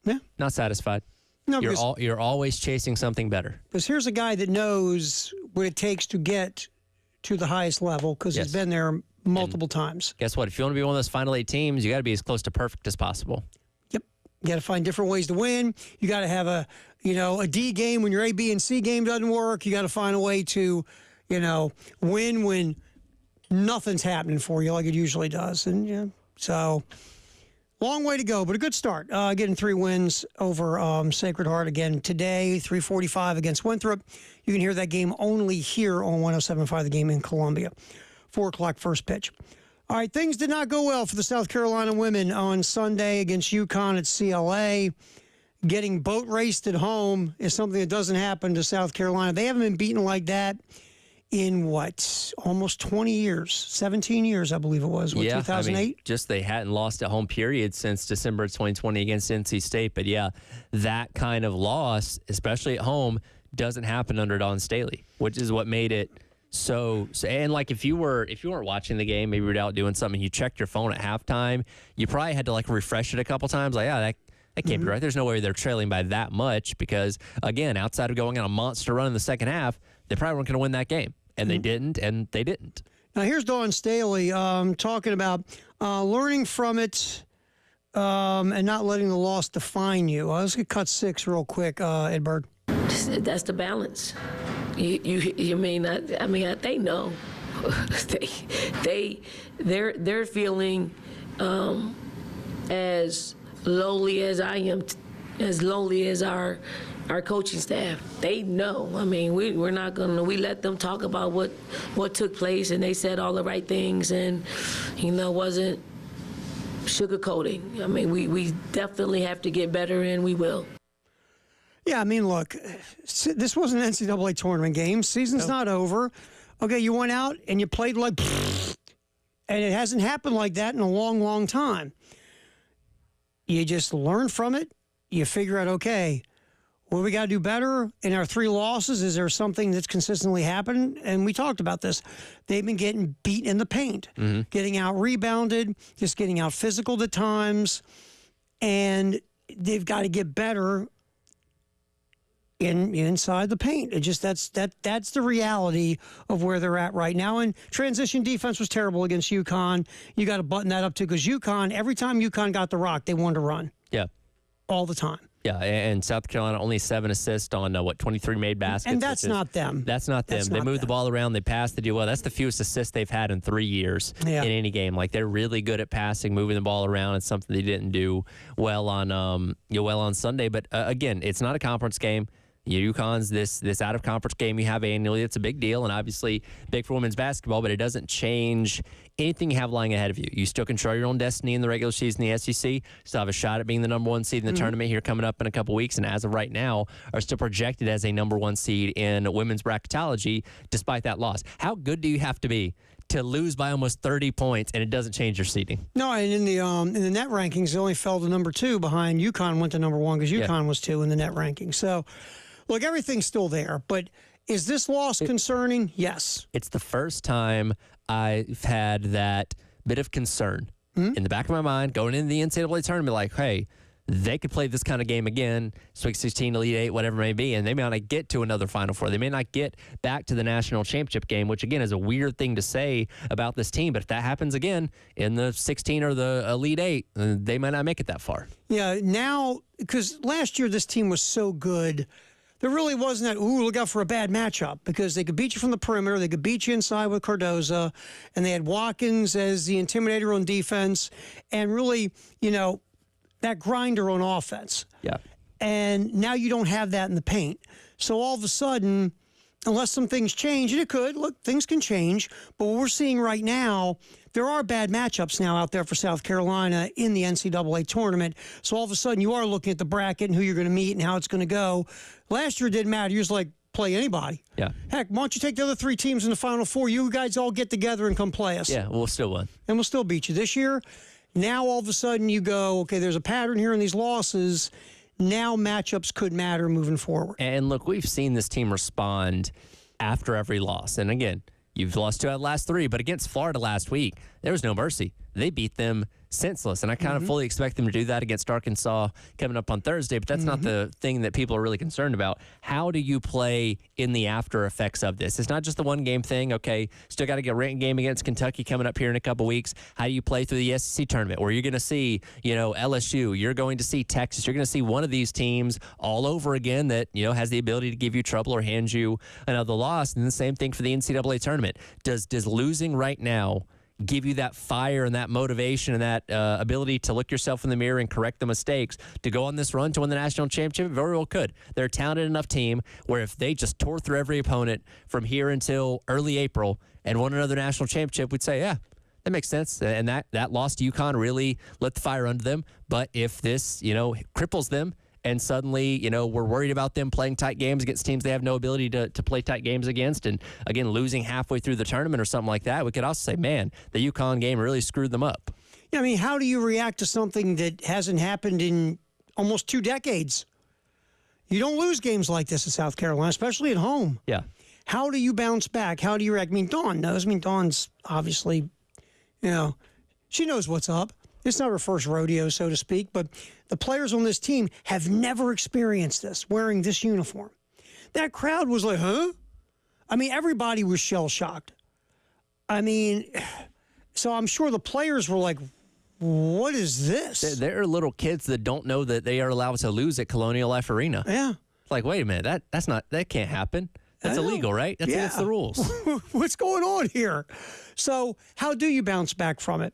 Yeah. Not satisfied. No, You're always chasing something better. because here's a guy that knows what it takes to get to the highest level because Yes. he's been there multiple times. Guess what? If you want to be one of those Final 8 teams, you got to be as close to perfect as possible. Yep. You got to find different ways to win. You got to have a D game when your A, B, and C game doesn't work. You got to find a way to, win when nothing's happening for you like it usually does. And so long way to go, but a good start. Getting 3 wins over Sacred Heart again today, 3:45 against Winthrop. You can hear that game only here on 107.5 The Game in Columbia. 4 o'clock first pitch. All right, things did not go well for the South Carolina women on Sunday against UConn at CLA. Getting boat raced at home is something that doesn't happen to South Carolina. They haven't been beaten like that in almost 20 years, 17 years, I believe it was, 2008? Just they hadn't lost at home period since December of 2020 against NC State. But yeah, that kind of loss, especially at home, doesn't happen under Dawn Staley, which is what made it so. And like if you weren't watching the game, maybe you were out doing something, you checked your phone at halftime, you probably had to like refresh it a couple times. Like, yeah, that can't be right. There's no way they're trailing by that much because, again, outside of going on a monster run in the second half, they probably weren't going to win that game. And they didn't, and they didn't. Now, here's Dawn Staley talking about learning from it and not letting the loss define you. Let's get cut 6 real quick, Edberg. That's the balance. You mean? They know. They're feeling as lowly as I am, as lowly as our coaching staff. They know. I mean, we're not gonna. We let them talk about what took place, and they said all the right things, and wasn't sugarcoating. I mean, we definitely have to get better, and we will. Yeah, I mean, look, this was an NCAA tournament game. Season's not over. Okay, you went out and you played like, and it hasn't happened like that in a long, long time. You just learn from it. You figure out, okay, what we got to do better in our 3 losses? Is there something that's consistently happened? And we talked about this. They've been getting beat in the paint, getting out rebounded, just getting out physical at times, and they've got to get better inside the paint. It just that's the reality of where they're at right now. And transition defense was terrible against UConn. You got to button that up too, because UConn, every time UConn got the rock, they wanted to run. Yeah, all the time. Yeah, and South Carolina only 7 assists on 23 made baskets. And that's not them. That's not them. They move the ball around, they pass, they do well. That's the fewest assists they've had in 3 years in any game. Like, they're really good at passing, moving the ball around. It's something they didn't do well on Sunday. But again, it's not a conference game. UConn's this out-of-conference game you have annually. It's a big deal, and obviously big for women's basketball, but it doesn't change anything you have lying ahead of you. You still control your own destiny in the regular season in the SEC. Still have a shot at being the number 1 seed in the tournament here coming up in a couple weeks, and as of right now are still projected as a number 1 seed in women's bracketology despite that loss. How good do you have to be to lose by almost 30 points and it doesn't change your seeding? No, and in the net rankings, they only fell to number 2 behind UConn, went to number 1 because UConn was 2 in the net rankings. So, look, everything's still there, but is this loss concerning? Yes. It's the first time I've had that bit of concern in the back of my mind going into the NCAA tournament, like, hey, they could play this kind of game again, Sweet 16, Elite 8, whatever it may be, and they may not get to another Final Four. They may not get back to the national championship game, which, again, is a weird thing to say about this team. But if that happens again in the 16 or the Elite 8, they might not make it that far. Yeah, now, because last year this team was so good, there really wasn't that, look out for a bad matchup, because they could beat you from the perimeter, they could beat you inside with Cardoza, and they had Watkins as the intimidator on defense, and really, that grinder on offense. Yeah. And now you don't have that in the paint. So all of a sudden, unless some things change, and it could, look, things can change, but what we're seeing right now, there are bad matchups now out there for South Carolina in the NCAA tournament. So all of a sudden, you are looking at the bracket and who you're going to meet and how it's going to go. Last year, it didn't matter. You just play anybody. Yeah. Heck, why don't you take the other 3 teams in the Final Four? You guys all get together and come play us. Yeah, we'll still win. And we'll still beat you. This year, now all of a sudden you go, okay, there's a pattern here in these losses. Now matchups could matter moving forward. And look, we've seen this team respond after every loss. And again, You've lost 2 out of the last 3, but against Florida last week, there was no mercy. They beat them senseless, and I kind of fully expect them to do that against Arkansas coming up on Thursday, but that's not the thing that people are really concerned about. How do you play in the after effects of this? It's not just the one-game thing. Okay, still got to get a ranked game against Kentucky coming up here in a couple weeks. How do you play through the SEC tournament where you're going to see, LSU, you're going to see Texas, you're going to see one of these teams all over again that, has the ability to give you trouble or hand you another loss, and the same thing for the NCAA tournament. Does losing right now give you that fire and that motivation and that ability to look yourself in the mirror and correct the mistakes to go on this run to win the national championship? Very well could. They're a talented enough team where if they just tore through every opponent from here until early April and won another national championship, we'd say, yeah, that makes sense. And that loss to UConn really lit the fire under them. But if this, cripples them, and suddenly, we're worried about them playing tight games against teams they have no ability to play tight games against, and again, losing halfway through the tournament or something like that, we could also say, man, the UConn game really screwed them up. Yeah, I mean, how do you react to something that hasn't happened in almost 2 decades? You don't lose games like this in South Carolina, especially at home. Yeah. How do you bounce back? How do you react? I mean, Dawn knows. I mean, Dawn's obviously, she knows what's up. It's not her first rodeo, so to speak, but the players on this team have never experienced this, wearing this uniform. That crowd was like, huh? I mean, everybody was shell-shocked. I mean, so I'm sure the players were like, what is this? There are little kids that don't know that they are allowed to lose at Colonial Life Arena. Yeah. It's like, wait a minute, that can't happen. That's illegal, right? That's against the rules. What's going on here? So how do you bounce back from it?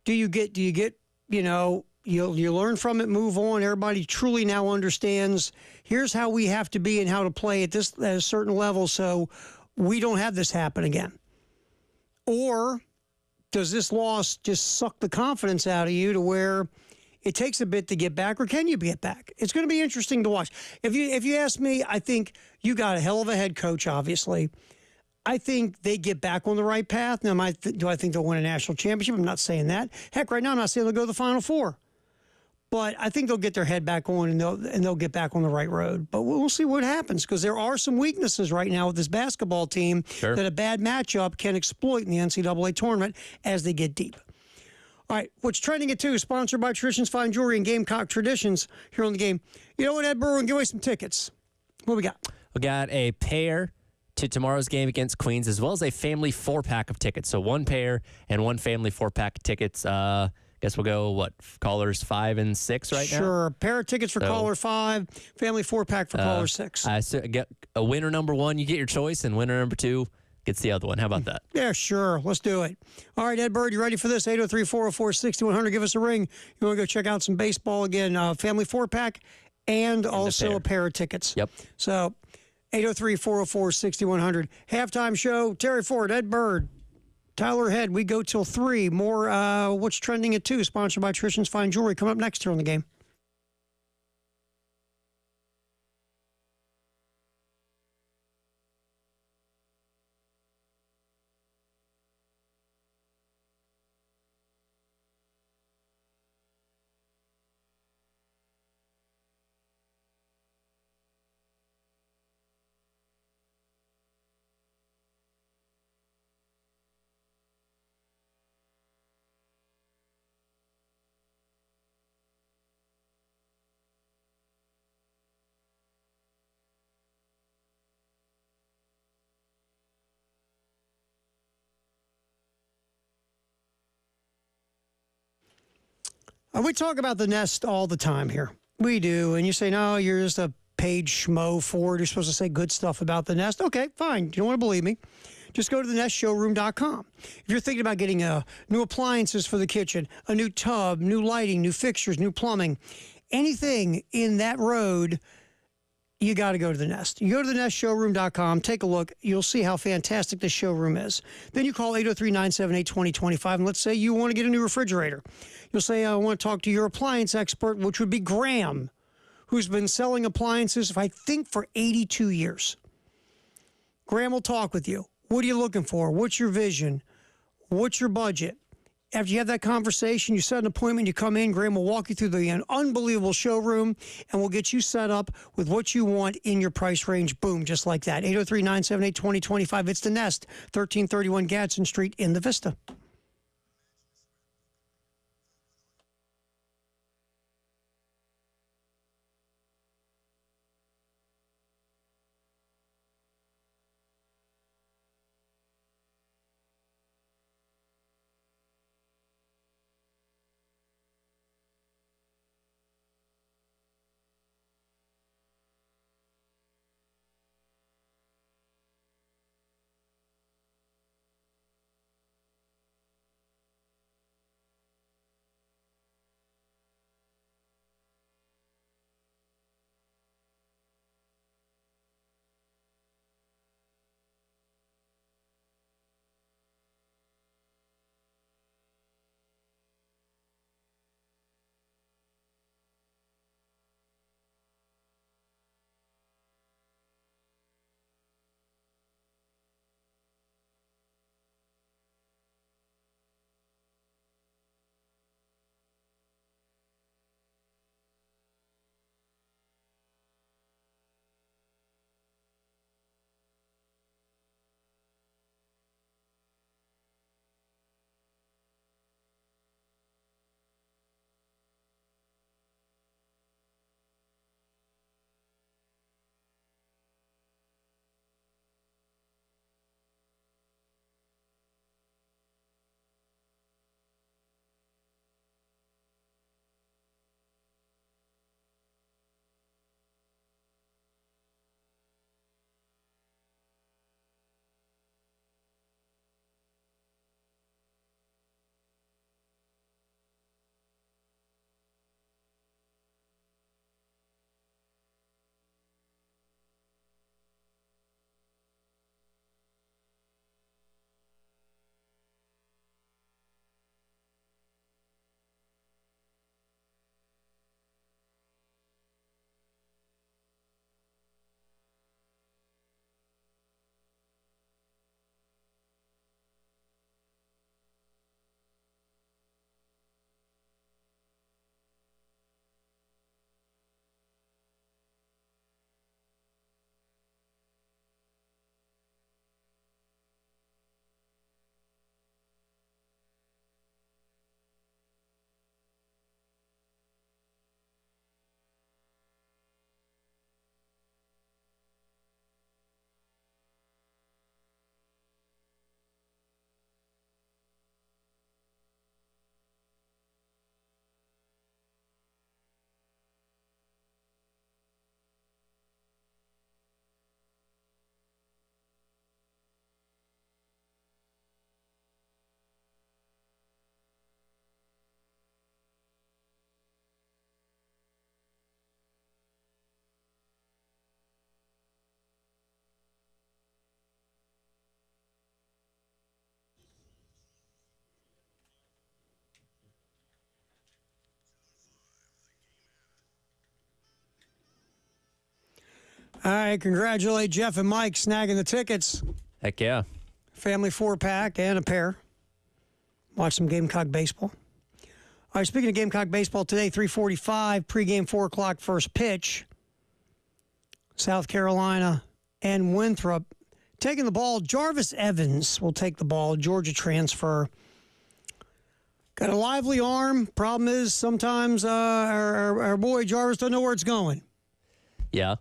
Do you get, you learn from it, move on. Everybody truly now understands here's how we have to be and how to play at a certain level so we don't have this happen again. Or does this loss just suck the confidence out of you to where it takes a bit to get back, or can you get back? It's going to be interesting to watch. If you ask me, I think you got a hell of a head coach, obviously. I think they get back on the right path. Now, do I think they'll win a national championship? I'm not saying that. Heck, right now I'm not saying they'll go to the Final Four. But I think they'll get their head back on and they'll get back on the right road. But we'll see what happens, because there are some weaknesses right now with this basketball team that a bad matchup can exploit in the NCAA tournament as they get deep. All right, what's trending at 2 is sponsored by Traditions Fine Jewelry and Gamecock Traditions here on the game. You know what, Ed Burr, we'll give away some tickets. What we got? We got a pair to tomorrow's game against Queens, as well as a family 4-pack of tickets. So 1 pair and 1 family 4-pack of tickets. Guess we'll go, callers 5 and 6 right now? Sure. Pair of tickets for caller 5, family 4-pack for caller 6. So get a winner number 1, you get your choice, and winner number 2 gets the other one. How about that? Yeah, sure. Let's do it. All right, Ed Bird, you ready for this? 803-404-6100. Give us a ring. You want to go check out some baseball again. Family 4-pack and also a pair of tickets. Yep. So 803-404-6100. Halftime show, Terry Ford, Ed Bird, Tyler Head. We go till 3. More What's Trending at 2, sponsored by Traditions Fine Jewelry. Coming up next here on the game. We talk about the Nest all the time here. We do. And you say, no, you're just a paid schmo Ford. You're supposed to say good stuff about the Nest. Okay, fine. You don't want to believe me. Just go to thenestshowroom.com. If you're thinking about getting new appliances for the kitchen, a new tub, new lighting, new fixtures, new plumbing, anything in that road, you got to go to the Nest. You go to thenestshowroom.com, take a look. You'll see how fantastic the showroom is. Then you call 803-978-2025, and let's say you want to get a new refrigerator. You'll say, I want to talk to your appliance expert, which would be Graham, who's been selling appliances, I think, for 82 years. Graham will talk with you. What are you looking for? What's your vision? What's your budget? after you have that conversation, you set an appointment, you come in, Graham will walk you through the unbelievable showroom, and we'll get you set up with what you want in your price range. Boom, just like that. 803-978-2025. It's The Nest, 1331 Gadsden Street in the Vista. All right, congratulate Jeff and Mike snagging the tickets. Heck yeah. Family 4-pack and a pair. Watch some Gamecock baseball. All right, speaking of Gamecock baseball today, 3:45, pregame 4 o'clock first pitch. South Carolina and Winthrop taking the ball. Jarvis Evans will take the ball, Georgia transfer. Got a lively arm. Problem is sometimes our boy Jarvis doesn't know where it's going. Yeah.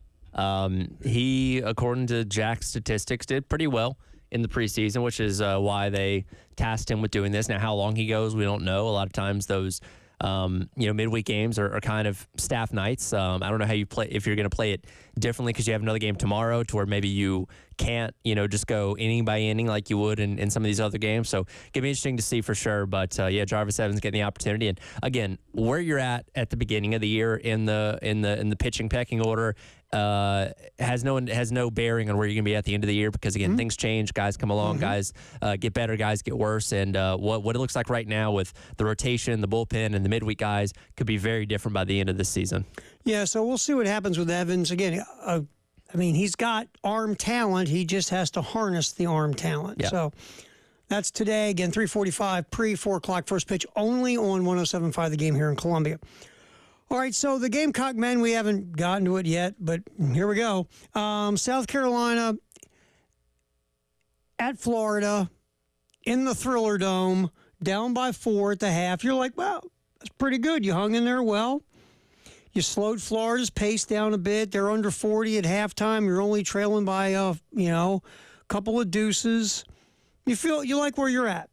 He, according to Jack's statistics, did pretty well in the preseason, which is why they tasked him with doing this. Now, how long he goes, we don't know. A lot of times those, midweek games are kind of staff nights. I don't know how you play, if you're going to play it differently because you have another game tomorrow to where maybe you can't, just go inning by inning like you would in some of these other games. So it'll be interesting to see for sure. But Jarvis Evans getting the opportunity. And again, where you're at the beginning of the year in the pitching pecking order has no bearing on where you're going to be at the end of the year because again, things change, guys come along, guys get better, guys get worse, and what it looks like right now with the rotation, the bullpen, and the midweek guys could be very different by the end of this season. Yeah, so we'll see what happens with Evans. Again, he's got arm talent. He just has to harness the arm talent. Yeah. So That's today, again, 3:45, pre-4 o'clock first pitch, only on 107.5 The Game here in Columbia. All right, so the Gamecock men, we haven't gotten to it yet, but here we go. South Carolina at Florida in the Thriller Dome, down by 4 at the half. You're like, well, that's pretty good. You hung in there well. You slowed Florida's pace down a bit. They're under 40 at halftime. You're only trailing by, a couple of deuces. You like where you're at.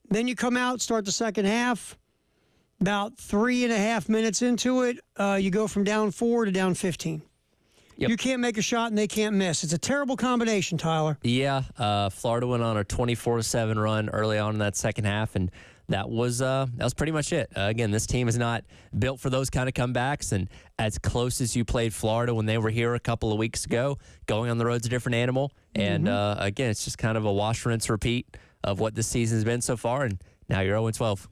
Then you come out, start the second half. About 3.5 minutes into it, you go from down 4 to down 15. Yep. You can't make a shot and they can't miss. It's a terrible combination, Tyler. Yeah, Florida went on a 24-7 run early on in that second half, and that was pretty much it. Again, this team is not built for those kind of comebacks, and as close as you played Florida when they were here a couple of weeks ago, going on the road's a different animal. And again, it's just kind of a wash, rinse, repeat of what this season's been so far, and now you're 0-12.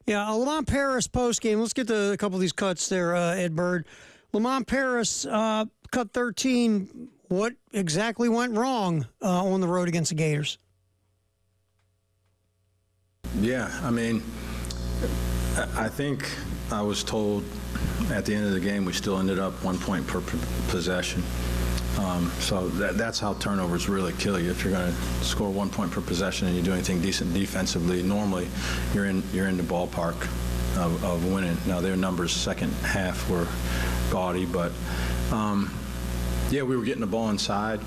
Yeah, Lamont Paris postgame. Let's get to a couple of these cuts there, Ed Bird. Lamont Paris, cut 13. What exactly went wrong on the road against the Gators? Yeah, I mean, I think I was told at the end of the game we still ended up 1 point per possession. So that's how turnovers really kill you. If you're going to score 1 point per possession and you do anything decent defensively, normally you're in the ballpark of winning. Now their numbers second half were gaudy, but yeah, we were getting the ball inside.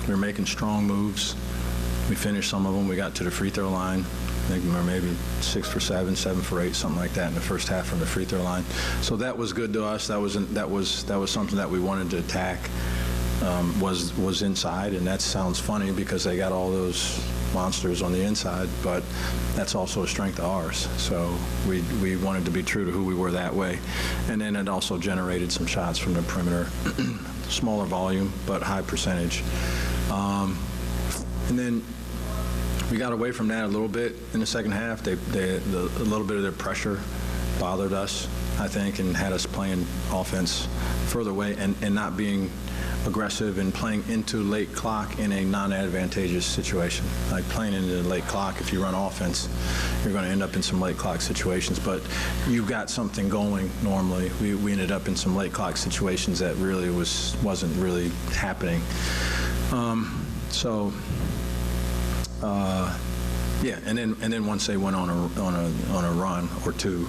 We were making strong moves. We finished some of them. We got to the free throw line. I think we were maybe 6 for 7, 7 for 8, something like that in the first half from the free throw line. So that was good to us. That was something that we wanted to attack. Was inside, and that sounds funny because they got all those monsters on the inside, but that's also a strength of ours. So we wanted to be true to who we were that way. And then it also generated some shots from the perimeter, smaller volume, but high percentage. And then we got away from that a little bit in the second half. A little bit of their pressure bothered us, I think, and had us playing offense further away and not being aggressive and playing into late clock in a non-advantageous situation. Like playing into the late clock, if you run offense, you're going to end up in some late clock situations, but you got something going normally. We ended up in some late clock situations that really wasn't really happening. Yeah, and then once they went on a run or two,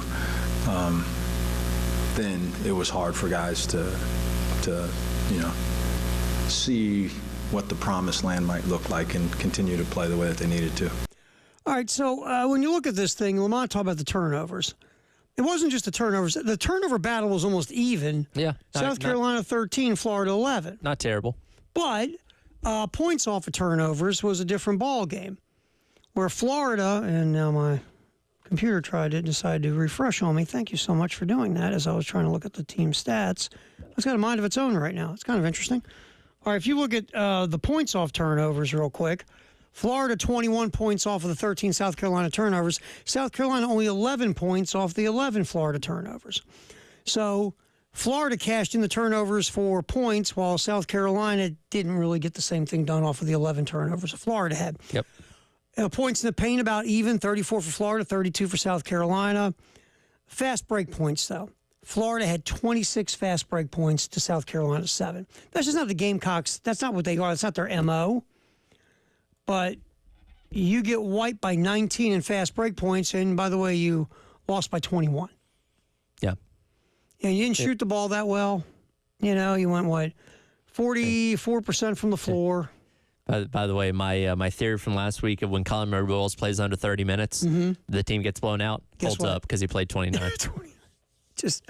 then it was hard for guys to see what the promised land might look like and continue to play the way that they needed to. All right, so when you look at this thing, Lamont talked about the turnovers. It wasn't just the turnovers. The turnover battle was almost even. Yeah. South Carolina 13, Florida 11. Not terrible. But points off of turnovers was a different ball game. Where Florida, and now my computer decided to refresh on me. Thank you so much for doing that as I was trying to look at the team stats. It's got a mind of its own right now. It's kind of interesting. All right, if you look at the points off turnovers real quick, Florida 21 points off of the 13 South Carolina turnovers. South Carolina only 11 points off the 11 Florida turnovers. So Florida cashed in the turnovers for points while South Carolina didn't really get the same thing done off of the 11 turnovers that Florida had. Yep. Points in the paint about even, 34 for Florida, 32 for South Carolina. Fast break points, though. Florida had 26 fast break points to South Carolina's 7. That's just not the Gamecocks. That's not what they are. That's not their MO. But you get wiped by 19 in fast break points, and by the way, you lost by 21. Yeah. And you didn't shoot the ball that well. You went, 44% from the floor. By the way, my theory from last week of when Colin Murray Bowles plays under 30 minutes, the team gets blown out, holds up because he played 29. Just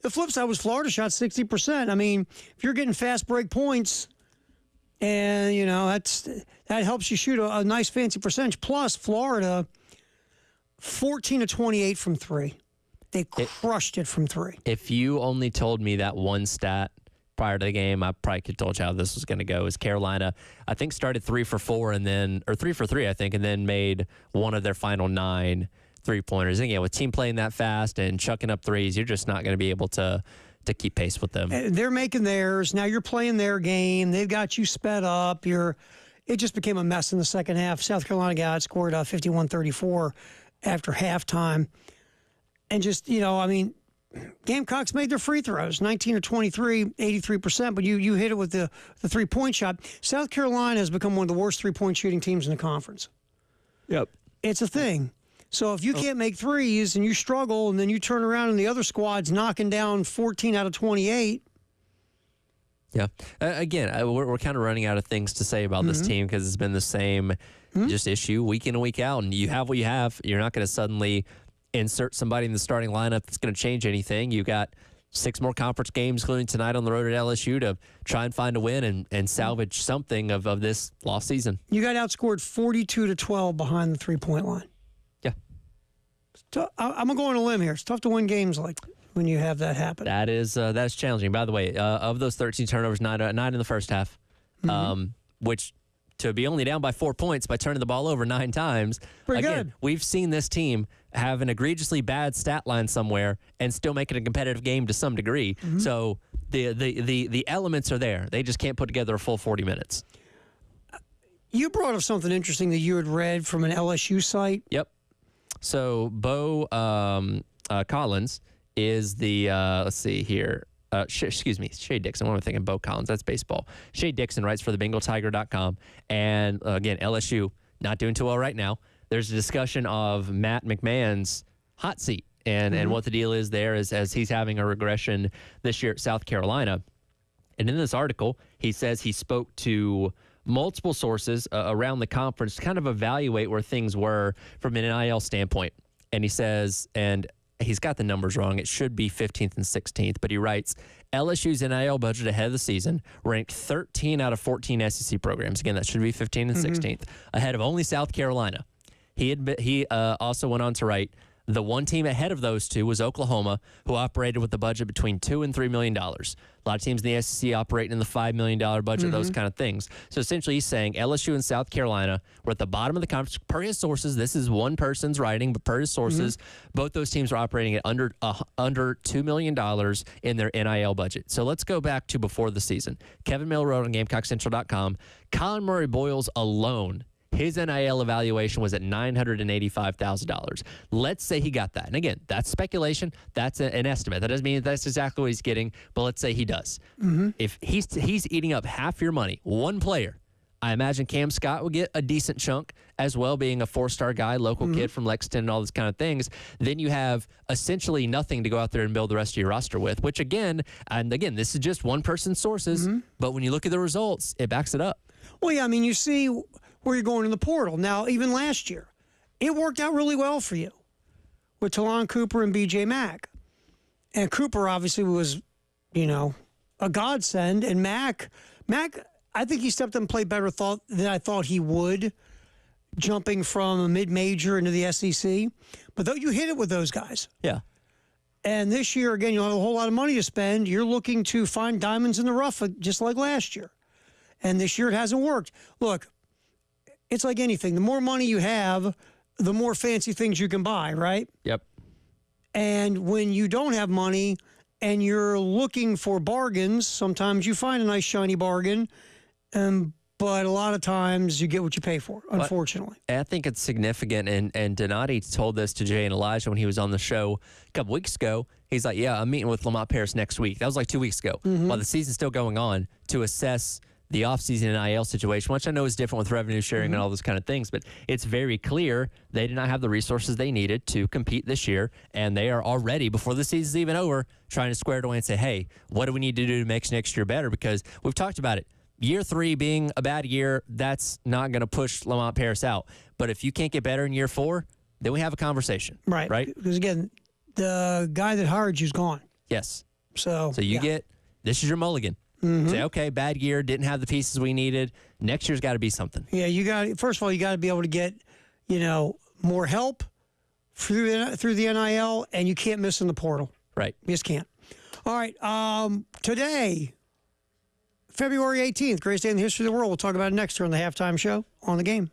the flip side was Florida shot 60%. I mean, if you're getting fast break points, and that helps you shoot a nice fancy percentage. Plus, Florida 14 to 28 from 3. They crushed it from 3. If you only told me that one stat prior to the game, I probably could have told you how this was going to go. Is Carolina, I think, started 3 for 4 or 3 for 3, I think, and then made one of their final 9 3-pointers. And again, with team playing that fast and chucking up threes, you're just not going to be able to keep pace with them. They're making theirs. Now you're playing their game. They've got you sped up. it just became a mess in the second half. South Carolina got outscored 51-34 after halftime. And just, Gamecocks made their free throws, 19 or 23, 83%, but you hit it with the three-point shot. South Carolina has become one of the worst three-point shooting teams in the conference. Yep. It's a thing. So if you can't make threes and you struggle and then you turn around and the other squad's knocking down 14 out of 28. Yeah. Again, we're kind of running out of things to say about this team because it's been the same just issue week in and week out. And you have what you have. You're not going to suddenly insert somebody in the starting lineup that's going to change anything. You got 6 more conference games, including tonight on the road at LSU, to try and find a win and salvage something of this lost season. You got outscored 42-12 behind the three-point line. Yeah. I'm going to go on a limb here. It's tough to win games like when you have that happen. That's challenging. By the way, of those 13 turnovers, 9 in the first half, which to be only down by 4 points by turning the ball over 9 times. Pretty good. We've seen this team have an egregiously bad stat line somewhere and still make it a competitive game to some degree. So the elements are there. They just can't put together a full 40 minutes. You brought up something interesting that you had read from an LSU site. Yep. So Bo Collins is the let's see here. Excuse me, Shay Dixon. What am I thinking? Bo Collins. That's baseball. Shay Dixon writes for thebengaltiger.com. And again, LSU not doing too well right now. There's a discussion of Matt McMahon's hot seat and what the deal is there as he's having a regression this year at South Carolina. And in this article, he says he spoke to multiple sources around the conference to kind of evaluate where things were from an NIL standpoint. And he says, and he's got the numbers wrong. It should be 15th and 16th, but he writes, LSU's NIL budget ahead of the season ranked 13 out of 14 SEC programs. Again, that should be 15th and 16th, ahead of only South Carolina. He also went on to write, the one team ahead of those two was Oklahoma, who operated with a budget between $2 and $3 million. A lot of teams in the SEC operating in the $5 million budget, those kind of things. So essentially he's saying LSU and South Carolina were at the bottom of the conference. Per his sources, this is one person's writing, but per his sources, both those teams are operating at under $2 million in their NIL budget. So let's go back to before the season. Kevin Miller wrote on GamecockCentral.com, Colin Murray Boyles alone, his NIL evaluation was at $985,000. Let's say he got that. And again, that's speculation. That's an estimate. That doesn't mean that's exactly what he's getting, but let's say he does. If he's eating up half your money, one player, I imagine Cam Scott would get a decent chunk as well, being a 4-star guy, local kid from Lexington and all those kind of things. Then you have essentially nothing to go out there and build the rest of your roster with, which again, this is just one person's sources, but when you look at the results, it backs it up. Well, yeah, I mean, you see where you're going in the portal. Now, even last year, it worked out really well for you with Talon Cooper and B.J. Mack. And Cooper obviously was, a godsend. And Mack, I think he stepped up and played better than I thought he would, jumping from a mid-major into the SEC. But though you hit it with those guys. Yeah. And this year, again, you'll have a whole lot of money to spend. You're looking to find diamonds in the rough, just like last year. And this year it hasn't worked. Look, it's like anything. The more money you have, the more fancy things you can buy, right? Yep. And when you don't have money and you're looking for bargains, sometimes you find a nice shiny bargain, but a lot of times you get what you pay for, unfortunately. I think it's significant, and Donati told this to Jay and Elijah when he was on the show a couple weeks ago. He's like, yeah, I'm meeting with Lamont Paris next week. That was like 2 weeks ago, while the season's still going on, to assess the offseason NIL situation, which I know is different with revenue sharing and all those kind of things, but it's very clear they did not have the resources they needed to compete this year, and they are already, before the season's even over, trying to square it away and say, hey, what do we need to do to make next year better? Because we've talked about it. Year 3 being a bad year, that's not going to push Lamont Paris out. But if you can't get better in year 4, then we have a conversation. Right. Because, again, the guy that hired you is gone. Yes. So you get, this is your mulligan. Say, okay, bad year, didn't have the pieces we needed. Next year's got to be something. Yeah, first of all, you got to be able to get, more help through the NIL, and you can't miss in the portal. Right. You just can't. All right. Today, February 18th, greatest day in the history of the world. We'll talk about it next during the halftime show on The Game.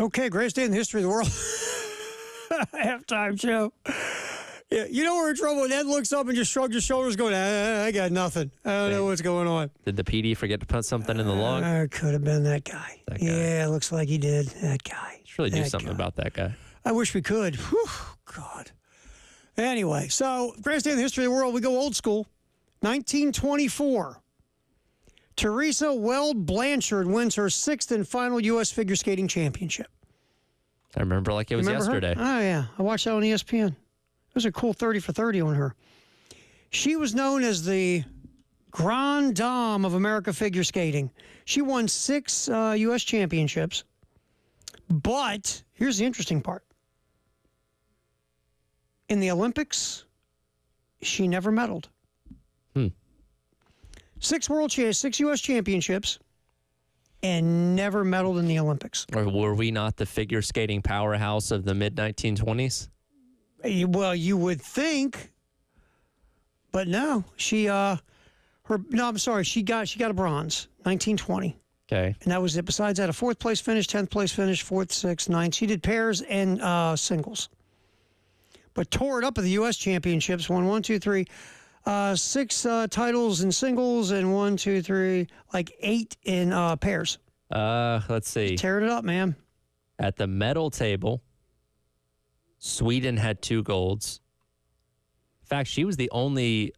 Okay, greatest day in the history of the world. Halftime show. Yeah, you know we're in trouble when Ed looks up and just shrugs his shoulders going, I got nothing. I don't know what's going on. Did the PD forget to put something in the log? Could have been that guy. Yeah, looks like he did. That guy. Should really do something about that guy. I wish we could. Whew, God. Anyway, so greatest day in the history of the world. We go old school. 1924. Teresa Weld Blanchard wins her 6th and final U.S. figure skating championship. I remember like it was yesterday. Her? Oh, yeah. I watched that on ESPN. It was a cool 30 for 30 on her. She was known as the Grande Dame of America figure skating. She won 6 U.S. championships. But here's the interesting part. In the Olympics, she never medaled. 6 U.S. championships, and never medaled in the Olympics. Or were we not the figure skating powerhouse of the mid-1920s? Well, you would think, but no. She got a bronze, 1920. Okay. And that was it. Besides that, a 4th place finish, 10th place finish, 4th, 6th, 9th. She did pairs and singles. But tore it up at the U.S. championships, won 6 titles in singles and 8 in pairs. Let's see. Tearing it up, man. At the medal table, Sweden had 2 golds. In fact, she was the only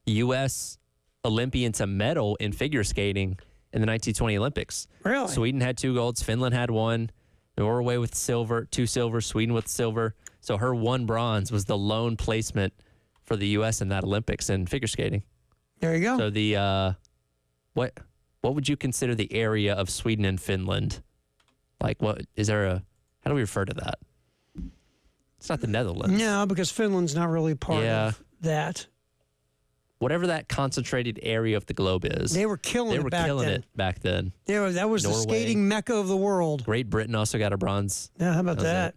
U.S. Olympian to medal in figure skating in the 1920 Olympics. Really? Sweden had 2 golds. Finland had 1. Norway with silver, 2 silver. Sweden with silver. So her 1 bronze was the lone placement for the U.S. in that Olympics in figure skating. There you go. So the what would you consider the area of Sweden and Finland? Like, how do we refer to that? It's not the Netherlands. No, because Finland's not really part of that. Whatever that concentrated area of the globe is. They were killing it back then. Yeah, that was Norway. The skating mecca of the world. Great Britain also got a bronze. Yeah, how about that?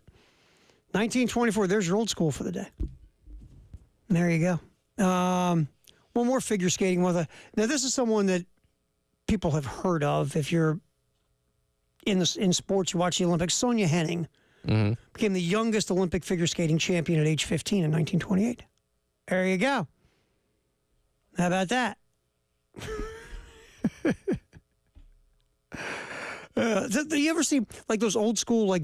1924, there's your old school for the day. There you go. One more figure skating. Now, this is someone that people have heard of. If you're in sports, you watch the Olympics. Sonja Henning became the youngest Olympic figure skating champion at age 15 in 1928. There you go. How about that? Do you ever see like those old school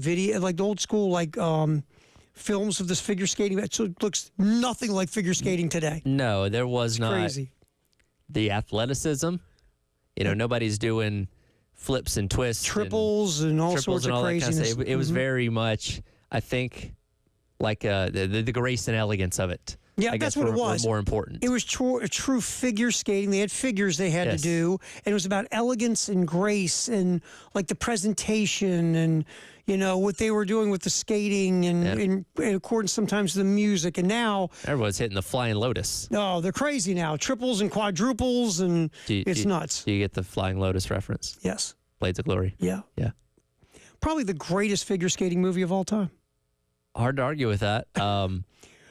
films of this figure skating? It looks nothing like figure skating today. No, there was not. Crazy. The athleticism. Nobody's doing flips and twists, triples and all sorts of craziness. It was very much, I think, like the grace and elegance of it. Yeah, that's what it was. More important. It was true figure skating. They had figures they had to do, and it was about elegance and grace and like the presentation and what they were doing with the skating and in accordance sometimes to the music. And now everyone's hitting the Flying Lotus. Oh, they're crazy now. Triples and quadruples, and it's nuts. Do you get the Flying Lotus reference? Yes. Blades of Glory. Yeah. Yeah. Probably the greatest figure skating movie of all time. Hard to argue with that.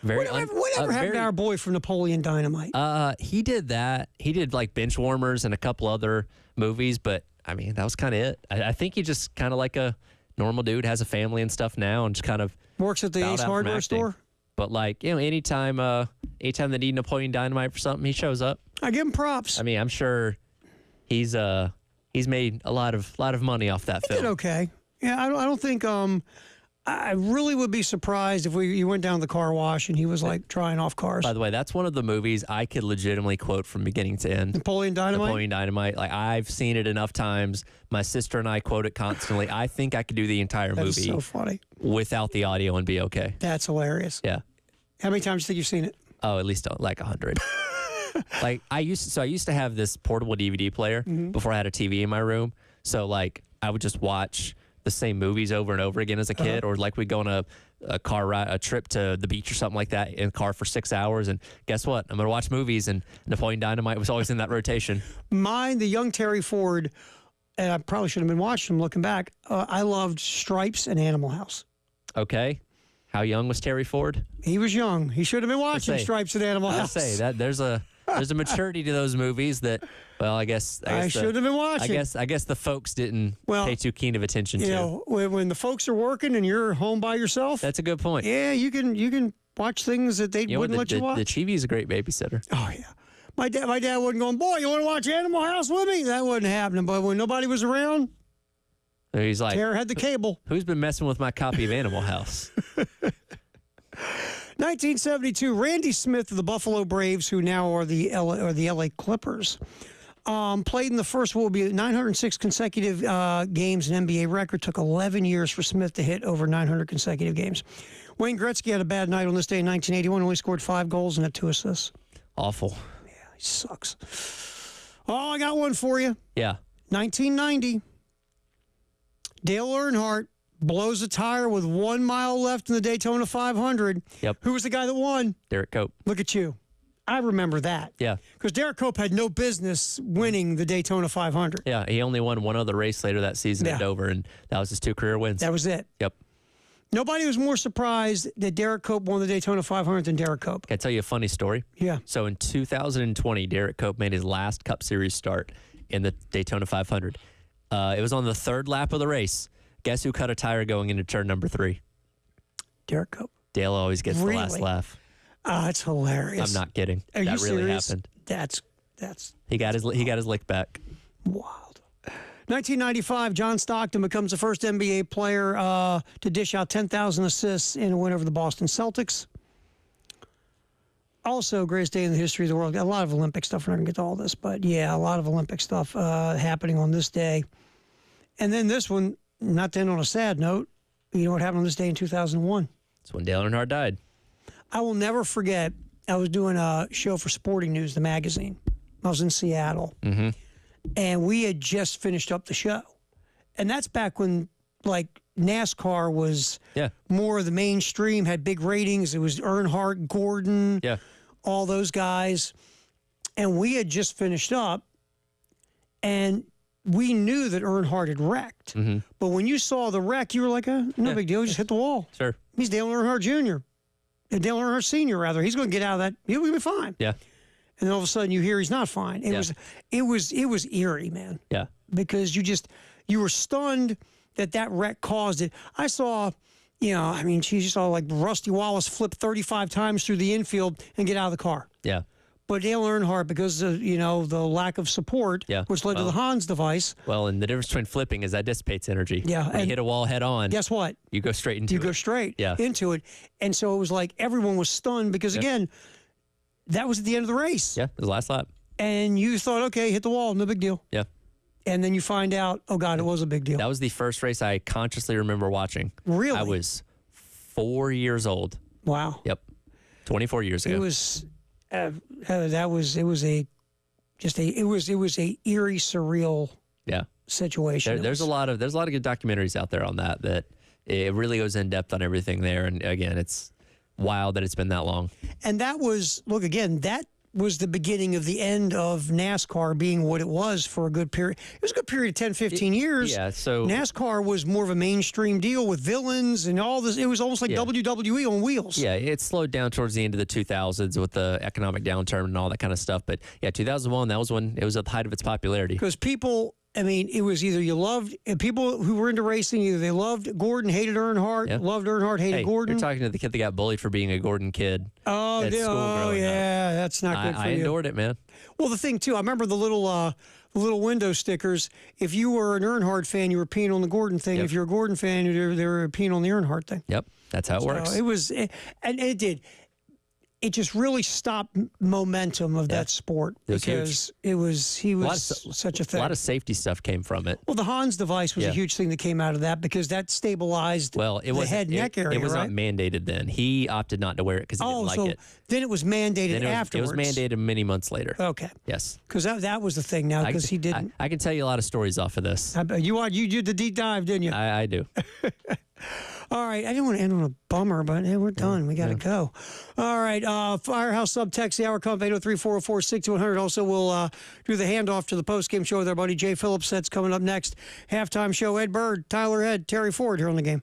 Whatever happened to our boy from Napoleon Dynamite? He did that. He did like Benchwarmers and a couple other movies, but I mean, that was kind of it. I think he just kind of like a normal dude, has a family and stuff now, and just kind of works at the Ace Hardware store. But like, anytime they need Napoleon Dynamite for something, he shows up. I give him props. I mean, I'm sure he's made a lot of money off that film. Did okay. Yeah, I don't think I really would be surprised if you went down to the car wash and he was like trying off cars. By the way, that's one of the movies I could legitimately quote from beginning to end. Napoleon Dynamite? Like, I've seen it enough times. My sister and I quote it constantly. I think I could do the entire movie. That is so funny. Without the audio and be okay. That's hilarious. Yeah. How many times do you think you've seen it? Oh, at least like 100. Like, I used to have this portable DVD player before I had a TV in my room. So like, I would just watch the same movies over and over again as a kid, or like we'd go on a car ride, a trip to the beach or something like that in a car for 6 hours. And guess what? I'm going to watch movies, and Napoleon Dynamite was always in that rotation. Mine, the young Terry Ford, and I probably should have been watching him looking back. I loved Stripes and Animal House. Okay. How young was Terry Ford? He was young. He should have been watching Stripes and Animal House. Let's say that there's a There's a maturity to those movies that, well, I guess I should have been watching. I guess the folks didn't Well, pay too keen of attention You to. know, when the folks are working and you're home by yourself, That's a good point. yeah, you can watch things that they You know what, wouldn't let you watch. The TV is a great babysitter. Oh yeah. My dad wasn't going, boy, you want to watch Animal House with me? That wasn't happening. But when nobody was around, He's like, Tara had the cable. who's been messing with my copy of Animal House? 1972, Randy Smith of the Buffalo Braves, who now are the LA Clippers, played in the first what will be 906 consecutive games, an NBA record. Took 11 years for Smith to hit over 900 consecutive games. Wayne Gretzky had a bad night on this day in 1981. Only scored 5 goals and had 2 assists. Awful. He sucks. Oh, I got one for you. Yeah. 1990. Dale Earnhardt blows a tire with 1 mile left in the Daytona 500. Yep. Who was the guy that won? Derek Cope. Look at you. I remember that. Yeah. Because Derek Cope had no business winning the Daytona 500. Yeah. He only won one other race later that season Yeah. at Dover, and that was his 2 career wins. That was it. Yep. Nobody was more surprised that Derek Cope won the Daytona 500 than Derek Cope. Can I tell you a funny story? Yeah. So in 2020, Derek Cope made his last Cup Series start in the Daytona 500. It was on the 3rd lap of the race. Guess who cut a tire going into turn number 3? Derek Cope. Dale always gets the last Really? laugh. That's hilarious. I'm not kidding. Are That you really serious? happened. That's He got his lick back. wild. 1995, John Stockton becomes the first NBA player to dish out 10,000 assists in a win over the Boston Celtics. Also, greatest day in the history of the world. A lot of Olympic stuff. We're not going to get to all this, but yeah, a lot of Olympic stuff happening on this day. And then this one, not to end on a sad note, you know what happened on this day in 2001? That's when Dale Earnhardt died. I will never forget, I was doing a show for Sporting News, the magazine. I was in Seattle. Mm-hmm. And we had just finished up the show. And that's back when, like, NASCAR was more of the mainstream, had big ratings. It was Earnhardt, Gordon, all those guys. And we had just finished up, and we knew that Earnhardt had wrecked. Mm-hmm. But when you saw the wreck, you were like, no big deal. He just hit the wall. Sure. He's Dale Earnhardt Jr. Dale Earnhardt Sr., rather. He's going to get out of that. He'll be fine. Yeah. And then all of a sudden you hear he's not fine. It was eerie, man. Yeah. Because you were stunned that wreck caused it. I saw, she saw like Rusty Wallace flip 35 times through the infield and get out of the car. Yeah. But Dale Earnhardt, because of, the lack of support, which led to the Hans device. Well, and the difference between flipping is that dissipates energy. Yeah. When you hit a wall head on, guess what? You go straight into it. You go straight into it. And so it was like everyone was stunned because, again, that was at the end of the race. Yeah, it was the last lap. And you thought, okay, hit the wall, no big deal. Yeah. And then you find out, oh, God, it was a big deal. That was the first race I consciously remember watching. Really? I was 4 years old. Wow. Yep. 24 years ago. It was, it was a eerie, surreal situation. There's a lot of good documentaries out there on that it really goes in depth on everything there. And again, it's wild that it's been that long. And that was the beginning of the end of NASCAR being what it was for a good period. It was a good period of 10, 15 years. Yeah, so NASCAR was more of a mainstream deal with villains and all this. It was almost like WWE on wheels. Yeah, it slowed down towards the end of the 2000s with the economic downturn and all that kind of stuff. But yeah, 2001, that was when it was at the height of its popularity. Because people, it was either you loved, people who were into racing, either they loved Gordon, hated Earnhardt, loved Earnhardt, hated Gordon. You're talking to the kid that got bullied for being a Gordon kid. Oh, at school growing up. That's not good for you. I endured it, man. Well, the thing, too, I remember the little window stickers. If you were an Earnhardt fan, you were peeing on the Gordon thing. Yep. If you're a Gordon fan, they were peeing on the Earnhardt thing. Yep, that's how it works. It was, and it did. It just really stopped momentum of that sport because he was such a thing. A lot of safety stuff came from it. Well, the Hans device was a huge thing that came out of that because that stabilized the head neck area. It was right? not mandated then. He opted not to wear it because he didn't like it. Then it was mandated afterwards. It was mandated many months later. Okay. Yes. Because that was the thing now because he didn't. I can tell you a lot of stories off of this. You did the deep dive, didn't you? I do. All right. I didn't want to end on a bummer, but hey, we're done. We got to go. All right. Firehouse Subtext, the hour comp 803-404-6100. Also, we'll do the handoff to the postgame show with our buddy Jay Phillips. That's coming up next. Halftime show, Ed Bird, Tyler Head, Terry Ford here on the game.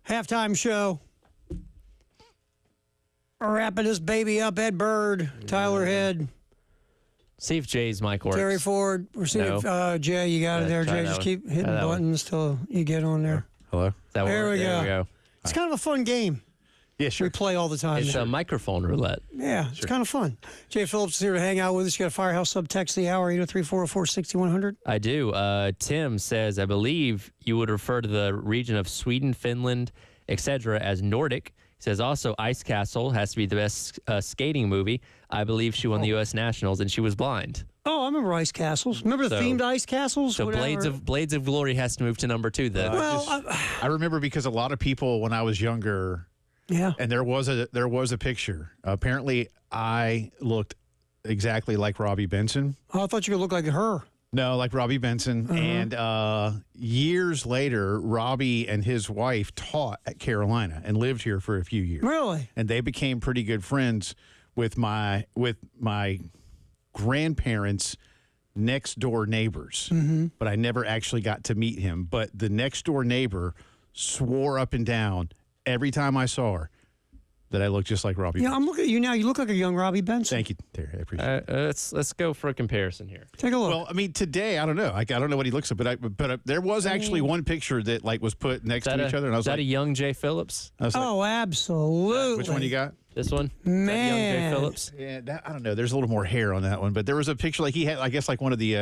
Halftime show. Wrapping this baby up, Ed Bird, Tyler Head, See if Jay's mic works. Terry Ford. We're seeing if Jay, you got it there. try Jay, that just one. keep hitting Try that one. buttons till you get on there. Hello? That one? There we There we go. go. It's kind of a fun game. Yeah, We sure. play all the time. It's a microphone roulette. Yeah, it's kind of fun. Jay Phillips is here to hang out with us. You got a Firehouse subtext the hour, 803-404-6100. I do. Tim says, I believe you would refer to the region of Sweden, Finland, etc. as Nordic. He says also Ice Castle has to be the best skating movie. I believe she won the U.S. Nationals and she was blind. Oh, I remember Ice Castles. Remember the themed Ice Castles? So Whatever. Blades of Glory has to move to number 2 then. I remember because a lot of people when I was younger, yeah. and there was a picture. Apparently, I looked exactly like Robbie Benson. Oh, I thought you could look like her. No, like Robbie Benson. And years later, Robbie and his wife taught at Carolina and lived here for a few years. Really? And they became pretty good friends with my grandparents' next door neighbors. But I never actually got to meet him. But the next door neighbor swore up and down every time I saw her that I looked just like Robbie Yeah, Benson. I'm looking at you now. You look like a young Robbie Benson. Thank you, Terry. I appreciate it. Let's go for a comparison here. Take a look. Well, I mean, today I don't know. I don't know what he looks like, but there was actually one picture that was put next to each other, and I was is that like, a young Jay Phillips? I was like, oh, absolutely. which one you got? This one? Is that young Jay Man. Phillips? Yeah, I don't know. There's a little more hair on that one, but there was a picture like he had. I guess like one of the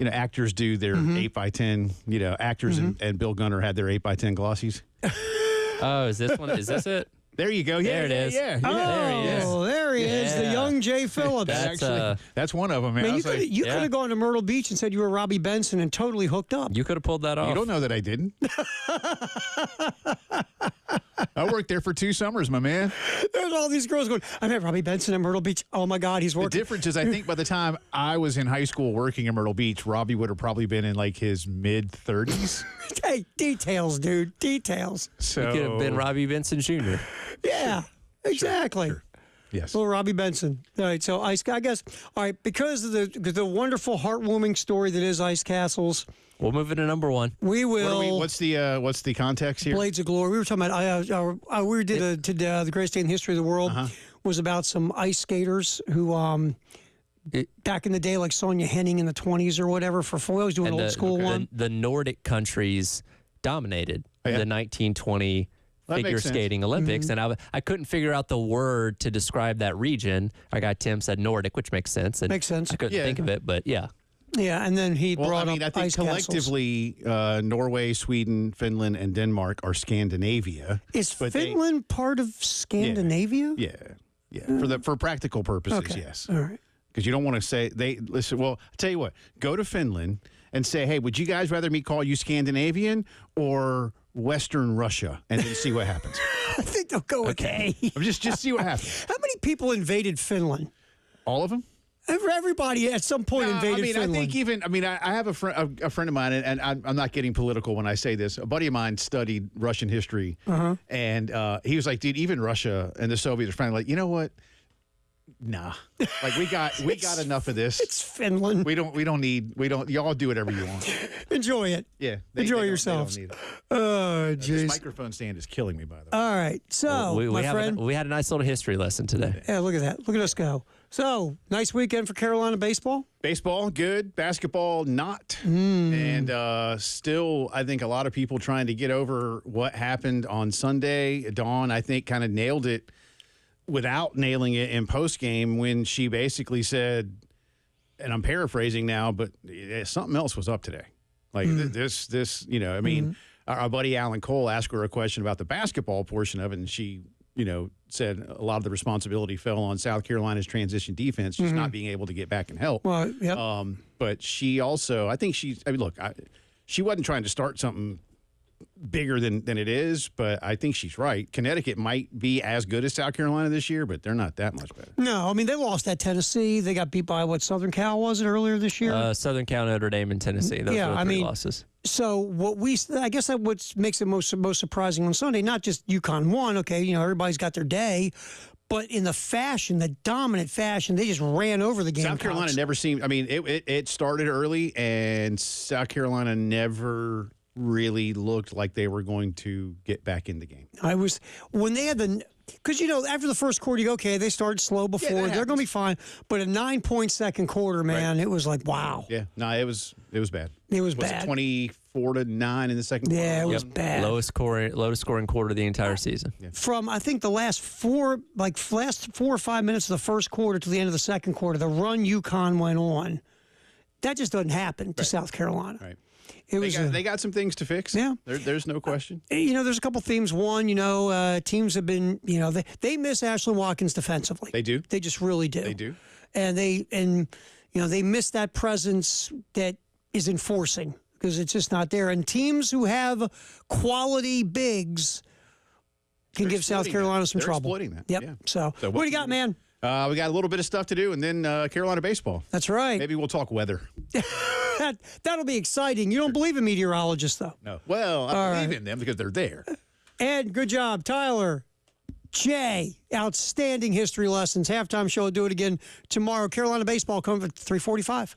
actors do their 8x10. Actors and Bill Gunner had their 8x10 glossies. Oh, is this one? Is this it? There you go. Yeah, There it is. Yeah, Oh, There he is. there he is, the Yeah. young Jay Phillips. That's one of them. Man, Man, I you was like, could have gone to Myrtle Beach and said you were Robbie Benson and totally hooked up. You could have pulled that off. you don't know that I didn't. I worked there for 2 summers, my man. There's all these girls going, I met Robbie Benson at Myrtle Beach. Oh, my God, he's The working. difference is, I think by the time I was in high school working in Myrtle Beach, Robbie would have probably been in like his mid-30s. Hey, details, dude. Details. So You could have been Robbie Benson Jr. Yeah, exactly. Sure. Yes. Little Robbie Benson. All right, so I guess, all right, because of the wonderful, heartwarming story that is Ice Castles, We'll move it to number 1. we will. What's the context here? Blades of Glory. We were talking about. We did the greatest day in the history of the world. Was about some ice skaters who, back in the day, like Sonia Henning in the 20s or whatever. We always do an old school one. The Nordic countries dominated Oh, yeah. the 1920 That figure makes sense. skating Olympics, and I couldn't figure out the word to describe that region. Our guy Tim said Nordic, which makes sense. And Makes sense. I couldn't Yeah. think of it, but yeah. Yeah, and then he Well, brought I mean, I up think ice castles. collectively, Norway, Sweden, Finland, and Denmark are Scandinavia. Is but they- Finland part of Scandinavia? Yeah. For practical purposes, Okay. yes. All right. Because you don't want to say listen. Well, I tell you what, go to Finland and say, hey, would you guys rather me call you Scandinavian or Western Russia, and then see what happens. I think they'll go with A. Just see what happens. How many people invaded Finland? All of them. Everybody at some point invaded Finland. I think even. I have a friend of mine, and I'm not getting political when I say this. A buddy of mine studied Russian history, and he was like, "Dude, even Russia and the Soviets are finally like, you know what? Nah, like we got enough of this. It's Finland. We don't need. Y'all do whatever you want. Enjoy it. Yeah, Enjoy they don't yourselves. need it. Oh, This jeez. microphone stand is killing me, by the way. All right. So, we my friend. we had a nice little history lesson today. Yeah, look at that. Look at us go. So, nice weekend for Carolina baseball. Baseball, good. Basketball, not. And still, I think a lot of people trying to get over what happened on Sunday. Dawn, I think, kind of nailed it without nailing it in postgame when she basically said, and I'm paraphrasing now, but something else was up today. Like this, I mean, our buddy Alan Cole asked her a question about the basketball portion of it, and she, said a lot of the responsibility fell on South Carolina's transition defense, just not being able to get back and help. Well, yep. But she also, I think she wasn't trying to start something bigger than it is, but I think she's right. Connecticut might be as good as South Carolina this year, but they're not that much better. No, I mean, they lost at Tennessee. They got beat by, Southern Cal was it earlier this year? Southern Cal, Notre Dame, and Tennessee. Those Yeah, were the I three mean, losses. So I guess that what makes it most surprising on Sunday, not just UConn won, okay, everybody's got their day, but in the dominant fashion, they just ran over the Gamecocks. South Carolina never seemed, it started early, and South Carolina never really looked like they were going to get back in the game. When they had because, after the first quarter, you go, okay, they started slow before. They're going to be fine. But a 9-point second quarter, man, It was like, wow. Yeah, no, it was bad. It was bad. 24-9 in the second quarter. Yeah, it was bad. Lowest scoring quarter of the entire season. Yeah. From, I think, the last 4 or 5 minutes of the first quarter to the end of the second quarter, the run UConn went on. That just doesn't happen to South Carolina. Right. They got some things to fix. Yeah. There's no question. There's a couple themes. One, teams have been, they miss Ashlyn Watkins defensively. They do. They just really do. They do. And they miss that presence that is enforcing because it's just not there. And teams who have quality bigs can give South Carolina some trouble. Exploiting that. Yep. Yeah. So what do you got, man? We got a little bit of stuff to do, and then Carolina baseball. That's right. Maybe we'll talk weather. That'll be exciting. You don't believe in meteorologists, though. No. Well, I believe in them because they're there. Ed, good job. Tyler, Jay, outstanding history lessons. Halftime show. We'll do it again tomorrow. Carolina baseball coming at 3:45.